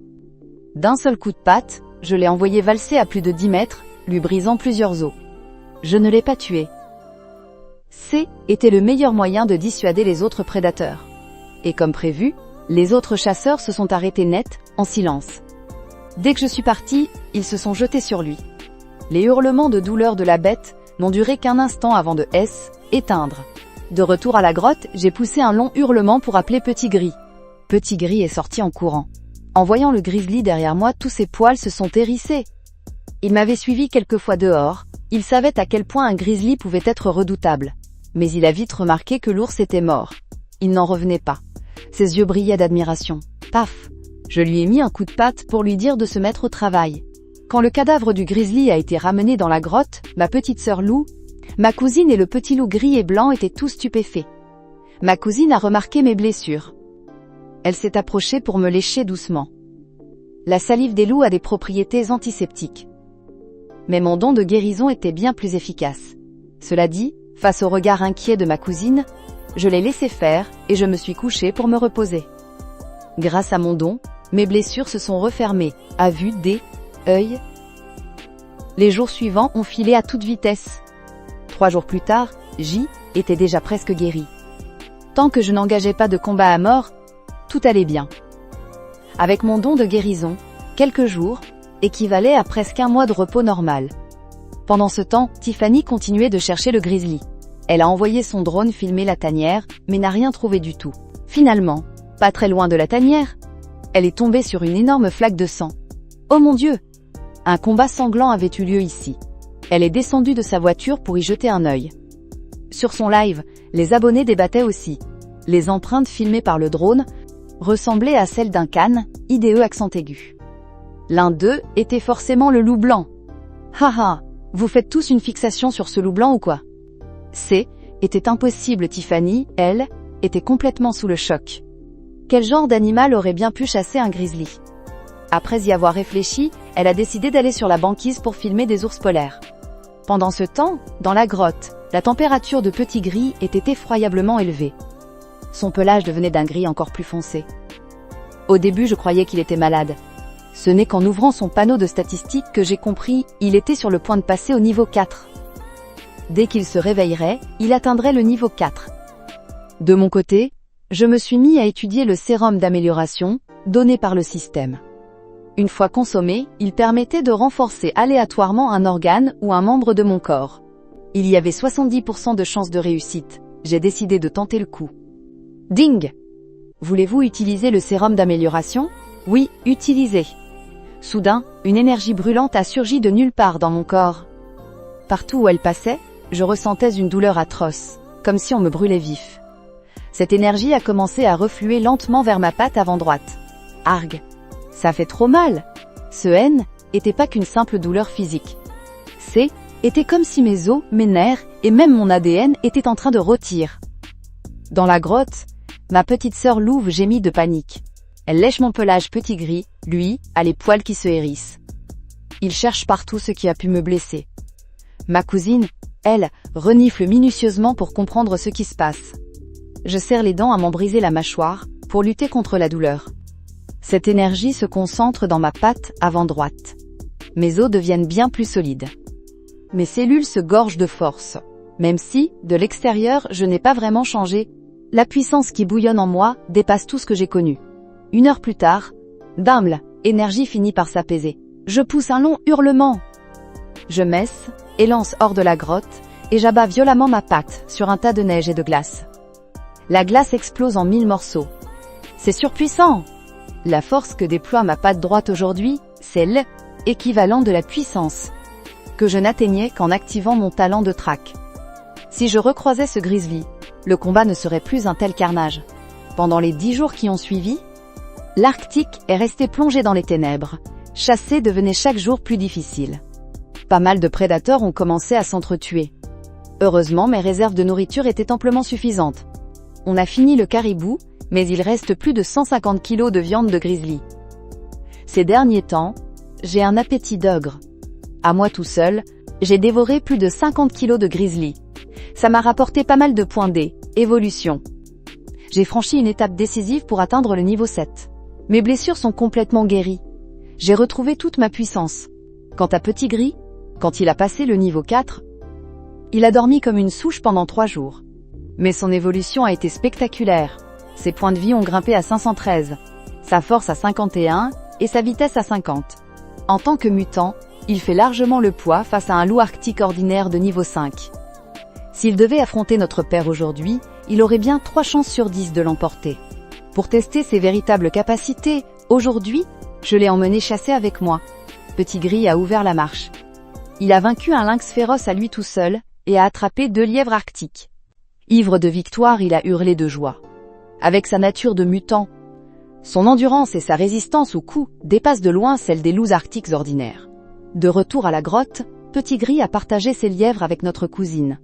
D'un seul coup de patte, je l'ai envoyé valser à plus de 10 mètres, lui brisant plusieurs os. Je ne l'ai pas tué. C était le meilleur moyen de dissuader les autres prédateurs. Et comme prévu, les autres chasseurs se sont arrêtés net, en silence. Dès que je suis parti, ils se sont jetés sur lui. Les hurlements de douleur de la bête n'ont duré qu'un instant avant de éteindre. De retour à la grotte, j'ai poussé un long hurlement pour appeler Petit Gris. Petit Gris est sorti en courant. En voyant le grizzly derrière moi, tous ses poils se sont hérissés. Il m'avait suivi quelques fois dehors, il savait à quel point un grizzly pouvait être redoutable. Mais il a vite remarqué que l'ours était mort. Il n'en revenait pas. Ses yeux brillaient d'admiration. Paf! Je lui ai mis un coup de patte pour lui dire de se mettre au travail. Quand le cadavre du grizzly a été ramené dans la grotte, ma petite sœur Lou, ma cousine et le petit loup gris et blanc étaient tous stupéfaits. Ma cousine a remarqué mes blessures. Elle s'est approchée pour me lécher doucement. La salive des loups a des propriétés antiseptiques. Mais mon don de guérison était bien plus efficace. Cela dit, face au regard inquiet de ma cousine, je l'ai laissé faire et je me suis couchée pour me reposer. Grâce à mon don, mes blessures se sont refermées, à vue des œils. Les jours suivants ont filé à toute vitesse. 3 jours plus tard, J était déjà presque guéri. Tant que je n'engageais pas de combat à mort, tout allait bien. Avec mon don de guérison, quelques jours équivalaient à presque un mois de repos normal. Pendant ce temps, Tiffany continuait de chercher le grizzly. Elle a envoyé son drone filmer la tanière, mais n'a rien trouvé du tout. Finalement, pas très loin de la tanière, elle est tombée sur une énorme flaque de sang. Oh mon Dieu! Un combat sanglant avait eu lieu ici. Elle est descendue de sa voiture pour y jeter un œil. Sur son live, les abonnés débattaient aussi. Les empreintes filmées par le drone ressemblaient à celles d'un khan, IDE accent aigu. L'un d'eux était forcément le loup blanc. Haha, vous faites tous une fixation sur ce loup blanc ou quoi? C était impossible. Tiffany, elle, était complètement sous le choc. Quel genre d'animal aurait bien pu chasser un grizzly? Après y avoir réfléchi, elle a décidé d'aller sur la banquise pour filmer des ours polaires. Pendant ce temps, dans la grotte, La température de Petit Gris était effroyablement élevée. Son pelage devenait d'un gris encore plus foncé. Au début, je croyais qu'il était malade. Ce n'est qu'en ouvrant son panneau de statistiques que j'ai compris, il était sur le point de passer au niveau 4. Dès qu'il se réveillerait, il atteindrait le niveau 4. De mon côté, je me suis mis à étudier le sérum d'amélioration, donné par le système. Une fois consommé, il permettait de renforcer aléatoirement un organe ou un membre de mon corps. Il y avait 70% de chances de réussite. J'ai décidé de tenter le coup. Ding! Voulez-vous utiliser le sérum d'amélioration? Oui, utilisez. Soudain, une énergie brûlante a surgi de nulle part dans mon corps. Partout où elle passait, je ressentais une douleur atroce, comme si on me brûlait vif. Cette énergie a commencé à refluer lentement vers ma patte avant droite. Arg! Ça fait trop mal! Ce N était pas qu'une simple douleur physique. C était comme si mes os, mes nerfs et même mon ADN étaient en train de rôtir. Dans la grotte, ma petite sœur Louve gémit de panique. Elle lèche mon pelage Petit Gris, lui, a les poils qui se hérissent. Il cherche partout ce qui a pu me blesser. Ma cousine, elle, renifle minutieusement pour comprendre ce qui se passe. Je serre les dents à m'en briser la mâchoire, pour lutter contre la douleur. Cette énergie se concentre dans ma patte avant droite. Mes os deviennent bien plus solides. Mes cellules se gorgent de force. Même si, de l'extérieur, je n'ai pas vraiment changé, la puissance qui bouillonne en moi dépasse tout ce que j'ai connu. 1 heure plus tard, damn, l'énergie finit par s'apaiser. Je pousse un long hurlement. Je messe, élance hors de la grotte, et j'abats violemment ma patte sur un tas de neige et de glace. La glace explose en 1000 morceaux. C'est surpuissant! La force que déploie ma patte droite aujourd'hui, c'est l'équivalent de la puissance que je n'atteignais qu'en activant mon talent de track. Si je recroisais ce grizzly, le combat ne serait plus un tel carnage. Pendant les 10 jours qui ont suivi, l'Arctique est resté plongé dans les ténèbres. Chasser devenait chaque jour plus difficile. Pas mal de prédateurs ont commencé à s'entretuer. Heureusement, mes réserves de nourriture étaient amplement suffisantes. On a fini le caribou, mais il reste plus de 150 kg de viande de grizzly. Ces derniers temps, j'ai un appétit d'ogre. À moi tout seul, j'ai dévoré plus de 50 kg de grizzly. Ça m'a rapporté pas mal de points D, évolution. J'ai franchi une étape décisive pour atteindre le niveau 7. Mes blessures sont complètement guéries. J'ai retrouvé toute ma puissance. Quant à Petit Gris, quand il a passé le niveau 4, il a dormi comme une souche pendant 3 jours. Mais son évolution a été spectaculaire. Ses points de vie ont grimpé à 513, sa force à 51 et sa vitesse à 50. En tant que mutant, il fait largement le poids face à un loup arctique ordinaire de niveau 5. S'il devait affronter notre père aujourd'hui, il aurait bien 3 chances sur 10 de l'emporter. Pour tester ses véritables capacités, aujourd'hui, je l'ai emmené chasser avec moi. Petit Gris a ouvert la marche. Il a vaincu un lynx féroce à lui tout seul et a attrapé 2 lièvres arctiques. Ivre de victoire, il a hurlé de joie. Avec sa nature de mutant, son endurance et sa résistance aux coups dépassent de loin celle des loups arctiques ordinaires. De retour à la grotte, Petit Gris a partagé ses lièvres avec notre cousine,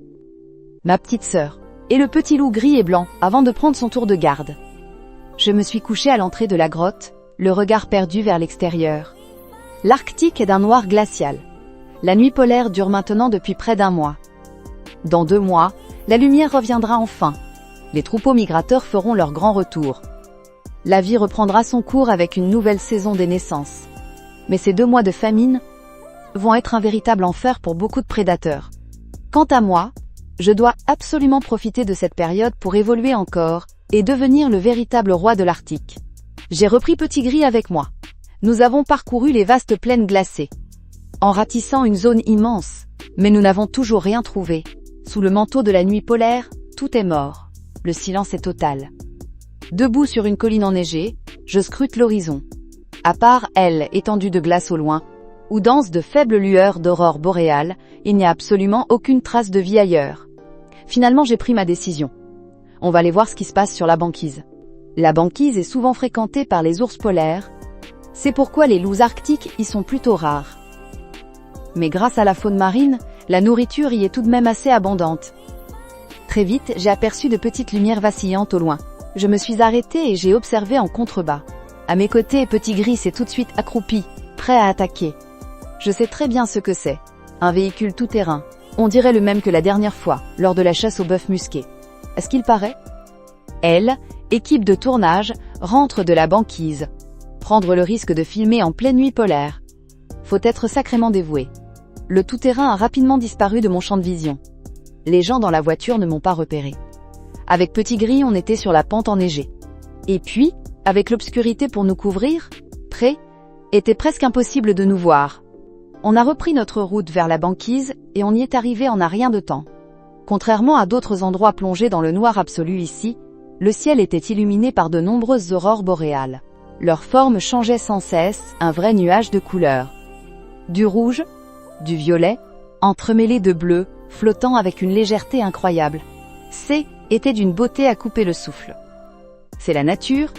ma petite sœur, et le petit loup gris et blanc avant de prendre son tour de garde. Je me suis couché à l'entrée de la grotte, le regard perdu vers l'extérieur. L'Arctique est d'un noir glacial. La nuit polaire dure maintenant depuis près d'1 mois. Dans 2 mois, la lumière reviendra enfin. Les troupeaux migrateurs feront leur grand retour. La vie reprendra son cours avec une nouvelle saison des naissances. Mais ces 2 mois de famine vont être un véritable enfer pour beaucoup de prédateurs. Quant à moi, je dois absolument profiter de cette période pour évoluer encore et devenir le véritable roi de l'Arctique. J'ai repris Petit Gris avec moi. Nous avons parcouru les vastes plaines glacées, en ratissant une zone immense, mais nous n'avons toujours rien trouvé. Sous le manteau de la nuit polaire, tout est mort. Le silence est total. Debout sur une colline enneigée, je scrute l'horizon. À part elle, étendue de glace au loin, où dansent de faibles lueurs d'aurore boréale, il n'y a absolument aucune trace de vie ailleurs. Finalement, j'ai pris ma décision. On va aller voir ce qui se passe sur la banquise. La banquise est souvent fréquentée par les ours polaires. C'est pourquoi les loups arctiques y sont plutôt rares. Mais grâce à la faune marine, la nourriture y est tout de même assez abondante. Très vite, j'ai aperçu de petites lumières vacillantes au loin. Je me suis arrêtée et j'ai observé en contrebas. À mes côtés, Petit Gris s'est tout de suite accroupi, prêt à attaquer. Je sais très bien ce que c'est. Un véhicule tout-terrain. On dirait le même que la dernière fois, lors de la chasse au bœuf musqué. Est-ce qu'il paraît? Elle, équipe de tournage, rentre de la banquise. Prendre le risque de filmer en pleine nuit polaire. Faut être sacrément dévoué. Le tout-terrain a rapidement disparu de mon champ de vision. Les gens dans la voiture ne m'ont pas repéré. Avec Petit Gris, on était sur la pente enneigée. Et puis, avec l'obscurité pour nous couvrir, près, était presque impossible de nous voir. On a repris notre route vers la banquise et on y est arrivé en un rien de temps. Contrairement à d'autres endroits plongés dans le noir absolu ici, le ciel était illuminé par de nombreuses aurores boréales. Leur forme changeait sans cesse, un vrai nuage de couleurs. Du rouge, du violet, entremêlé de bleu, flottant avec une légèreté incroyable. Était d'une beauté à couper le souffle. C'est la nature,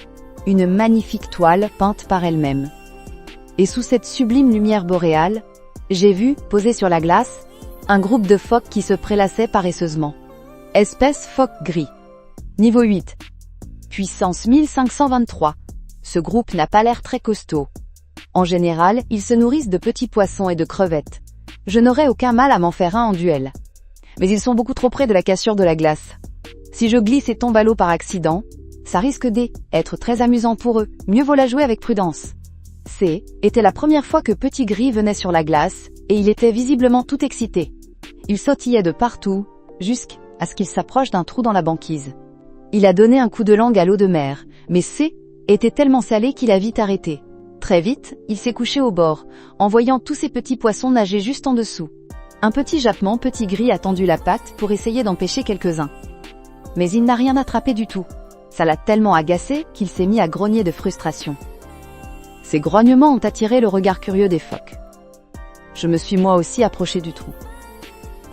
une magnifique toile peinte par elle-même. Et sous cette sublime lumière boréale, j'ai vu, posé sur la glace, un groupe de phoques qui se prélassaient paresseusement. Espèce phoque gris. Niveau 8. Puissance 1523. Ce groupe n'a pas l'air très costaud. En général, ils se nourrissent de petits poissons et de crevettes. Je n'aurais aucun mal à m'en faire un en duel. Mais ils sont beaucoup trop près de la cassure de la glace. Si je glisse et tombe à l'eau par accident, ça risque d'être très amusant pour eux, mieux vaut la jouer avec prudence. Était la première fois que Petit Gris venait sur la glace, et il était visiblement tout excité. Il sautillait de partout, jusqu'à ce qu'il s'approche d'un trou dans la banquise. Il a donné un coup de langue à l'eau de mer, mais était tellement salé qu'il a vite arrêté. Très vite, il s'est couché au bord, en voyant tous ces petits poissons nager juste en dessous. Un petit jappement, Petit Gris a tendu la patte pour essayer d'en pêcher quelques-uns. Mais il n'a rien attrapé du tout. Ça l'a tellement agacé qu'il s'est mis à grogner de frustration. Ces grognements ont attiré le regard curieux des phoques. Je me suis moi aussi approché du trou.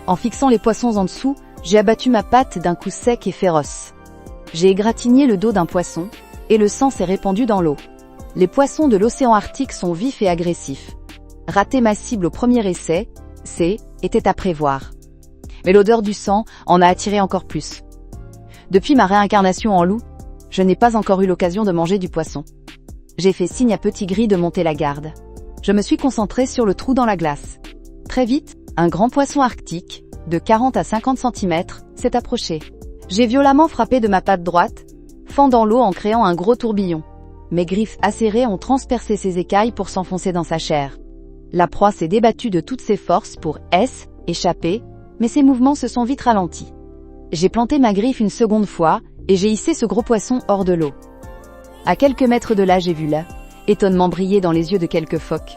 En fixant les poissons en dessous, j'ai abattu ma patte d'un coup sec et féroce. J'ai égratigné le dos d'un poisson, et le sang s'est répandu dans l'eau. Les poissons de l'océan Arctique sont vifs et agressifs. Rater ma cible au premier essai, était à prévoir. Mais l'odeur du sang en a attiré encore plus. Depuis ma réincarnation en loup, je n'ai pas encore eu l'occasion de manger du poisson. J'ai fait signe à Petit Gris de monter la garde. Je me suis concentré sur le trou dans la glace. Très vite, un grand poisson arctique, de 40 à 50 cm, s'est approché. J'ai violemment frappé de ma patte droite, fendant l'eau en créant un gros tourbillon. Mes griffes acérées ont transpercé ses écailles pour s'enfoncer dans sa chair. La proie s'est débattue de toutes ses forces pour échapper, mais ses mouvements se sont vite ralentis. J'ai planté ma griffe une seconde fois, et j'ai hissé ce gros poisson hors de l'eau. À quelques mètres de là, j'ai vu l'étonnement briller dans les yeux de quelques phoques.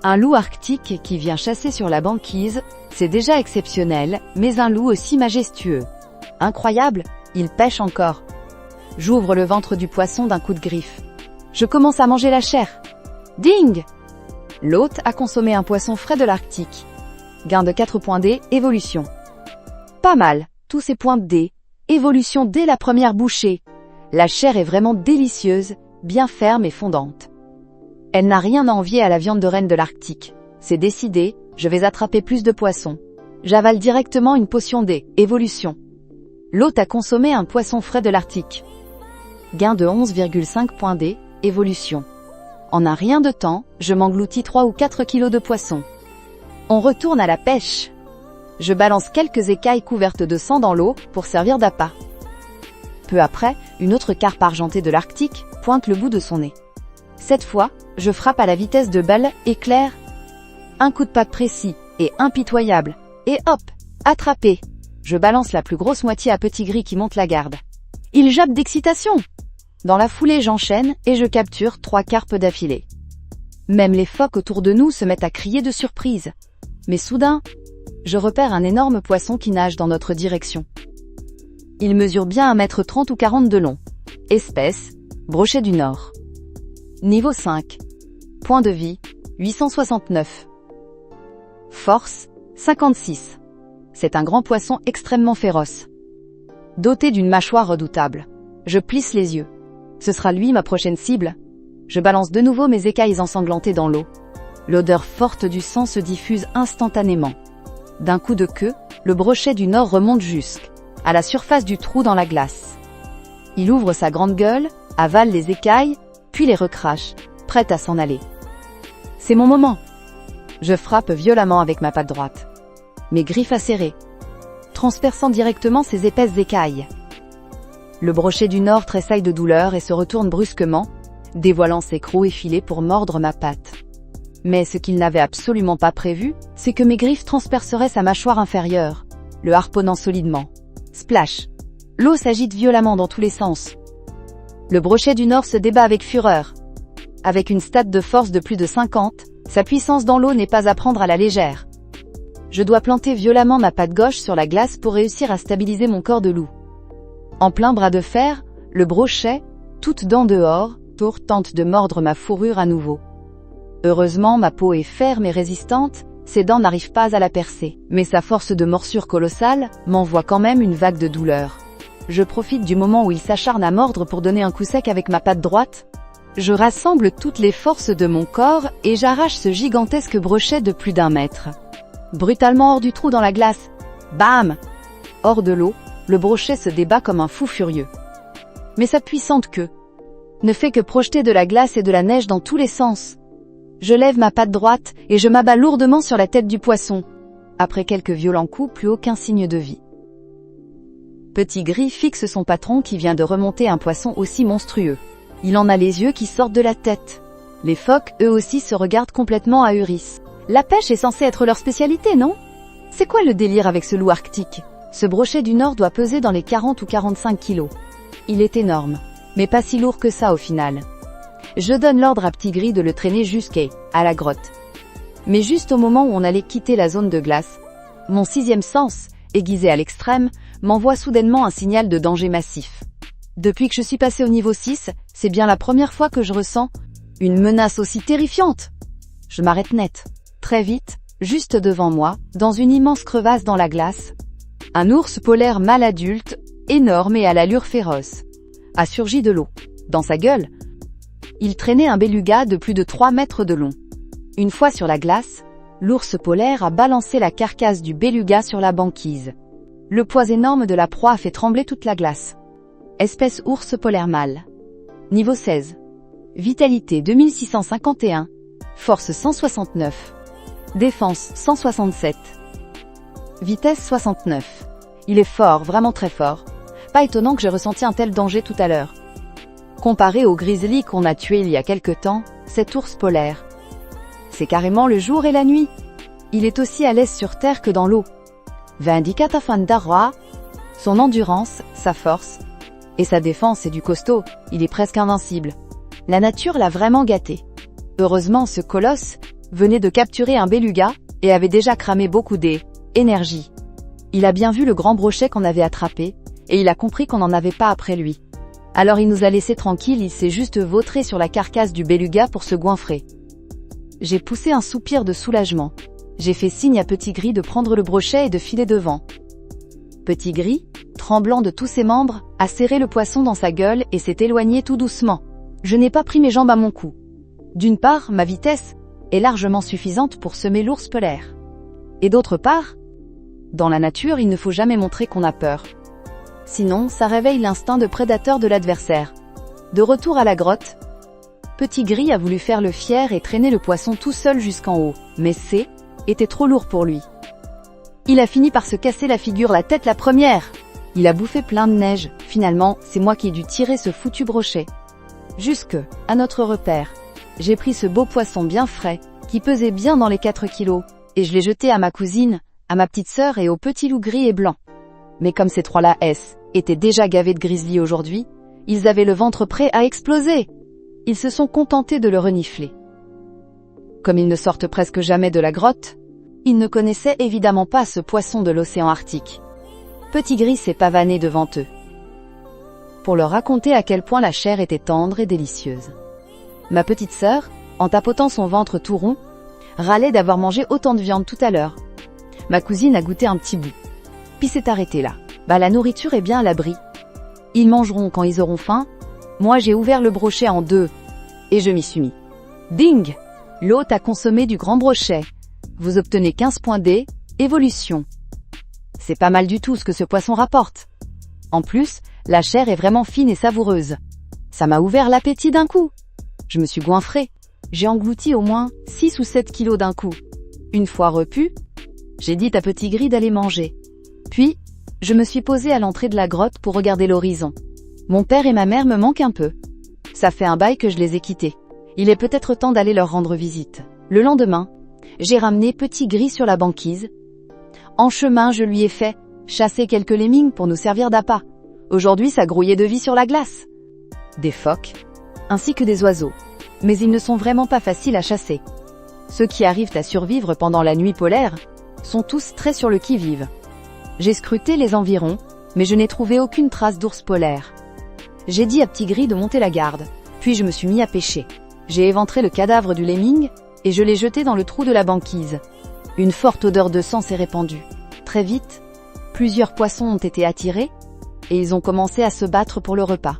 Un loup arctique qui vient chasser sur la banquise, c'est déjà exceptionnel, mais un loup aussi majestueux. Incroyable, il pêche encore. J'ouvre le ventre du poisson d'un coup de griffe. Je commence à manger la chair. Ding! L'hôte a consommé un poisson frais de l'Arctique. Gain de 4 points D, évolution. Pas mal, tous ces points de D, évolution dès la première bouchée. La chair est vraiment délicieuse, bien ferme et fondante. Elle n'a rien à envier à la viande de renne de l'Arctique. C'est décidé, je vais attraper plus de poissons. J'avale directement une potion D, évolution. L'hôte a consommé un poisson frais de l'Arctique. Gain de 11,5 points D, évolution. En un rien de temps, je m'engloutis 3 ou 4 kilos de poissons. On retourne à la pêche. Je balance quelques écailles couvertes de sang dans l'eau pour servir d'appât. Peu après, une autre carpe argentée de l'Arctique pointe le bout de son nez. Cette fois, je frappe à la vitesse de balle éclair. Un coup de patte précis et impitoyable. Et hop, attrapé. Je balance la plus grosse moitié à Petit Gris qui monte la garde. Il jappe d'excitation. Dans la foulée, j'enchaîne et je capture 3 carpes d'affilée. Même les phoques autour de nous se mettent à crier de surprise. Mais soudain, je repère un énorme poisson qui nage dans notre direction. Il mesure bien 1,30 m ou 40 de long. Espèce, brochet du Nord. Niveau 5. Point de vie, 869. Force, 56. C'est un grand poisson extrêmement féroce. Doté d'une mâchoire redoutable. Je plisse les yeux. Ce sera lui ma prochaine cible. Je balance de nouveau mes écailles ensanglantées dans l'eau. L'odeur forte du sang se diffuse instantanément. D'un coup de queue, le brochet du Nord remonte jusqu'à la surface du trou dans la glace. Il ouvre sa grande gueule, avale les écailles, puis les recrache, prêt à s'en aller. C'est mon moment. Je frappe violemment avec ma patte droite. mes griffes acérées, transperçant directement ses épaisses écailles. Le brochet du Nord tressaille de douleur et se retourne brusquement, dévoilant ses crocs effilés pour mordre ma patte. Mais ce qu'il n'avait absolument pas prévu, c'est que mes griffes transperceraient sa mâchoire inférieure, le harponnant solidement. Splash! L'eau s'agite violemment dans tous les sens. Le brochet du Nord se débat avec fureur. Avec une stat de force de plus de 50, sa puissance dans l'eau n'est pas à prendre à la légère. Je dois planter violemment ma patte gauche sur la glace pour réussir à stabiliser mon corps de loup. En plein bras de fer, le brochet, toute dent dehors, tente de mordre ma fourrure à nouveau. Heureusement, ma peau est ferme et résistante, ses dents n'arrivent pas à la percer. Mais sa force de morsure colossale m'envoie quand même une vague de douleur. Je profite du moment où il s'acharne à mordre pour donner un coup sec avec ma patte droite. Je rassemble toutes les forces de mon corps et j'arrache ce gigantesque brochet de plus d'1 mètre. Brutalement hors du trou dans la glace. Bam! Hors de l'eau, le brochet se débat comme un fou furieux. Mais sa puissante queue ne fait que projeter de la glace et de la neige dans tous les sens. Je lève ma patte droite et je m'abats lourdement sur la tête du poisson. Après quelques violents coups, plus aucun signe de vie. Petit Gris fixe son patron qui vient de remonter un poisson aussi monstrueux. Il en a les yeux qui sortent de la tête. Les phoques, eux aussi, se regardent complètement ahuris. La pêche est censée être leur spécialité, non? C'est quoi le délire avec ce loup arctique? Ce brochet du Nord doit peser dans les 40 ou 45 kilos. Il est énorme, mais pas si lourd que ça au final. Je donne l'ordre à Petit Gris de le traîner jusqu'à la grotte. Mais juste au moment où on allait quitter la zone de glace, mon 6e sens, aiguisé à l'extrême, m'envoie soudainement un signal de danger massif. Depuis que je suis passé au niveau 6, c'est bien la première fois que je ressens une menace aussi terrifiante. Je m'arrête net. Très vite, juste devant moi, dans une immense crevasse dans la glace, un ours polaire mâle adulte, énorme et à l'allure féroce, a surgi de l'eau. Dans sa gueule, il traînait un beluga de plus de 3 mètres de long. Une fois sur la glace, l'ours polaire a balancé la carcasse du beluga sur la banquise. Le poids énorme de la proie a fait trembler toute la glace. Espèce ours polaire mâle. Niveau 16. Vitalité 2651. Force 169. Défense 167. Vitesse 69. Il est fort, vraiment très fort. Pas étonnant que j'ai ressenti un tel danger tout à l'heure. Comparé au grizzly qu'on a tué il y a quelque temps, cet ours polaire, c'est carrément le jour et la nuit. Il est aussi à l'aise sur terre que dans l'eau. Vindicata Fandarroa, son endurance, sa force, et sa défense est du costaud, il est presque invincible. La nature l'a vraiment gâté. Heureusement, ce colosse venait de capturer un beluga, et avait déjà cramé beaucoup d'énergie. Il a bien vu le grand brochet qu'on avait attrapé, et il a compris qu'on n'en avait pas après lui. Alors il nous a laissé tranquilles, il s'est juste vautré sur la carcasse du beluga pour se goinfrer. J'ai poussé un soupir de soulagement. J'ai fait signe à Petit Gris de prendre le brochet et de filer devant. Petit Gris, tremblant de tous ses membres, a serré le poisson dans sa gueule et s'est éloigné tout doucement. Je n'ai pas pris mes jambes à mon cou. D'une part, ma vitesse est largement suffisante pour semer l'ours polaire. Et d'autre part, dans la nature, il ne faut jamais montrer qu'on a peur. Sinon, ça réveille l'instinct de prédateur de l'adversaire. De retour à la grotte, Petit Gris a voulu faire le fier et traîner le poisson tout seul jusqu'en haut, mais était trop lourd pour lui. Il a fini par se casser la figure la tête la première. Il a bouffé plein de neige. Finalement, c'est moi qui ai dû tirer ce foutu brochet. Jusque, à notre repère, j'ai pris ce beau poisson bien frais, qui pesait bien dans les 4 kilos, et je l'ai jeté à ma cousine, à ma petite sœur et au petit loup gris et blanc. Mais comme ces trois-là étaient déjà gavés de grizzly aujourd'hui, ils avaient le ventre prêt à exploser. Ils se sont contentés de le renifler. Comme ils ne sortent presque jamais de la grotte, ils ne connaissaient évidemment pas ce poisson de l'océan Arctique. Petit Gris s'est pavané devant eux, pour leur raconter à quel point la chair était tendre et délicieuse. Ma petite sœur, en tapotant son ventre tout rond, râlait d'avoir mangé autant de viande tout à l'heure. Ma cousine a goûté un petit bout, puis s'est arrêtée là. La nourriture est bien à l'abri. Ils mangeront quand ils auront faim. Moi j'ai ouvert le brochet en 2, et je m'y suis mis. Ding! L'hôte a consommé du grand brochet. Vous obtenez 15 points d'évolution. C'est pas mal du tout ce que ce poisson rapporte. En plus, la chair est vraiment fine et savoureuse. Ça m'a ouvert l'appétit d'un coup. Je me suis goinfré. J'ai englouti au moins 6 ou 7 kilos d'un coup. Une fois repu, J'ai dit à Petit Gris d'aller manger. Puis, je me suis posée à l'entrée de la grotte pour regarder l'horizon. Mon père et ma mère me manquent un peu. Ça fait un bail que je les ai quittés. Il est peut-être temps d'aller leur rendre visite. Le lendemain, j'ai ramené Petit Gris sur la banquise. En chemin, je lui ai fait chasser quelques lemmings pour nous servir d'appât. Aujourd'hui, ça grouillait de vie sur la glace. Des phoques, ainsi que des oiseaux. Mais ils ne sont vraiment pas faciles à chasser. Ceux qui arrivent à survivre pendant la nuit polaire sont tous très sur le qui-vive. J'ai scruté les environs, mais je n'ai trouvé aucune trace d'ours polaire. J'ai dit à Petit Gris de monter la garde, puis je me suis mis à pêcher. J'ai éventré le cadavre du lemming et je l'ai jeté dans le trou de la banquise. Une forte odeur de sang s'est répandue. Très vite, plusieurs poissons ont été attirés et ils ont commencé à se battre pour le repas.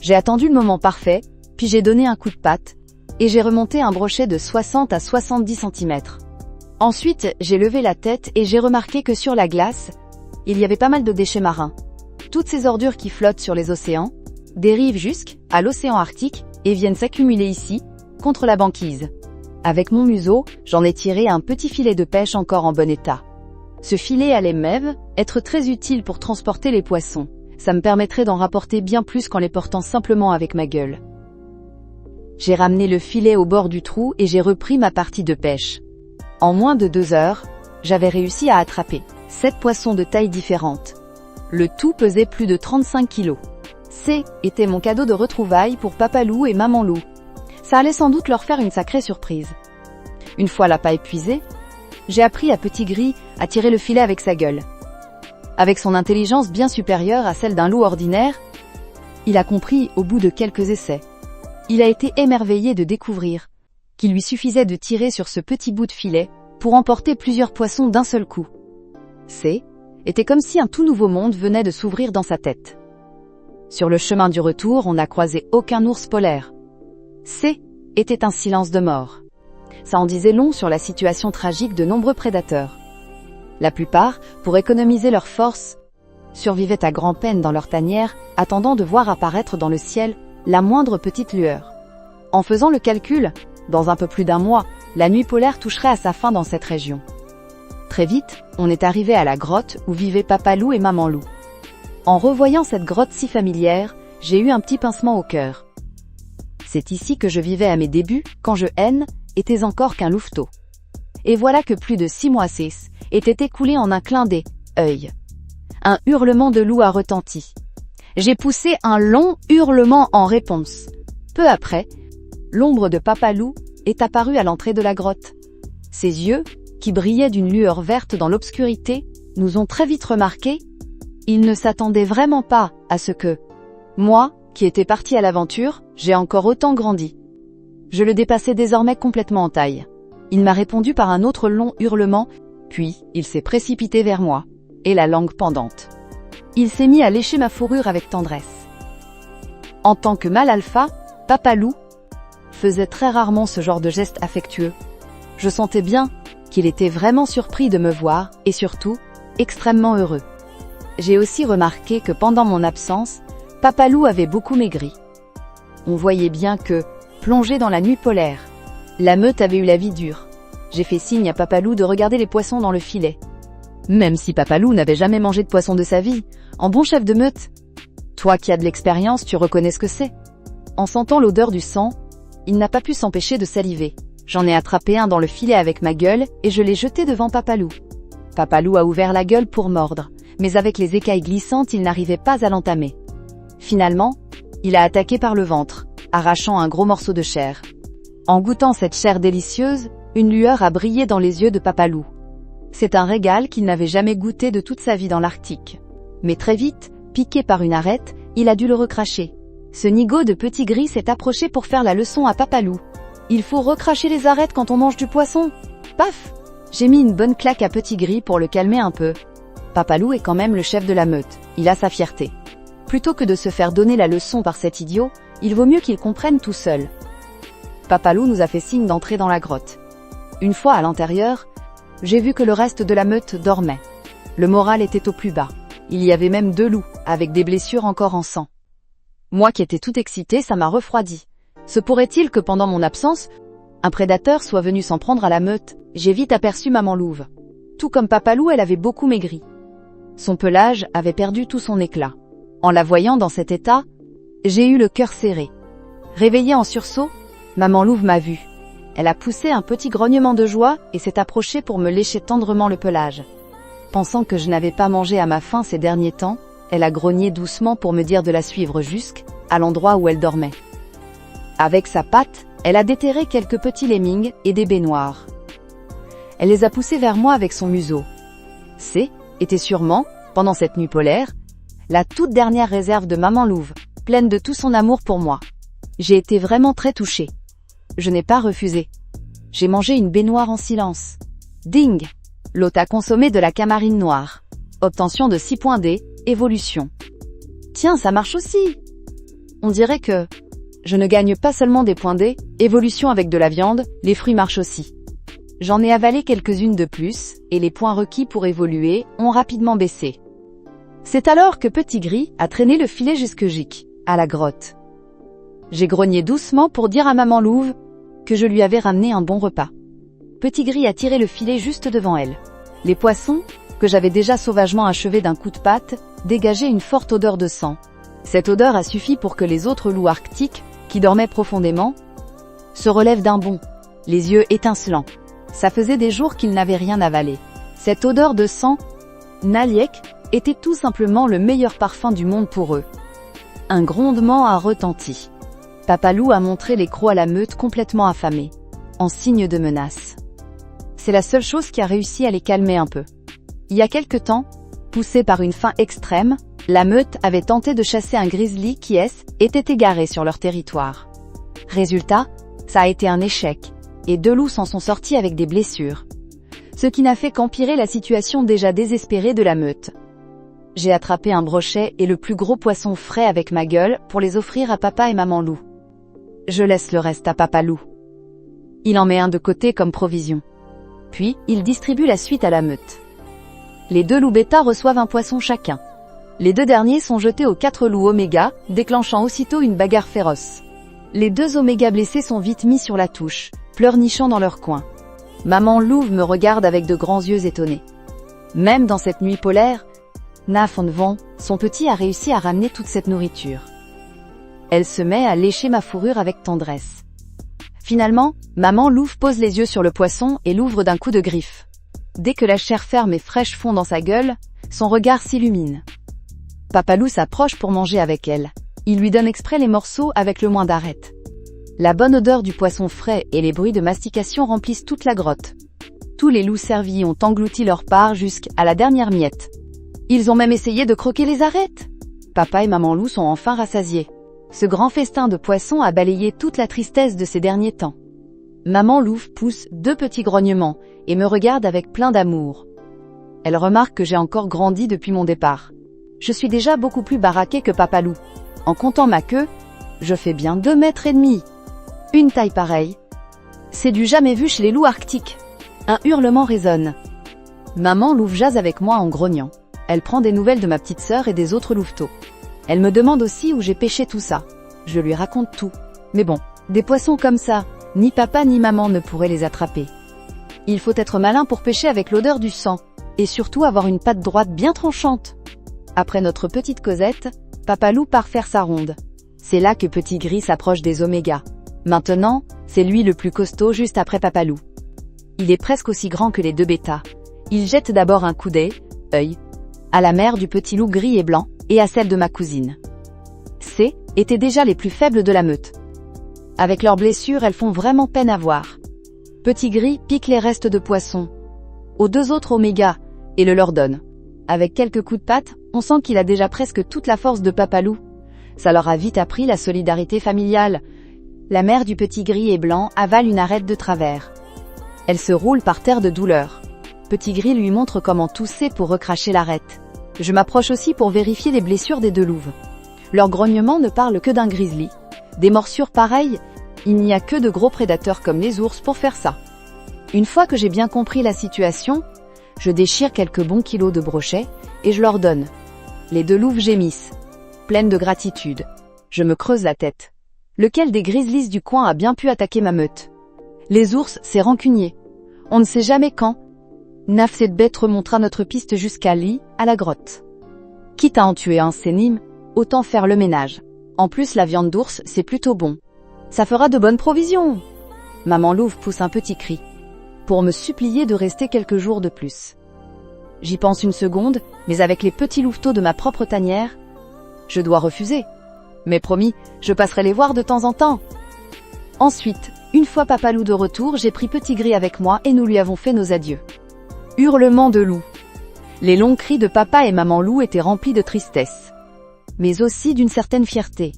J'ai attendu le moment parfait, puis j'ai donné un coup de patte et j'ai remonté un brochet de 60 à 70 cm. Ensuite, j'ai levé la tête et j'ai remarqué que sur la glace, il y avait pas mal de déchets marins. Toutes ces ordures qui flottent sur les océans dérivent jusqu'à l'océan Arctique et viennent s'accumuler ici, contre la banquise. Avec mon museau, j'en ai tiré un petit filet de pêche encore en bon état. Ce filet allait même être très utile pour transporter les poissons. Ça me permettrait d'en rapporter bien plus qu'en les portant simplement avec ma gueule. J'ai ramené le filet au bord du trou et j'ai repris ma partie de pêche. En moins de 2 heures, j'avais réussi à attraper 7 poissons de tailles différentes. Le tout pesait plus de 35 kilos. Était mon cadeau de retrouvailles pour Papa Loup et Maman Loup. Ça allait sans doute leur faire une sacrée surprise. Une fois l'appât épuisé, j'ai appris à Petit Gris à tirer le filet avec sa gueule. Avec son intelligence bien supérieure à celle d'un loup ordinaire, il a compris au bout de quelques essais. Il a été émerveillé de découvrir qu'il lui suffisait de tirer sur ce petit bout de filet pour emporter plusieurs poissons d'un seul coup. Était comme si un tout nouveau monde venait de s'ouvrir dans sa tête. Sur le chemin du retour, on n'a croisé aucun ours polaire. Était un silence de mort. Ça en disait long sur la situation tragique de nombreux prédateurs. La plupart, pour économiser leurs forces, survivaient à grand-peine dans leur tanière, attendant de voir apparaître dans le ciel la moindre petite lueur. En faisant le calcul, dans un peu plus d'1 mois, la nuit polaire toucherait à sa fin dans cette région. Très vite, on est arrivé à la grotte où vivaient Papa Loup et Maman Loup. En revoyant cette grotte si familière, j'ai eu un petit pincement au cœur. C'est ici que je vivais à mes débuts, quand je étais encore qu'un louveteau. Et voilà que plus de 6 mois étaient écoulés en un clin d'œil. Un hurlement de loup a retenti. J'ai poussé un long hurlement en réponse. Peu après, l'ombre de Papa Loup est apparue à l'entrée de la grotte. Ses yeux, qui brillaient d'une lueur verte dans l'obscurité, nous ont très vite remarqué. Il ne s'attendait vraiment pas à ce que moi, qui étais parti à l'aventure, j'ai encore autant grandi. Je le dépassais désormais complètement en taille. Il m'a répondu par un autre long hurlement, puis il s'est précipité vers moi, et la langue pendante. Il s'est mis à lécher ma fourrure avec tendresse. En tant que mâle alpha, Papa Loup faisait très rarement ce genre de geste affectueux. Je sentais bien qu'il était vraiment surpris de me voir, et surtout, extrêmement heureux. J'ai aussi remarqué que pendant mon absence, Papa Loup avait beaucoup maigri. On voyait bien que, plongé dans la nuit polaire, la meute avait eu la vie dure. J'ai fait signe à Papa Loup de regarder les poissons dans le filet. Même si Papa Loup n'avait jamais mangé de poisson de sa vie, en bon chef de meute. Toi qui as de l'expérience, tu reconnais ce que c'est. En sentant l'odeur du sang, il n'a pas pu s'empêcher de saliver. J'en ai attrapé un dans le filet avec ma gueule et je l'ai jeté devant Papa Loup. Papa Loup a ouvert la gueule pour mordre, mais avec les écailles glissantes, il n'arrivait pas à l'entamer. Finalement, il a attaqué par le ventre, arrachant un gros morceau de chair. En goûtant cette chair délicieuse, une lueur a brillé dans les yeux de Papa Loup. C'est un régal qu'il n'avait jamais goûté de toute sa vie dans l'Arctique. Mais très vite, piqué par une arête, il a dû le recracher. Ce nigaud de Petit Gris s'est approché pour faire la leçon à Papa Loup. Il faut recracher les arêtes quand on mange du poisson. Paf! J'ai mis une bonne claque à Petit Gris pour le calmer un peu. Papa Loup est quand même le chef de la meute, il a sa fierté. Plutôt que de se faire donner la leçon par cet idiot, il vaut mieux qu'il comprenne tout seul. Papa Loup nous a fait signe d'entrer dans la grotte. Une fois à l'intérieur, j'ai vu que le reste de la meute dormait. Le moral était au plus bas. Il y avait même 2 loups, avec des blessures encore en sang. Moi qui étais tout excité, ça m'a refroidi. Se pourrait-il que pendant mon absence, un prédateur soit venu s'en prendre à la meute? J'ai vite aperçu Maman Louve. Tout comme Papalou, elle avait beaucoup maigri. Son pelage avait perdu tout son éclat. En la voyant dans cet état, j'ai eu le cœur serré. Réveillée en sursaut, maman louve m'a vue. Elle a poussé un petit grognement de joie et s'est approchée pour me lécher tendrement le pelage. Pensant que je n'avais pas mangé à ma faim ces derniers temps, elle a grogné doucement pour me dire de la suivre jusqu'à l'endroit où elle dormait. Avec sa patte, elle a déterré quelques petits lemmings et des baies noires. Elle les a poussés vers moi avec son museau. Était sûrement, pendant cette nuit polaire, la toute dernière réserve de maman louve, pleine de tout son amour pour moi. J'ai été vraiment très touchée. Je n'ai pas refusé. J'ai mangé une baie noire en silence. Ding! L'hôte a consommé de la camarine noire. Obtention de 6 points D, évolution. Tiens, ça marche aussi! On dirait que je ne gagne pas seulement des points D, évolution avec de la viande, les fruits marchent aussi. J'en ai avalé quelques-unes de plus, et les points requis pour évoluer ont rapidement baissé. C'est alors que Petit Gris a traîné le filet à la grotte. J'ai grogné doucement pour dire à maman louve que je lui avais ramené un bon repas. Petit Gris a tiré le filet juste devant elle. Les poissons, que j'avais déjà sauvagement achevés d'un coup de patte, dégageaient une forte odeur de sang. Cette odeur a suffi pour que les autres loups arctiques, qui dormaient profondément, se relèvent d'un bond, les yeux étincelants. Ça faisait des jours qu'ils n'avaient rien avalé. Cette odeur de sang, Naliek, était tout simplement le meilleur parfum du monde pour eux. Un grondement a retenti. Papalou a montré les crocs à la meute complètement affamés, en signe de menace. C'est la seule chose qui a réussi à les calmer un peu. Il y a quelque temps, poussée par une faim extrême, la meute avait tenté de chasser un grizzly qui était égaré sur leur territoire. Résultat, ça a été un échec, et 2 loups s'en sont sortis avec des blessures. Ce qui n'a fait qu'empirer la situation déjà désespérée de la meute. J'ai attrapé un brochet et le plus gros poisson frais avec ma gueule pour les offrir à papa et maman loup. Je laisse le reste à papa loup. Il en met un de côté comme provision. Puis, il distribue la suite à la meute. Les 2 loups bêta reçoivent un poisson chacun. Les 2 derniers sont jetés aux 4 loups oméga, déclenchant aussitôt une bagarre féroce. Les 2 oméga blessés sont vite mis sur la touche, pleurnichant dans leur coin. Maman louve me regarde avec de grands yeux étonnés. Même dans cette nuit polaire, Nafon, son petit, a réussi à ramener toute cette nourriture. Elle se met à lécher ma fourrure avec tendresse. Finalement, maman louve pose les yeux sur le poisson et l'ouvre d'un coup de griffe. Dès que la chair ferme et fraîche fond dans sa gueule, son regard s'illumine. Papalou s'approche pour manger avec elle. Il lui donne exprès les morceaux avec le moins d'arrêt. La bonne odeur du poisson frais et les bruits de mastication remplissent toute la grotte. Tous les loups servis ont englouti leur part jusqu'à la dernière miette. Ils ont même essayé de croquer les arêtes. Papa et maman loup sont enfin rassasiés. Ce grand festin de poissons a balayé toute la tristesse de ces derniers temps. Maman louve pousse 2 petits grognements et me regarde avec plein d'amour. Elle remarque que j'ai encore grandi depuis mon départ. Je suis déjà beaucoup plus baraqué que papa loup. En comptant ma queue, je fais bien 2,5 mètres. Une taille pareille. C'est du jamais vu chez les loups arctiques. Un hurlement résonne. Maman louve jase avec moi en grognant. Elle prend des nouvelles de ma petite sœur et des autres louveteaux. Elle me demande aussi où j'ai pêché tout ça. Je lui raconte tout. Mais bon, des poissons comme ça, ni papa ni maman ne pourraient les attraper. Il faut être malin pour pêcher avec l'odeur du sang, et surtout avoir une patte droite bien tranchante. Après notre petite causette, papa loup part faire sa ronde. C'est là que Petit Gris s'approche des omégas. Maintenant, c'est lui le plus costaud juste après papa loup. Il est presque aussi grand que les 2 bêtas. Il jette d'abord un coup d'œil à la mère du petit loup gris et blanc, et à celle de ma cousine. Étaient déjà les plus faibles de la meute. Avec leurs blessures, elles font vraiment peine à voir. Petit Gris pique les restes de poisson aux 2 autres omégas, et le leur donne. Avec quelques coups de patte, on sent qu'il a déjà presque toute la force de papa loup. Ça leur a vite appris la solidarité familiale. La mère du Petit Gris et blanc avale une arête de travers. Elle se roule par terre de douleur. Petit Gris lui montre comment tousser pour recracher l'arête. Je m'approche aussi pour vérifier les blessures des 2 louves. Leur grognement ne parle que d'un grizzly. Des morsures pareilles, il n'y a que de gros prédateurs comme les ours pour faire ça. Une fois que j'ai bien compris la situation, je déchire quelques bons kilos de brochets, et je leur donne. Les 2 louves gémissent, pleines de gratitude. Je me creuse la tête. Lequel des grizzlies du coin a bien pu attaquer ma meute? Les ours, c'est rancunier. On ne sait jamais quand Naf, cette bête remontera notre piste jusqu'à Lee, à la grotte. Quitte à en tuer un sénime, autant faire le ménage. En plus, la viande d'ours, c'est plutôt bon. Ça fera de bonnes provisions. Maman Louve pousse un petit cri, pour me supplier de rester quelques jours de plus. J'y pense une seconde, mais avec les petits louveteaux de ma propre tanière, je dois refuser. Mais promis, je passerai les voir de temps en temps. Ensuite, une fois Papa Loup de retour, j'ai pris Petit Gris avec moi et nous lui avons fait nos adieux. Hurlements de loup. Les longs cris de Papa et Maman Loup étaient remplis de tristesse, mais aussi d'une certaine fierté.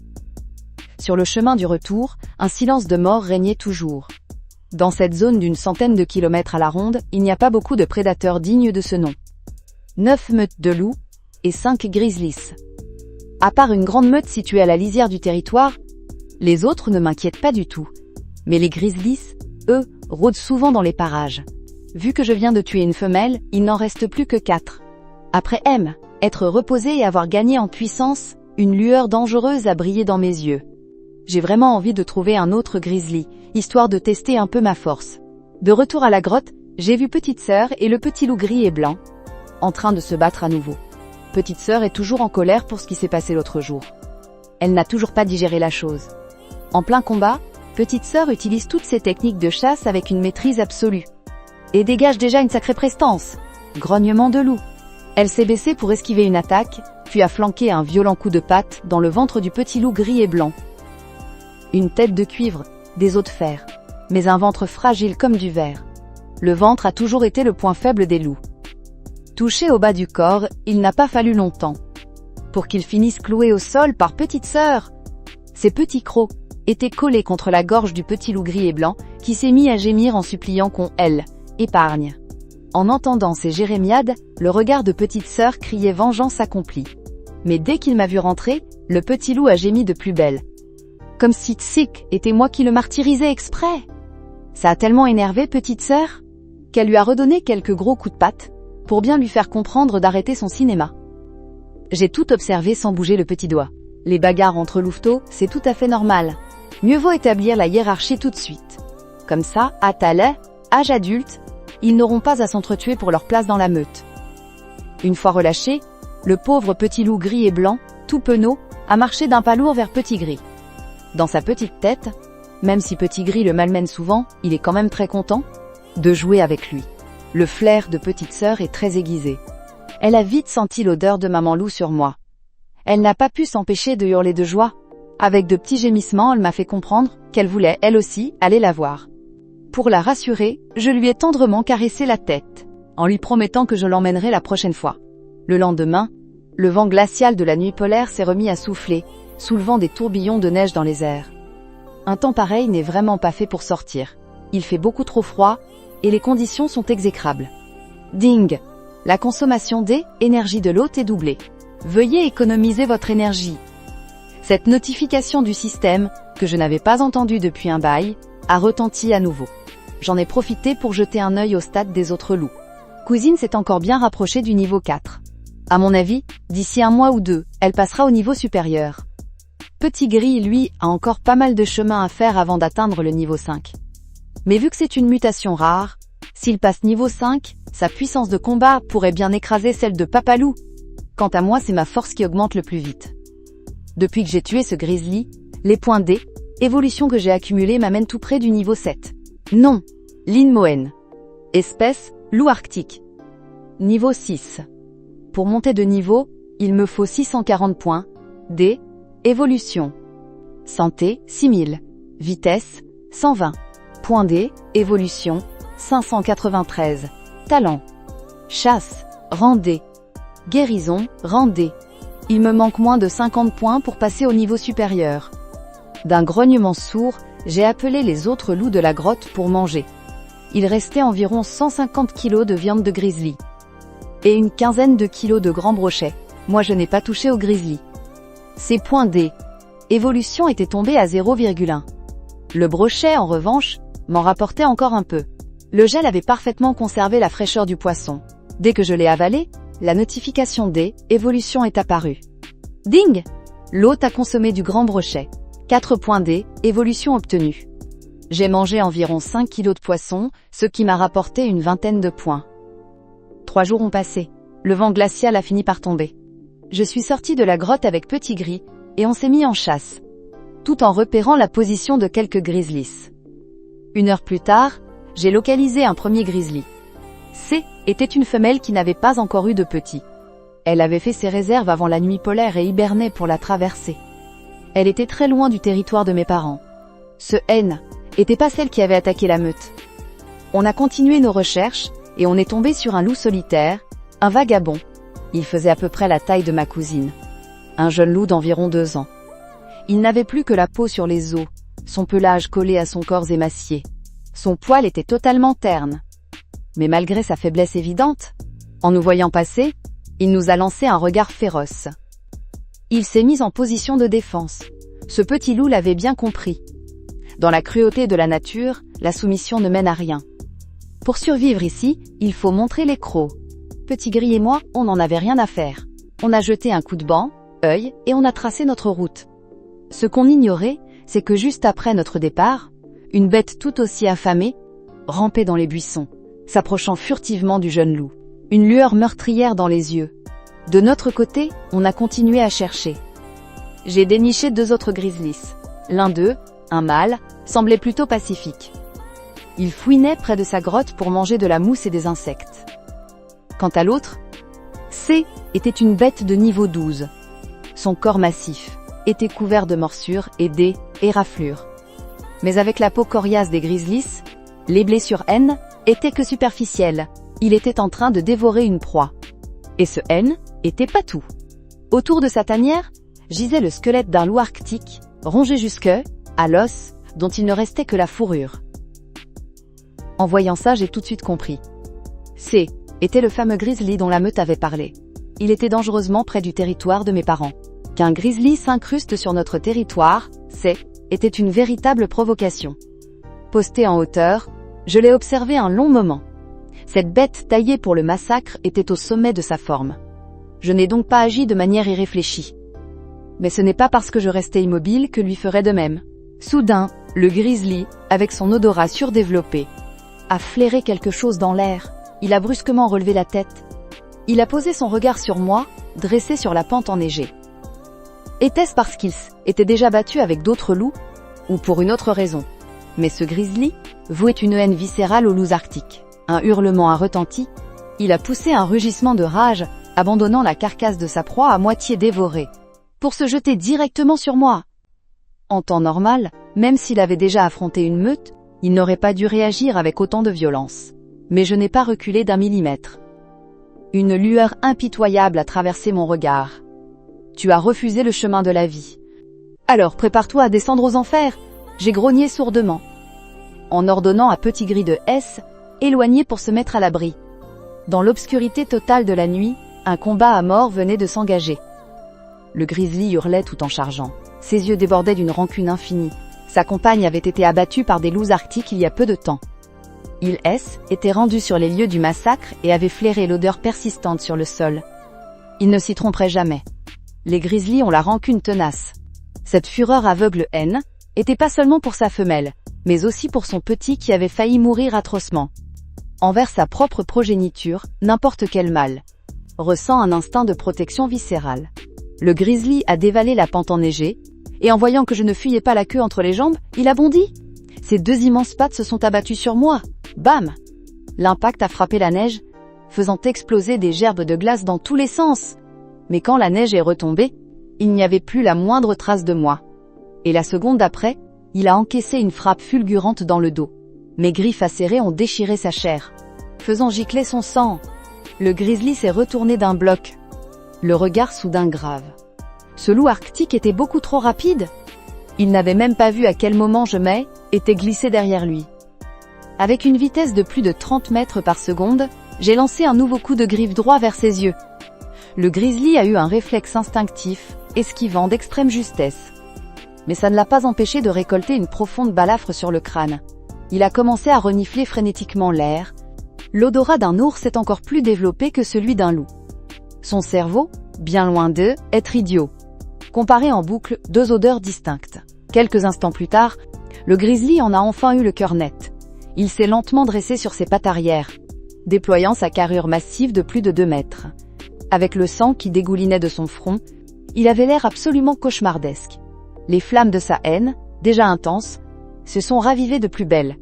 Sur le chemin du retour, un silence de mort régnait toujours. Dans cette zone d'une centaine de kilomètres à la ronde, il n'y a pas beaucoup de prédateurs dignes de ce nom. 9 meutes de loups et 5 grizzlies. À part une grande meute située à la lisière du territoire, les autres ne m'inquiètent pas du tout. Mais les grizzlies, eux, rôdent souvent dans les parages. Vu que je viens de tuer une femelle, il n'en reste plus que 4. Après être reposé et avoir gagné en puissance, une lueur dangereuse a brillé dans mes yeux. J'ai vraiment envie de trouver un autre grizzly, histoire de tester un peu ma force. De retour à la grotte, j'ai vu Petite Sœur et le petit loup gris et blanc, en train de se battre à nouveau. Petite Sœur est toujours en colère pour ce qui s'est passé l'autre jour. Elle n'a toujours pas digéré la chose. En plein combat, Petite Sœur utilise toutes ses techniques de chasse avec une maîtrise absolue. Et dégage déjà une sacrée prestance. Grognement de loup. Elle s'est baissée pour esquiver une attaque, puis a flanqué un violent coup de patte dans le ventre du petit loup gris et blanc. Une tête de cuivre, des os de fer, mais un ventre fragile comme du verre. Le ventre a toujours été le point faible des loups. Touché au bas du corps, il n'a pas fallu longtemps pour qu'il finisse cloué au sol par Petite Sœur. Ses petits crocs étaient collés contre la gorge du petit loup gris et blanc, qui s'est mis à gémir en suppliant qu'on épargne. En entendant ces jérémiades, le regard de Petite Sœur criait vengeance accomplie. Mais dès qu'il m'a vu rentrer, le petit loup a gémi de plus belle. Comme si Tsic était moi qui le martyrisais exprès. Ça a tellement énervé Petite Sœur qu'elle lui a redonné quelques gros coups de patte pour bien lui faire comprendre d'arrêter son cinéma. J'ai tout observé sans bouger le petit doigt. Les bagarres entre louveteaux, c'est tout à fait normal. Mieux vaut établir la hiérarchie tout de suite. Comme ça, à tel âge adulte, ils n'auront pas à s'entretuer pour leur place dans la meute. Une fois relâché, le pauvre petit loup gris et blanc, tout penaud, a marché d'un pas lourd vers Petit Gris. Dans sa petite tête, même si Petit Gris le malmène souvent, il est quand même très content de jouer avec lui. Le flair de Petite Sœur est très aiguisé. Elle a vite senti l'odeur de Maman Loup sur moi. Elle n'a pas pu s'empêcher de hurler de joie. Avec de petits gémissements, elle m'a fait comprendre qu'elle voulait, elle aussi, aller la voir. Pour la rassurer, je lui ai tendrement caressé la tête, en lui promettant que je l'emmènerai la prochaine fois. Le lendemain, le vent glacial de la nuit polaire s'est remis à souffler, soulevant des tourbillons de neige dans les airs. Un temps pareil n'est vraiment pas fait pour sortir. Il fait beaucoup trop froid, et les conditions sont exécrables. Ding! La consommation d'énergie de l'hôte est doublée. Veuillez économiser votre énergie. Cette notification du système, que je n'avais pas entendue depuis un bail, a retenti à nouveau. J'en ai profité pour jeter un œil au stade des autres loups. Cousine s'est encore bien rapprochée du niveau 4. À mon avis, d'ici 1 mois ou 2, elle passera au niveau supérieur. Petit Gris, lui, a encore pas mal de chemin à faire avant d'atteindre le niveau 5. Mais vu que c'est une mutation rare, s'il passe niveau 5, sa puissance de combat pourrait bien écraser celle de Papa Loup. Quant à moi, c'est ma force qui augmente le plus vite. Depuis que j'ai tué ce grizzly, les points évolution que j'ai accumulés m'amènent tout près du niveau 7. Nom: Lin Moen. Espèce: loup arctique. Niveau 6. Pour monter de niveau, il me faut 640 points. Évolution. Santé: 6000. Vitesse: 120. Point évolution: 593. Talent: chasse, rang D. Guérison, rang D. Il me manque moins de 50 points pour passer au niveau supérieur. D'un grognement sourd, j'ai appelé les autres loups de la grotte pour manger. Il restait environ 150 kilos de viande de grizzly. Et une quinzaine de kilos de grands brochets. Moi je n'ai pas touché au grizzly. Ses points évolution étaient tombés à 0,1. Le brochet, en revanche, m'en rapportait encore un peu. Le gel avait parfaitement conservé la fraîcheur du poisson. Dès que je l'ai avalé, la notification évolution est apparue. Ding! L'hôte a consommé du grand brochet. 4 points évolution obtenue. J'ai mangé environ 5 kilos de poisson, ce qui m'a rapporté une vingtaine de points. 3 jours ont passé. Le vent glacial a fini par tomber. Je suis sortie de la grotte avec Petit Gris, et on s'est mis en chasse, tout en repérant la position de quelques grizzlies. 1 heure plus tard, j'ai localisé un premier grizzly. C était une femelle qui n'avait pas encore eu de petits. Elle avait fait ses réserves avant la nuit polaire et hibernait pour la traverser. Elle était très loin du territoire de mes parents. Ce N était pas celle qui avait attaqué la meute. On a continué nos recherches, et on est tombé sur un loup solitaire, un vagabond. Il faisait à peu près la taille de ma cousine. Un jeune loup d'environ 2 ans. Il n'avait plus que la peau sur les os, son pelage collé à son corps émacié. Son poil était totalement terne. Mais malgré sa faiblesse évidente, en nous voyant passer, il nous a lancé un regard féroce. Il s'est mis en position de défense. Ce petit loup l'avait bien compris. Dans la cruauté de la nature, la soumission ne mène à rien. Pour survivre ici, il faut montrer les crocs. Petit Gris et moi, on n'en avait rien à faire. On a jeté un coup de banc, œil, et on a tracé notre route. Ce qu'on ignorait, c'est que juste après notre départ, une bête tout aussi affamée rampait dans les buissons, s'approchant furtivement du jeune loup. Une lueur meurtrière dans les yeux. De notre côté, on a continué à chercher. J'ai déniché 2 autres grizzlies. L'un d'eux, un mâle, semblait plutôt pacifique. Il fouinait près de sa grotte pour manger de la mousse et des insectes. Quant à l'autre, C était une bête de niveau 12. Son corps massif était couvert de morsures et éraflures. Mais avec la peau coriace des grizzlies, les blessures N étaient que superficielles. Il était en train de dévorer une proie. Et ce N était pas tout. Autour de sa tanière, gisait le squelette d'un loup arctique, rongé jusque à l'os, dont il ne restait que la fourrure. En voyant ça, j'ai tout de suite compris. C était le fameux grizzly dont la meute avait parlé. Il était dangereusement près du territoire de mes parents. Qu'un grizzly s'incruste sur notre territoire, était une véritable provocation. Posté en hauteur, je l'ai observé un long moment. Cette bête taillée pour le massacre était au sommet de sa forme. Je n'ai donc pas agi de manière irréfléchie. Mais ce n'est pas parce que je restais immobile que lui ferait de même. Soudain, le grizzly, avec son odorat surdéveloppé, a flairé quelque chose dans l'air. Il a brusquement relevé la tête. Il a posé son regard sur moi, dressé sur la pente enneigée. Était-ce parce qu'il s'était déjà battu avec d'autres loups, ou pour une autre raison? Mais ce grizzly vouait une haine viscérale aux loups arctiques. Un hurlement a retenti. Il a poussé un rugissement de rage, abandonnant la carcasse de sa proie à moitié dévorée, pour se jeter directement sur moi. En temps normal, même s'il avait déjà affronté une meute, il n'aurait pas dû réagir avec autant de violence. Mais je n'ai pas reculé d'1 millimètre. Une lueur impitoyable a traversé mon regard. Tu as refusé le chemin de la vie. Alors prépare-toi à descendre aux enfers, j'ai grogné sourdement, en ordonnant à Petit Gris de S, éloigner pour se mettre à l'abri. Dans l'obscurité totale de la nuit, un combat à mort venait de s'engager. Le grizzly hurlait tout en chargeant. Ses yeux débordaient d'une rancune infinie. Sa compagne avait été abattue par des loups arctiques il y a peu de temps. Il était rendu sur les lieux du massacre et avait flairé l'odeur persistante sur le sol. Il ne s'y tromperait jamais. Les grizzlies ont la rancune tenace. Cette fureur aveugle N était pas seulement pour sa femelle, mais aussi pour son petit qui avait failli mourir atrocement. Envers sa propre progéniture, n'importe quel mâle ressent un instinct de protection viscérale. Le grizzly a dévalé la pente enneigée, et en voyant que je ne fuyais pas la queue entre les jambes, il a bondi. Ses 2 immenses pattes se sont abattues sur moi. Bam! L'impact a frappé la neige, faisant exploser des gerbes de glace dans tous les sens. Mais quand la neige est retombée, il n'y avait plus la moindre trace de moi. Et la seconde d'après, il a encaissé une frappe fulgurante dans le dos. Mes griffes acérées ont déchiré sa chair, faisant gicler son sang. Le grizzly s'est retourné d'un bloc, le regard soudain grave. Ce loup arctique était beaucoup trop rapide. Il n'avait même pas vu à quel moment je m'étais glissé derrière lui. Avec une vitesse de plus de 30 mètres par seconde, j'ai lancé un nouveau coup de griffe droit vers ses yeux. Le grizzly a eu un réflexe instinctif, esquivant d'extrême justesse. Mais ça ne l'a pas empêché de récolter une profonde balafre sur le crâne. Il a commencé à renifler frénétiquement l'air. L'odorat d'un ours est encore plus développé que celui d'un loup. Son cerveau, bien loin d'eux, être idiot. Comparé en boucle 2 odeurs distinctes. Quelques instants plus tard, le grizzly en a enfin eu le cœur net. Il s'est lentement dressé sur ses pattes arrière. déployant sa carrure massive de plus de 2 mètres. Avec le sang qui dégoulinait de son front, il avait l'air absolument cauchemardesque. Les flammes de sa haine, déjà intenses, se sont ravivées de plus belle.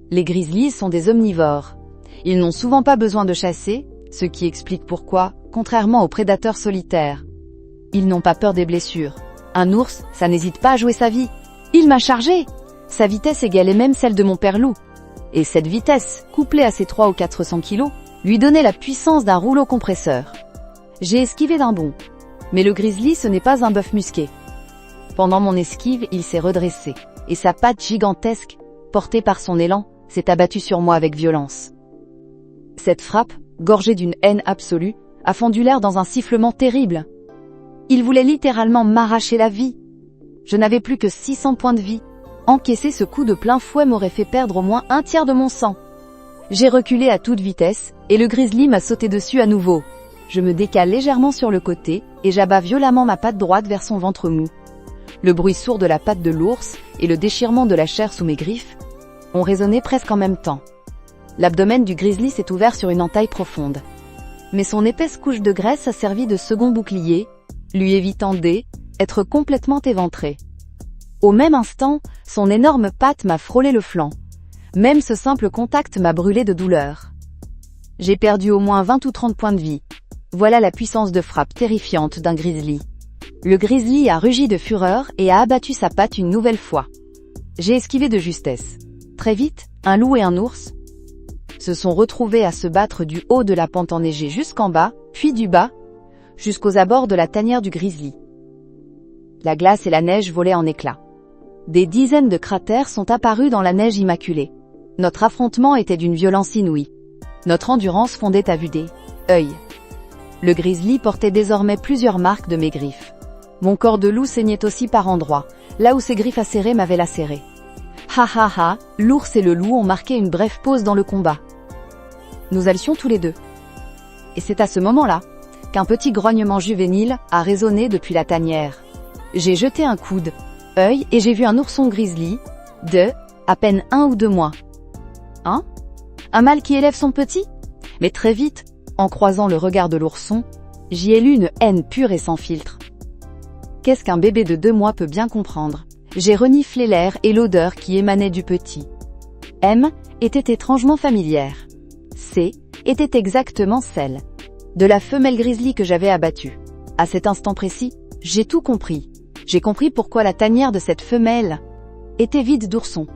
Les grizzlies sont des omnivores. Ils n'ont souvent pas besoin de chasser, ce qui explique pourquoi, contrairement aux prédateurs solitaires, ils n'ont pas peur des blessures. Un ours, ça n'hésite pas à jouer sa vie. Il m'a chargé. Sa vitesse égalait même celle de mon père loup. Et cette vitesse, couplée à ses 300 ou 400 kilos, lui donnait la puissance d'un rouleau compresseur. J'ai esquivé d'un bond. Mais le grizzly, ce n'est pas un bœuf musqué. Pendant mon esquive, il s'est redressé, et sa patte gigantesque, portée par son élan, s'est abattue sur moi avec violence. Cette frappe, gorgée d'une haine absolue, a fondu l'air dans un sifflement terrible. Il voulait littéralement m'arracher la vie. Je n'avais plus que 600 points de vie. Encaisser ce coup de plein fouet m'aurait fait perdre au moins un tiers de mon sang. J'ai reculé à toute vitesse, et le grizzly m'a sauté dessus à nouveau. Je me décale légèrement sur le côté, et j'abats violemment ma patte droite vers son ventre mou. Le bruit sourd de la patte de l'ours, et le déchirement de la chair sous mes griffes, ont résonné presque en même temps. L'abdomen du grizzly s'est ouvert sur une entaille profonde. Mais son épaisse couche de graisse a servi de second bouclier, lui évitant d'être complètement éventré. Au même instant, son énorme patte m'a frôlé le flanc. Même ce simple contact m'a brûlé de douleur. J'ai perdu au moins 20 ou 30 points de vie. Voilà la puissance de frappe terrifiante d'un grizzly. Le grizzly a rugi de fureur et a abattu sa patte une nouvelle fois. J'ai esquivé de justesse. Très vite, un loup et un ours se sont retrouvés à se battre du haut de la pente enneigée jusqu'en bas, puis du bas, jusqu'aux abords de la tanière du grizzly. La glace et la neige volaient en éclats. Des dizaines de cratères sont apparus dans la neige immaculée. Notre affrontement était d'une violence inouïe. Notre endurance fondait à vue d'œil. Le grizzly portait désormais plusieurs marques de mes griffes. Mon corps de loup saignait aussi par endroits, là où ses griffes acérées m'avaient lacéré. Ha ha ha, l'ours et le loup ont marqué une brève pause dans le combat. Nous alcions tous les deux. Et c'est à ce moment-là qu'un petit grognement juvénile a résonné depuis la tanière. J'ai jeté un coup d'œil et j'ai vu un ourson grizzly, de à peine 1 ou 2 mois. Hein? Un mâle qui élève son petit? Mais très vite, en croisant le regard de l'ourson, j'y ai lu une haine pure et sans filtre. Qu'est-ce qu'un bébé de 2 mois peut bien comprendre? J'ai reniflé l'air et l'odeur qui émanait du petit. M était étrangement familière. C était exactement celle de la femelle grizzly que j'avais abattue. À cet instant précis, j'ai tout compris. J'ai compris pourquoi la tanière de cette femelle était vide d'oursons.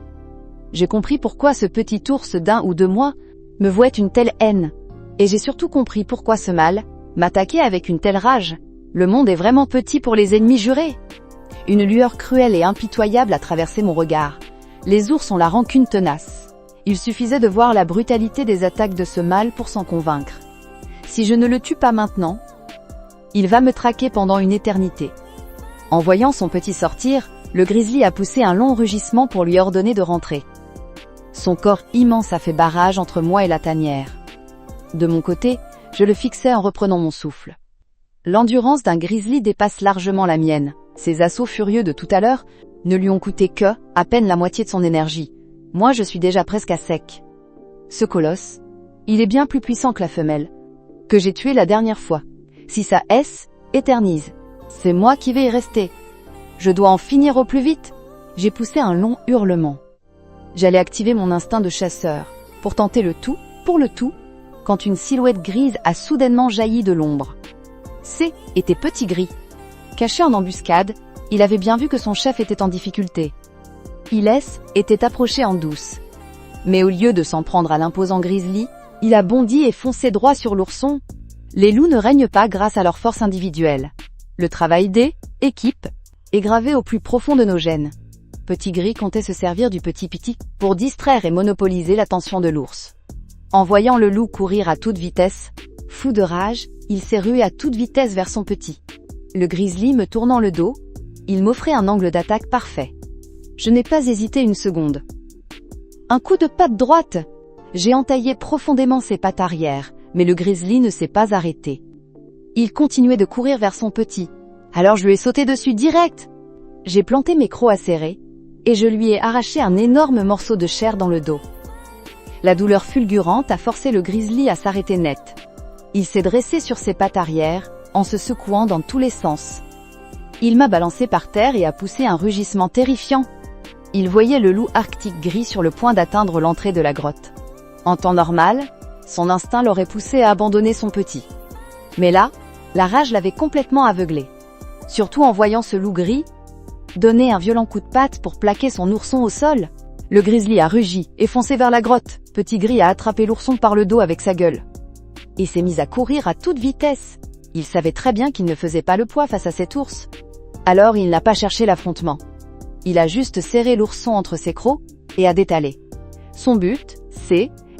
J'ai compris pourquoi ce petit ours d'1 ou 2 mois me vouait une telle haine. Et j'ai surtout compris pourquoi ce mâle m'attaquait avec une telle rage. Le monde est vraiment petit pour les ennemis jurés. Une lueur cruelle et impitoyable a traversé mon regard. Les ours ont la rancune tenace. Il suffisait de voir la brutalité des attaques de ce mâle pour s'en convaincre. Si je ne le tue pas maintenant, il va me traquer pendant une éternité. En voyant son petit sortir, le grizzly a poussé un long rugissement pour lui ordonner de rentrer. Son corps immense a fait barrage entre moi et la tanière. De mon côté, je le fixais en reprenant mon souffle. L'endurance d'un grizzly dépasse largement la mienne. Ses assauts furieux de tout à l'heure ne lui ont coûté que, à peine la moitié de son énergie. Moi je suis déjà presque à sec. Ce colosse, il est bien plus puissant que la femelle, que j'ai tuée la dernière fois. Si sa S éternise, c'est moi qui vais y rester. Je dois en finir au plus vite. J'ai poussé un long hurlement. J'allais activer mon instinct de chasseur, pour tenter le tout, pour le tout, quand une silhouette grise a soudainement jailli de l'ombre. C était petit gris. Caché en embuscade, il avait bien vu que son chef était en difficulté. Iles était approché en douce. Mais au lieu de s'en prendre à l'imposant grizzly, il a bondi et foncé droit sur l'ourson. Les loups ne règnent pas grâce à leur force individuelle. Le travail d'équipe est gravé au plus profond de nos gènes. Petit Gris comptait se servir du petit Piti pour distraire et monopoliser l'attention de l'ours. En voyant le loup courir à toute vitesse, fou de rage, il s'est rué à toute vitesse vers son petit. Le grizzly me tournant le dos, il m'offrait un angle d'attaque parfait. Je n'ai pas hésité une seconde. Un coup de patte droite! J'ai entaillé profondément ses pattes arrière, mais le grizzly ne s'est pas arrêté. Il continuait de courir vers son petit. Alors je lui ai sauté dessus direct. J'ai planté mes crocs acérés, et je lui ai arraché un énorme morceau de chair dans le dos. La douleur fulgurante a forcé le grizzly à s'arrêter net. Il s'est dressé sur ses pattes arrière, en se secouant dans tous les sens. Il m'a balancé par terre et a poussé un rugissement terrifiant. Il voyait le loup arctique gris sur le point d'atteindre l'entrée de la grotte. En temps normal, son instinct l'aurait poussé à abandonner son petit. Mais là, la rage l'avait complètement aveuglé. Surtout en voyant ce loup gris donner un violent coup de patte pour plaquer son ourson au sol. Le grizzly a rugi et foncé vers la grotte. Petit Gris a attrapé l'ourson par le dos avec sa gueule et s'est mis à courir à toute vitesse. Il savait très bien qu'il ne faisait pas le poids face à cet ours. Alors il n'a pas cherché l'affrontement. Il a juste serré l'ourson entre ses crocs et a détalé. Son but,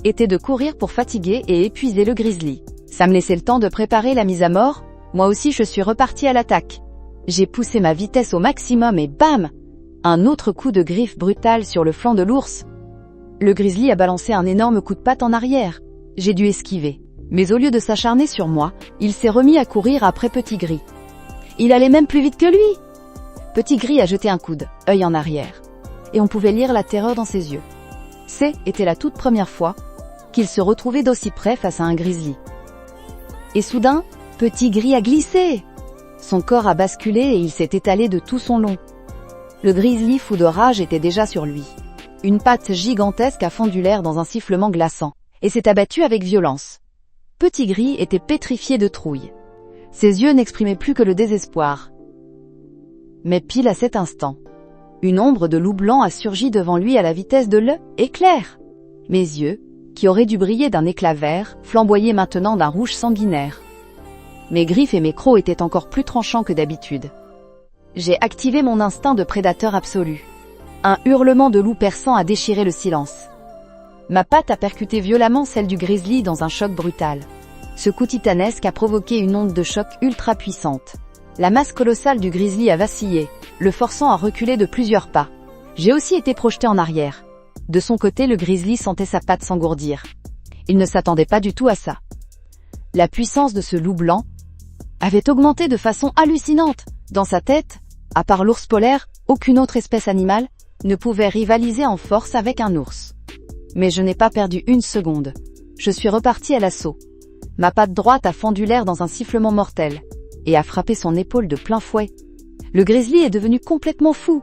était de courir pour fatiguer et épuiser le grizzly. Ça me laissait le temps de préparer la mise à mort. Moi aussi je suis reparti à l'attaque. J'ai poussé ma vitesse au maximum et bam! Un autre coup de griffe brutal sur le flanc de l'ours. Le grizzly a balancé un énorme coup de patte en arrière. J'ai dû esquiver. Mais au lieu de s'acharner sur moi, il s'est remis à courir après Petit Gris. Il allait même plus vite que lui. Petit Gris a jeté un coude, œil en arrière. Et on pouvait lire la terreur dans ses yeux. Était la toute première fois qu'il se retrouvait d'aussi près face à un grizzly. Et soudain, Petit Gris a glissé. Son corps a basculé et il s'est étalé de tout son long. Le grizzly fou de rage était déjà sur lui. Une patte gigantesque a fendu l'air dans un sifflement glaçant, et s'est abattu avec violence. Petit Gris était pétrifié de trouille. Ses yeux n'exprimaient plus que le désespoir. Mais pile à cet instant, une ombre de loup blanc a surgi devant lui à la vitesse de l'éclair. Mes yeux, qui auraient dû briller d'un éclat vert, flamboyaient maintenant d'un rouge sanguinaire. Mes griffes et mes crocs étaient encore plus tranchants que d'habitude. J'ai activé mon instinct de prédateur absolu. Un hurlement de loup perçant a déchiré le silence. Ma patte a percuté violemment celle du grizzly dans un choc brutal. Ce coup titanesque a provoqué une onde de choc ultra puissante. La masse colossale du grizzly a vacillé, le forçant à reculer de plusieurs pas. J'ai aussi été projeté en arrière. De son côté, le grizzly sentait sa patte s'engourdir. Il ne s'attendait pas du tout à ça. La puissance de ce loup blanc avait augmenté de façon hallucinante. Dans sa tête, à part l'ours polaire, aucune autre espèce animale ne pouvait rivaliser en force avec un ours. Mais je n'ai pas perdu une seconde. Je suis reparti à l'assaut. Ma patte droite a fendu l'air dans un sifflement mortel et a frappé son épaule de plein fouet. Le grizzly est devenu complètement fou.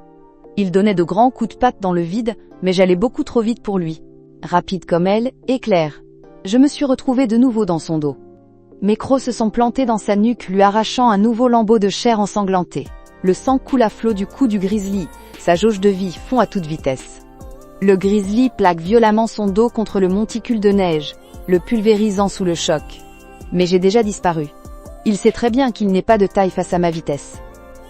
Il donnait de grands coups de patte dans le vide, mais j'allais beaucoup trop vite pour lui. Rapide comme elle, éclair. Je me suis retrouvé de nouveau dans son dos. Mes crocs se sont plantés dans sa nuque, lui arrachant un nouveau lambeau de chair ensanglantée. Le sang coule à flot du cou du grizzly, sa jauge de vie fond à toute vitesse. Le grizzly plaque violemment son dos contre le monticule de neige, le pulvérisant sous le choc. Mais j'ai déjà disparu. Il sait très bien qu'il n'est pas de taille face à ma vitesse.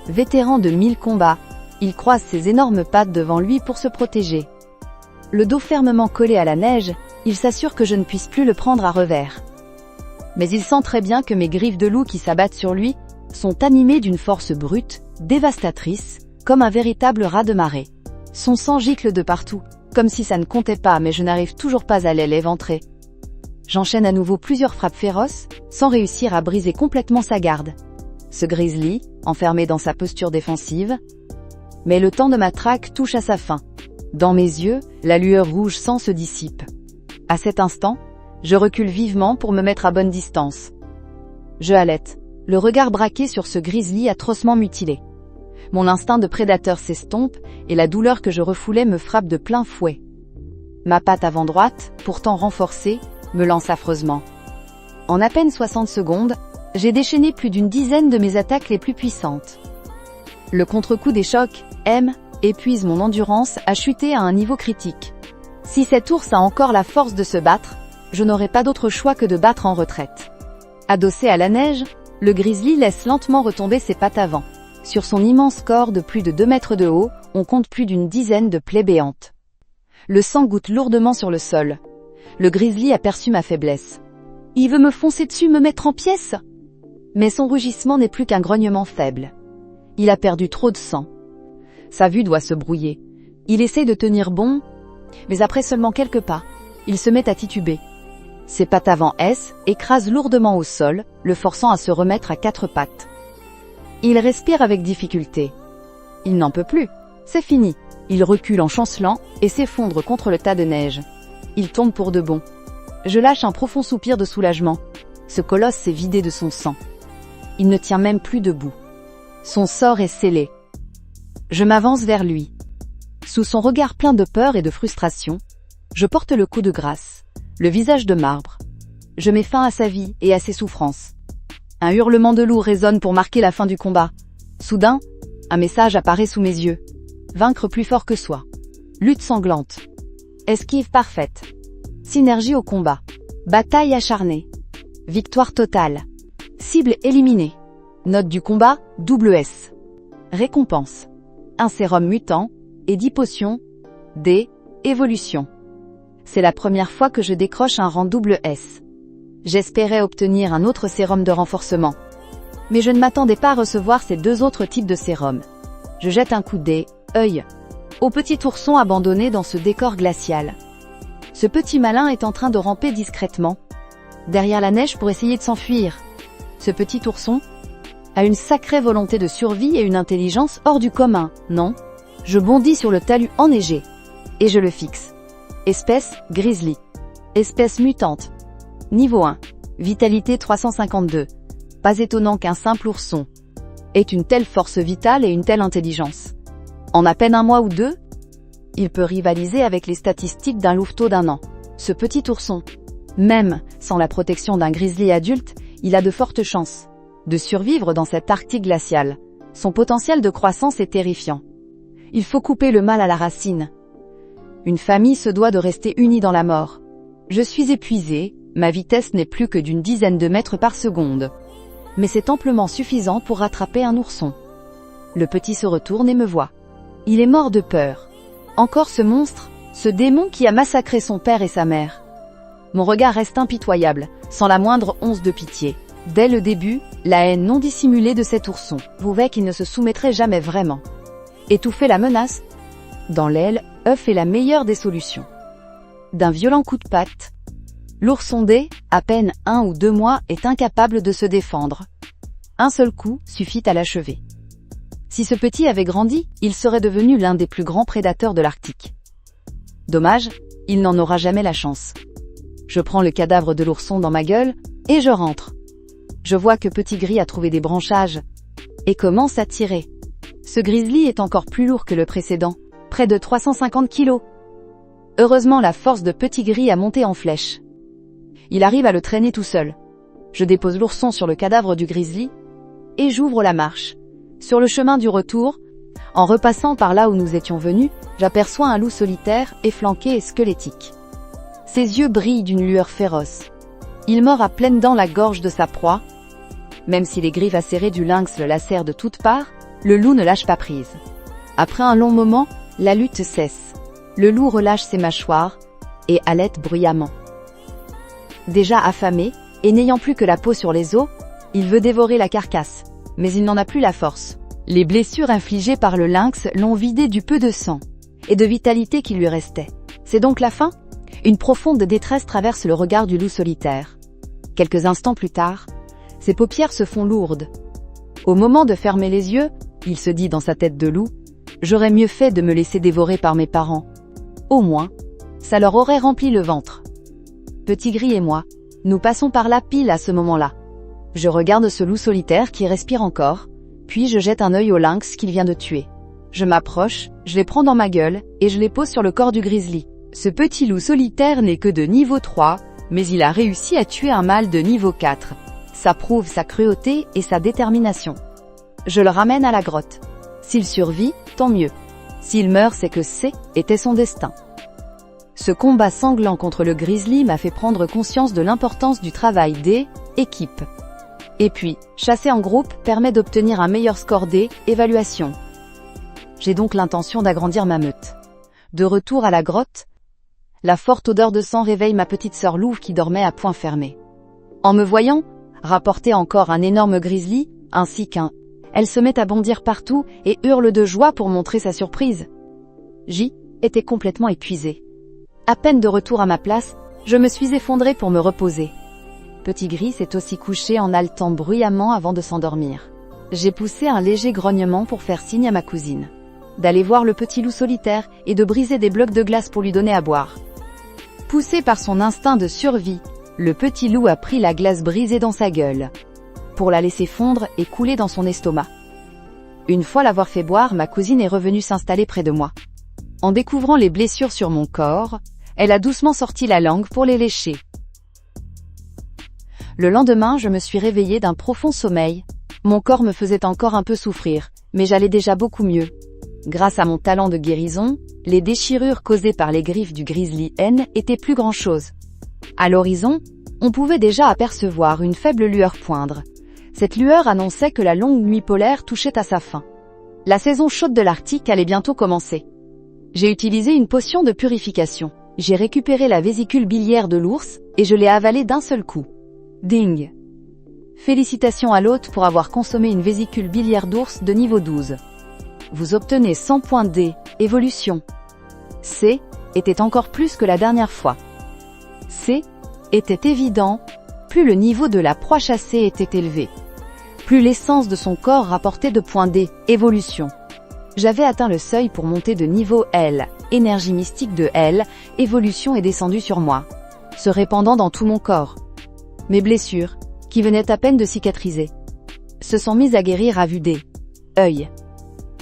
Vétéran de 1000 combats, il croise ses énormes pattes devant lui pour se protéger. Le dos fermement collé à la neige, il s'assure que je ne puisse plus le prendre à revers. Mais il sent très bien que mes griffes de loup qui s'abattent sur lui sont animées d'une force brute, dévastatrice, comme un véritable raz de marée. Son sang gicle de partout, comme si ça ne comptait pas, mais je n'arrive toujours pas à l'éventrer. J'enchaîne à nouveau plusieurs frappes féroces, sans réussir à briser complètement sa garde. Ce grizzly, enfermé dans sa posture défensive, mais le temps de ma traque touche à sa fin. Dans mes yeux, la lueur rouge sang se dissipe. À cet instant, je recule vivement pour me mettre à bonne distance. Je halète, le regard braqué sur ce grizzly atrocement mutilé. Mon instinct de prédateur s'estompe et la douleur que je refoulais me frappe de plein fouet. Ma patte avant droite, pourtant renforcée, me lance affreusement. En à peine 60 secondes, j'ai déchaîné plus d'une dizaine de mes attaques les plus puissantes. Le contre-coup des chocs, épuise mon endurance à chuter à un niveau critique. Si cet ours a encore la force de se battre, je n'aurai pas d'autre choix que de battre en retraite. Adossé à la neige, le grizzly laisse lentement retomber ses pattes avant. Sur son immense corps de plus de 2 mètres de haut, on compte plus d'une dizaine de plaies béantes. Le sang goutte lourdement sur le sol. Le grizzly aperçut ma faiblesse. Il veut me foncer dessus, me mettre en pièces. Mais son rugissement n'est plus qu'un grognement faible. Il a perdu trop de sang. Sa vue doit se brouiller. Il essaie de tenir bon, mais après seulement quelques pas, il se met à tituber. Ses pattes avant écrasent lourdement au sol, le forçant à se remettre à 4 pattes. Il respire avec difficulté. Il n'en peut plus. C'est fini. Il recule en chancelant et s'effondre contre le tas de neige. Il tombe pour de bon. Je lâche un profond soupir de soulagement. Ce colosse s'est vidé de son sang. Il ne tient même plus debout. Son sort est scellé. Je m'avance vers lui. Sous son regard plein de peur et de frustration, je porte le coup de grâce, le visage de marbre. Je mets fin à sa vie et à ses souffrances. Un hurlement de loup résonne pour marquer la fin du combat. Soudain, un message apparaît sous mes yeux. Vaincre plus fort que soi. Lutte sanglante. Esquive parfaite. Synergie au combat. Bataille acharnée. Victoire totale. Cible éliminée. Note du combat, S. Récompense. Un sérum mutant et 10 potions. D. Évolution. C'est la première fois que je décroche un rang S. J'espérais obtenir un autre sérum de renforcement. Mais je ne m'attendais pas à recevoir ces deux autres types de sérums. Je jette un coup d'œil au petit ourson abandonné dans ce décor glacial. Ce petit malin est en train de ramper discrètement derrière la neige pour essayer de s'enfuir. Ce petit ourson a une sacrée volonté de survie et une intelligence hors du commun, non? Je bondis sur le talus enneigé et je le fixe. Espèce grizzly. Espèce mutante. Niveau 1. Vitalité 352. Pas étonnant qu'un simple ourson ait une telle force vitale et une telle intelligence. En à peine un mois ou deux, il peut rivaliser avec les statistiques d'un louveteau d'1 an. Ce petit ourson, même sans la protection d'un grizzly adulte, il a de fortes chances de survivre dans cet Arctique glacial. Son potentiel de croissance est terrifiant. Il faut couper le mal à la racine. Une famille se doit de rester unie dans la mort. Je suis épuisé, ma vitesse n'est plus que d'une dizaine de mètres par seconde. Mais c'est amplement suffisant pour rattraper un ourson. Le petit se retourne et me voit. Il est mort de peur. Encore ce monstre, ce démon qui a massacré son père et sa mère. Mon regard reste impitoyable, sans la moindre once de pitié. Dès le début, la haine non dissimulée de cet ourson prouvait qu'il ne se soumettrait jamais vraiment. Étouffer la menace dans l'aile, œuf est la meilleure des solutions. D'un violent coup de patte, l'ourson D, à peine 1 ou 2 mois, est incapable de se défendre. Un seul coup suffit à l'achever. Si ce petit avait grandi, il serait devenu l'un des plus grands prédateurs de l'Arctique. Dommage, il n'en aura jamais la chance. Je prends le cadavre de l'ourson dans ma gueule, et je rentre. Je vois que Petit Gris a trouvé des branchages, et commence à tirer. Ce grizzly est encore plus lourd que le précédent, près de 350 kilos. Heureusement, la force de Petit Gris a monté en flèche. Il arrive à le traîner tout seul. Je dépose l'ourson sur le cadavre du grizzly, et j'ouvre la marche. Sur le chemin du retour, en repassant par là où nous étions venus, j'aperçois un loup solitaire, efflanqué et squelettique. Ses yeux brillent d'une lueur féroce. Il mord à pleines dents la gorge de sa proie. Même si les griffes acérées du lynx le lacèrent de toutes parts, le loup ne lâche pas prise. Après un long moment, la lutte cesse. Le loup relâche ses mâchoires et halète bruyamment. Déjà affamé, et n'ayant plus que la peau sur les os, il veut dévorer la carcasse, mais il n'en a plus la force. Les blessures infligées par le lynx l'ont vidé du peu de sang et de vitalité qui lui restait. C'est donc la fin? Une profonde détresse traverse le regard du loup solitaire. Quelques instants plus tard, ses paupières se font lourdes. Au moment de fermer les yeux, il se dit dans sa tête de loup, « J'aurais mieux fait de me laisser dévorer par mes parents. Au moins, ça leur aurait rempli le ventre. » Petit Gris et moi, nous passons par là pile à ce moment-là. Je regarde ce loup solitaire qui respire encore, puis je jette un œil au lynx qu'il vient de tuer. Je m'approche, je les prends dans ma gueule, et je les pose sur le corps du grizzly. Ce petit loup solitaire n'est que de niveau 3, mais il a réussi à tuer un mâle de niveau 4. Ça prouve sa cruauté et sa détermination. Je le ramène à la grotte. S'il survit, tant mieux. S'il meurt, c'est que était son destin. Ce combat sanglant contre le grizzly m'a fait prendre conscience de l'importance du travail d'équipe. Et puis, chasser en groupe permet d'obtenir un meilleur score d'évaluation. J'ai donc l'intention d'agrandir ma meute. De retour à la grotte, la forte odeur de sang réveille ma petite sœur louve qui dormait à poing fermé. En me voyant, rapporter encore un énorme grizzly, ainsi qu'un, elle se met à bondir partout et hurle de joie pour montrer sa surprise. J'y étais complètement épuisée. À peine de retour à ma place, je me suis effondrée pour me reposer. Petit Gris s'est aussi couché en haletant bruyamment avant de s'endormir. J'ai poussé un léger grognement pour faire signe à ma cousine d'aller voir le petit loup solitaire et de briser des blocs de glace pour lui donner à boire. Poussé par son instinct de survie, le petit loup a pris la glace brisée dans sa gueule, pour la laisser fondre et couler dans son estomac. Une fois l'avoir fait boire, ma cousine est revenue s'installer près de moi. En découvrant les blessures sur mon corps, elle a doucement sorti la langue pour les lécher. Le lendemain, je me suis réveillée d'un profond sommeil. Mon corps me faisait encore un peu souffrir, mais j'allais déjà beaucoup mieux. Grâce à mon talent de guérison, les déchirures causées par les griffes du grizzly hen étaient plus grand-chose. À l'horizon, on pouvait déjà apercevoir une faible lueur poindre. Cette lueur annonçait que la longue nuit polaire touchait à sa fin. La saison chaude de l'Arctique allait bientôt commencer. J'ai utilisé une potion de purification. J'ai récupéré la vésicule biliaire de l'ours et je l'ai avalée d'un seul coup. Ding! Félicitations à l'hôte pour avoir consommé une vésicule biliaire d'ours de niveau 12. Vous obtenez 100 points D, évolution. C était encore plus que la dernière fois. C était évident, plus le niveau de la proie chassée était élevé. Plus l'essence de son corps rapportait de points D, évolution. J'avais atteint le seuil pour monter de niveau L, énergie mystique de L, évolution est descendue sur moi, se répandant dans tout mon corps. Mes blessures, qui venaient à peine de cicatriser, se sont mises à guérir à vue d'œil.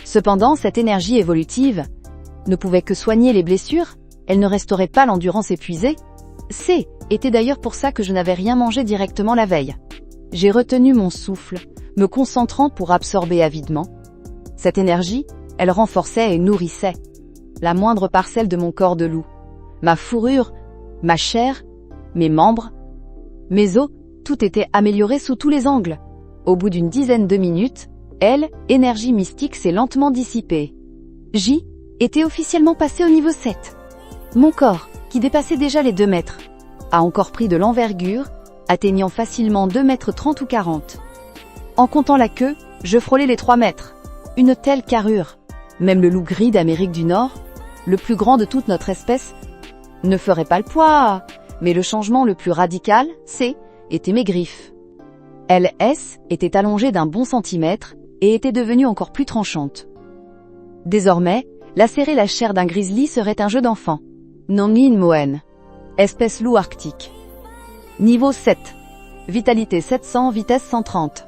Cependant, cette énergie évolutive ne pouvait que soigner les blessures, elle ne restaurait pas l'endurance épuisée. C était d'ailleurs pour ça que je n'avais rien mangé directement la veille. J'ai retenu mon souffle, me concentrant pour absorber avidement. Cette énergie, elle renforçait et nourrissait la moindre parcelle de mon corps de loup. Ma fourrure, ma chair, mes membres, mes os, tout était amélioré sous tous les angles. Au bout d'une dizaine de minutes, l'énergie mystique s'est lentement dissipée. J était officiellement passé au niveau 7. Mon corps, qui dépassait déjà les 2 mètres, a encore pris de l'envergure, atteignant facilement 2 mètres 30 ou 40. En comptant la queue, je frôlais les 3 mètres. Une telle carrure, même le loup gris d'Amérique du Nord, le plus grand de toute notre espèce, ne ferait pas le poids. Mais le changement le plus radical, étaient mes griffes. LS était allongée d'un bon centimètre et était devenue encore plus tranchante. Désormais, lacérer la chair d'un grizzly serait un jeu d'enfant. Nongin Moen. Espèce loup arctique. Niveau 7. Vitalité 700, vitesse 130.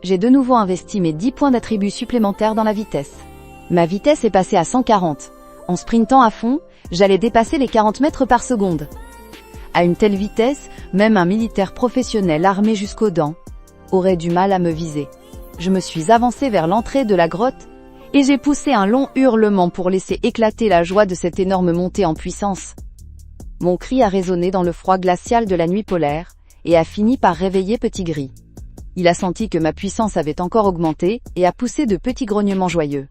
J'ai de nouveau investi mes 10 points d'attribut supplémentaires dans la vitesse. Ma vitesse est passée à 140. En sprintant à fond, j'allais dépasser les 40 mètres par seconde. À une telle vitesse, même un militaire professionnel armé jusqu'aux dents aurait du mal à me viser. Je me suis avancé vers l'entrée de la grotte et j'ai poussé un long hurlement pour laisser éclater la joie de cette énorme montée en puissance. Mon cri a résonné dans le froid glacial de la nuit polaire et a fini par réveiller Petit Gris. Il a senti que ma puissance avait encore augmenté et a poussé de petits grognements joyeux.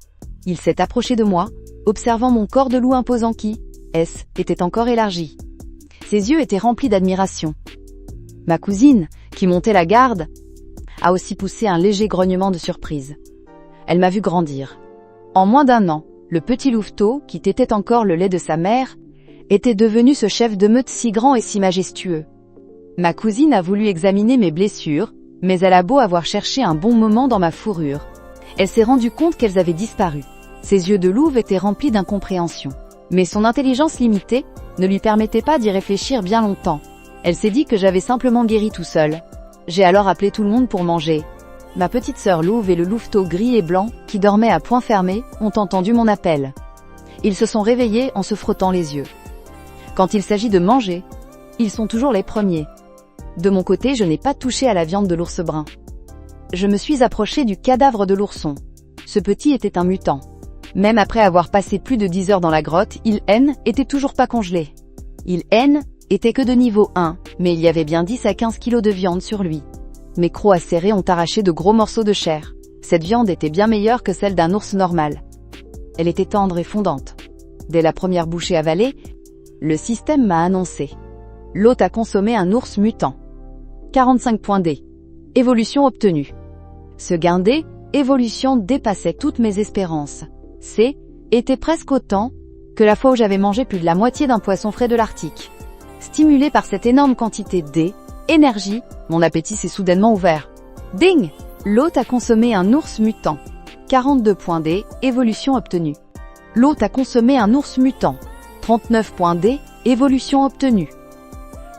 Il s'est approché de moi, observant mon corps de loup imposant qui, était encore élargi. Ses yeux étaient remplis d'admiration. Ma cousine, qui montait la garde, a aussi poussé un léger grognement de surprise. Elle m'a vu grandir. En moins d'1 an, le petit louveteau, qui tétait encore le lait de sa mère, était devenu ce chef de meute si grand et si majestueux. Ma cousine a voulu examiner mes blessures, mais elle a beau avoir cherché un bon moment dans ma fourrure. Elle s'est rendue compte qu'elles avaient disparu. Ses yeux de louve étaient remplis d'incompréhension. Mais son intelligence limitée ne lui permettait pas d'y réfléchir bien longtemps. Elle s'est dit que j'avais simplement guéri tout seul. J'ai alors appelé tout le monde pour manger. Ma petite sœur louve et le louveteau gris et blanc, qui dormaient à poing fermé, ont entendu mon appel. Ils se sont réveillés en se frottant les yeux. Quand il s'agit de manger, ils sont toujours les premiers. De mon côté, je n'ai pas touché à la viande de l'ours brun. Je me suis approché du cadavre de l'ourson. Ce petit était un mutant. Même après avoir passé plus de 10 heures dans la grotte, il était toujours pas congelé. Il était que de niveau 1, mais il y avait bien 10 à 15 kilos de viande sur lui. Mes crocs acérés ont arraché de gros morceaux de chair. Cette viande était bien meilleure que celle d'un ours normal. Elle était tendre et fondante. Dès la première bouchée avalée, le système m'a annoncé. L'hôte a consommé un ours mutant. 45 points D. Évolution obtenue. Ce gain D, évolution dépassait toutes mes espérances. Était presque autant que la fois où j'avais mangé plus de la moitié d'un poisson frais de l'Arctique. Stimulé par cette énorme quantité d'énergie, mon appétit s'est soudainement ouvert. Ding! L'hôte a consommé un ours mutant. 42 points D, évolution obtenue. L'hôte a consommé un ours mutant. 39 points D, évolution obtenue.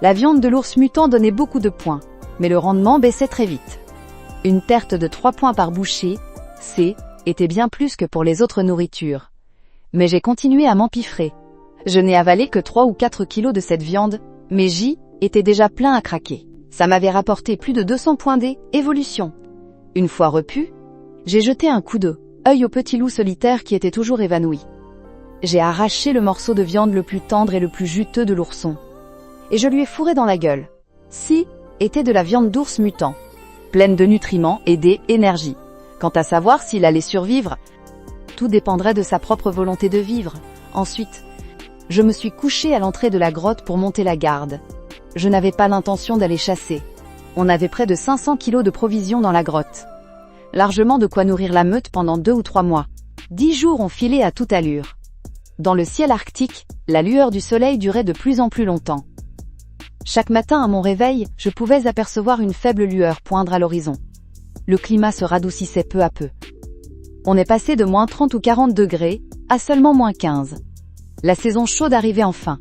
La viande de l'ours mutant donnait beaucoup de points, mais le rendement baissait très vite. Une perte de 3 points par bouchée, était bien plus que pour les autres nourritures. Mais j'ai continué à m'empiffrer. Je n'ai avalé que 3 ou 4 kilos de cette viande, mais j'y étais déjà plein à craquer. Ça m'avait rapporté plus de 200 points d'évolution. Une fois repu, j'ai jeté un coup d'œil au petit loup solitaire qui était toujours évanoui. J'ai arraché le morceau de viande le plus tendre et le plus juteux de l'ourson. Et je lui ai fourré dans la gueule. Était de la viande d'ours mutant, pleine de nutriments et d'énergie. Quant à savoir s'il allait survivre, tout dépendrait de sa propre volonté de vivre. Ensuite, je me suis couché à l'entrée de la grotte pour monter la garde. Je n'avais pas l'intention d'aller chasser. On avait près de 500 kilos de provisions dans la grotte. Largement de quoi nourrir la meute pendant 2 ou 3 mois. 10 jours ont filé à toute allure. Dans le ciel arctique, la lueur du soleil durait de plus en plus longtemps. Chaque matin à mon réveil, je pouvais apercevoir une faible lueur poindre à l'horizon. Le climat se radoucissait peu à peu. On est passé de moins 30 ou 40 degrés à seulement moins 15. La saison chaude arrivait enfin.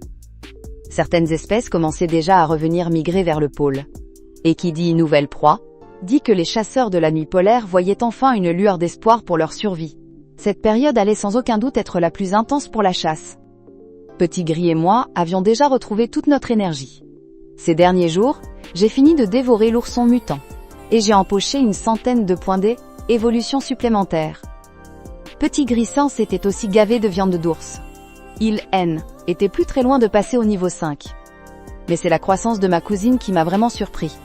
Certaines espèces commençaient déjà à revenir migrer vers le pôle. Et qui dit nouvelle proie, dit que les chasseurs de la nuit polaire voyaient enfin une lueur d'espoir pour leur survie. Cette période allait sans aucun doute être la plus intense pour la chasse. Petit Gris et moi avions déjà retrouvé toute notre énergie. Ces derniers jours, j'ai fini de dévorer l'ourson mutant. Et j'ai empoché une centaine de points d'évolution supplémentaires. Petit Gris s'était aussi gavé de viande d'ours. Il était plus très loin de passer au niveau 5. Mais c'est la croissance de ma cousine qui m'a vraiment surpris.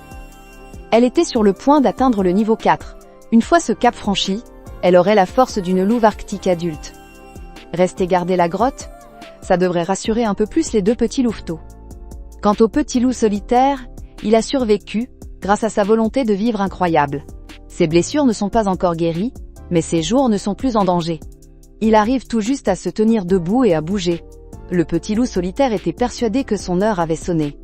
Elle était sur le point d'atteindre le niveau 4. Une fois ce cap franchi, elle aurait la force d'une louve arctique adulte. Rester garder la grotte, ça devrait rassurer un peu plus les 2 petits louveteaux. Quant au petit loup solitaire, il a survécu, grâce à sa volonté de vivre incroyable. Ses blessures ne sont pas encore guéries, mais ses jours ne sont plus en danger. Il arrive tout juste à se tenir debout et à bouger. Le petit loup solitaire était persuadé que son heure avait sonné.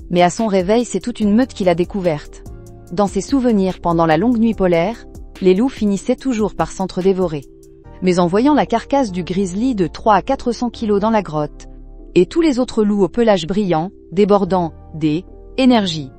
Mais à son réveil, c'est toute une meute qu'il a découverte. Dans ses souvenirs pendant la longue nuit polaire, les loups finissaient toujours par s'entre-dévorer. Mais en voyant la carcasse du grizzly de 3 à 400 kilos dans la grotte, et tous les autres loups au pelage brillant, débordant d'énergie,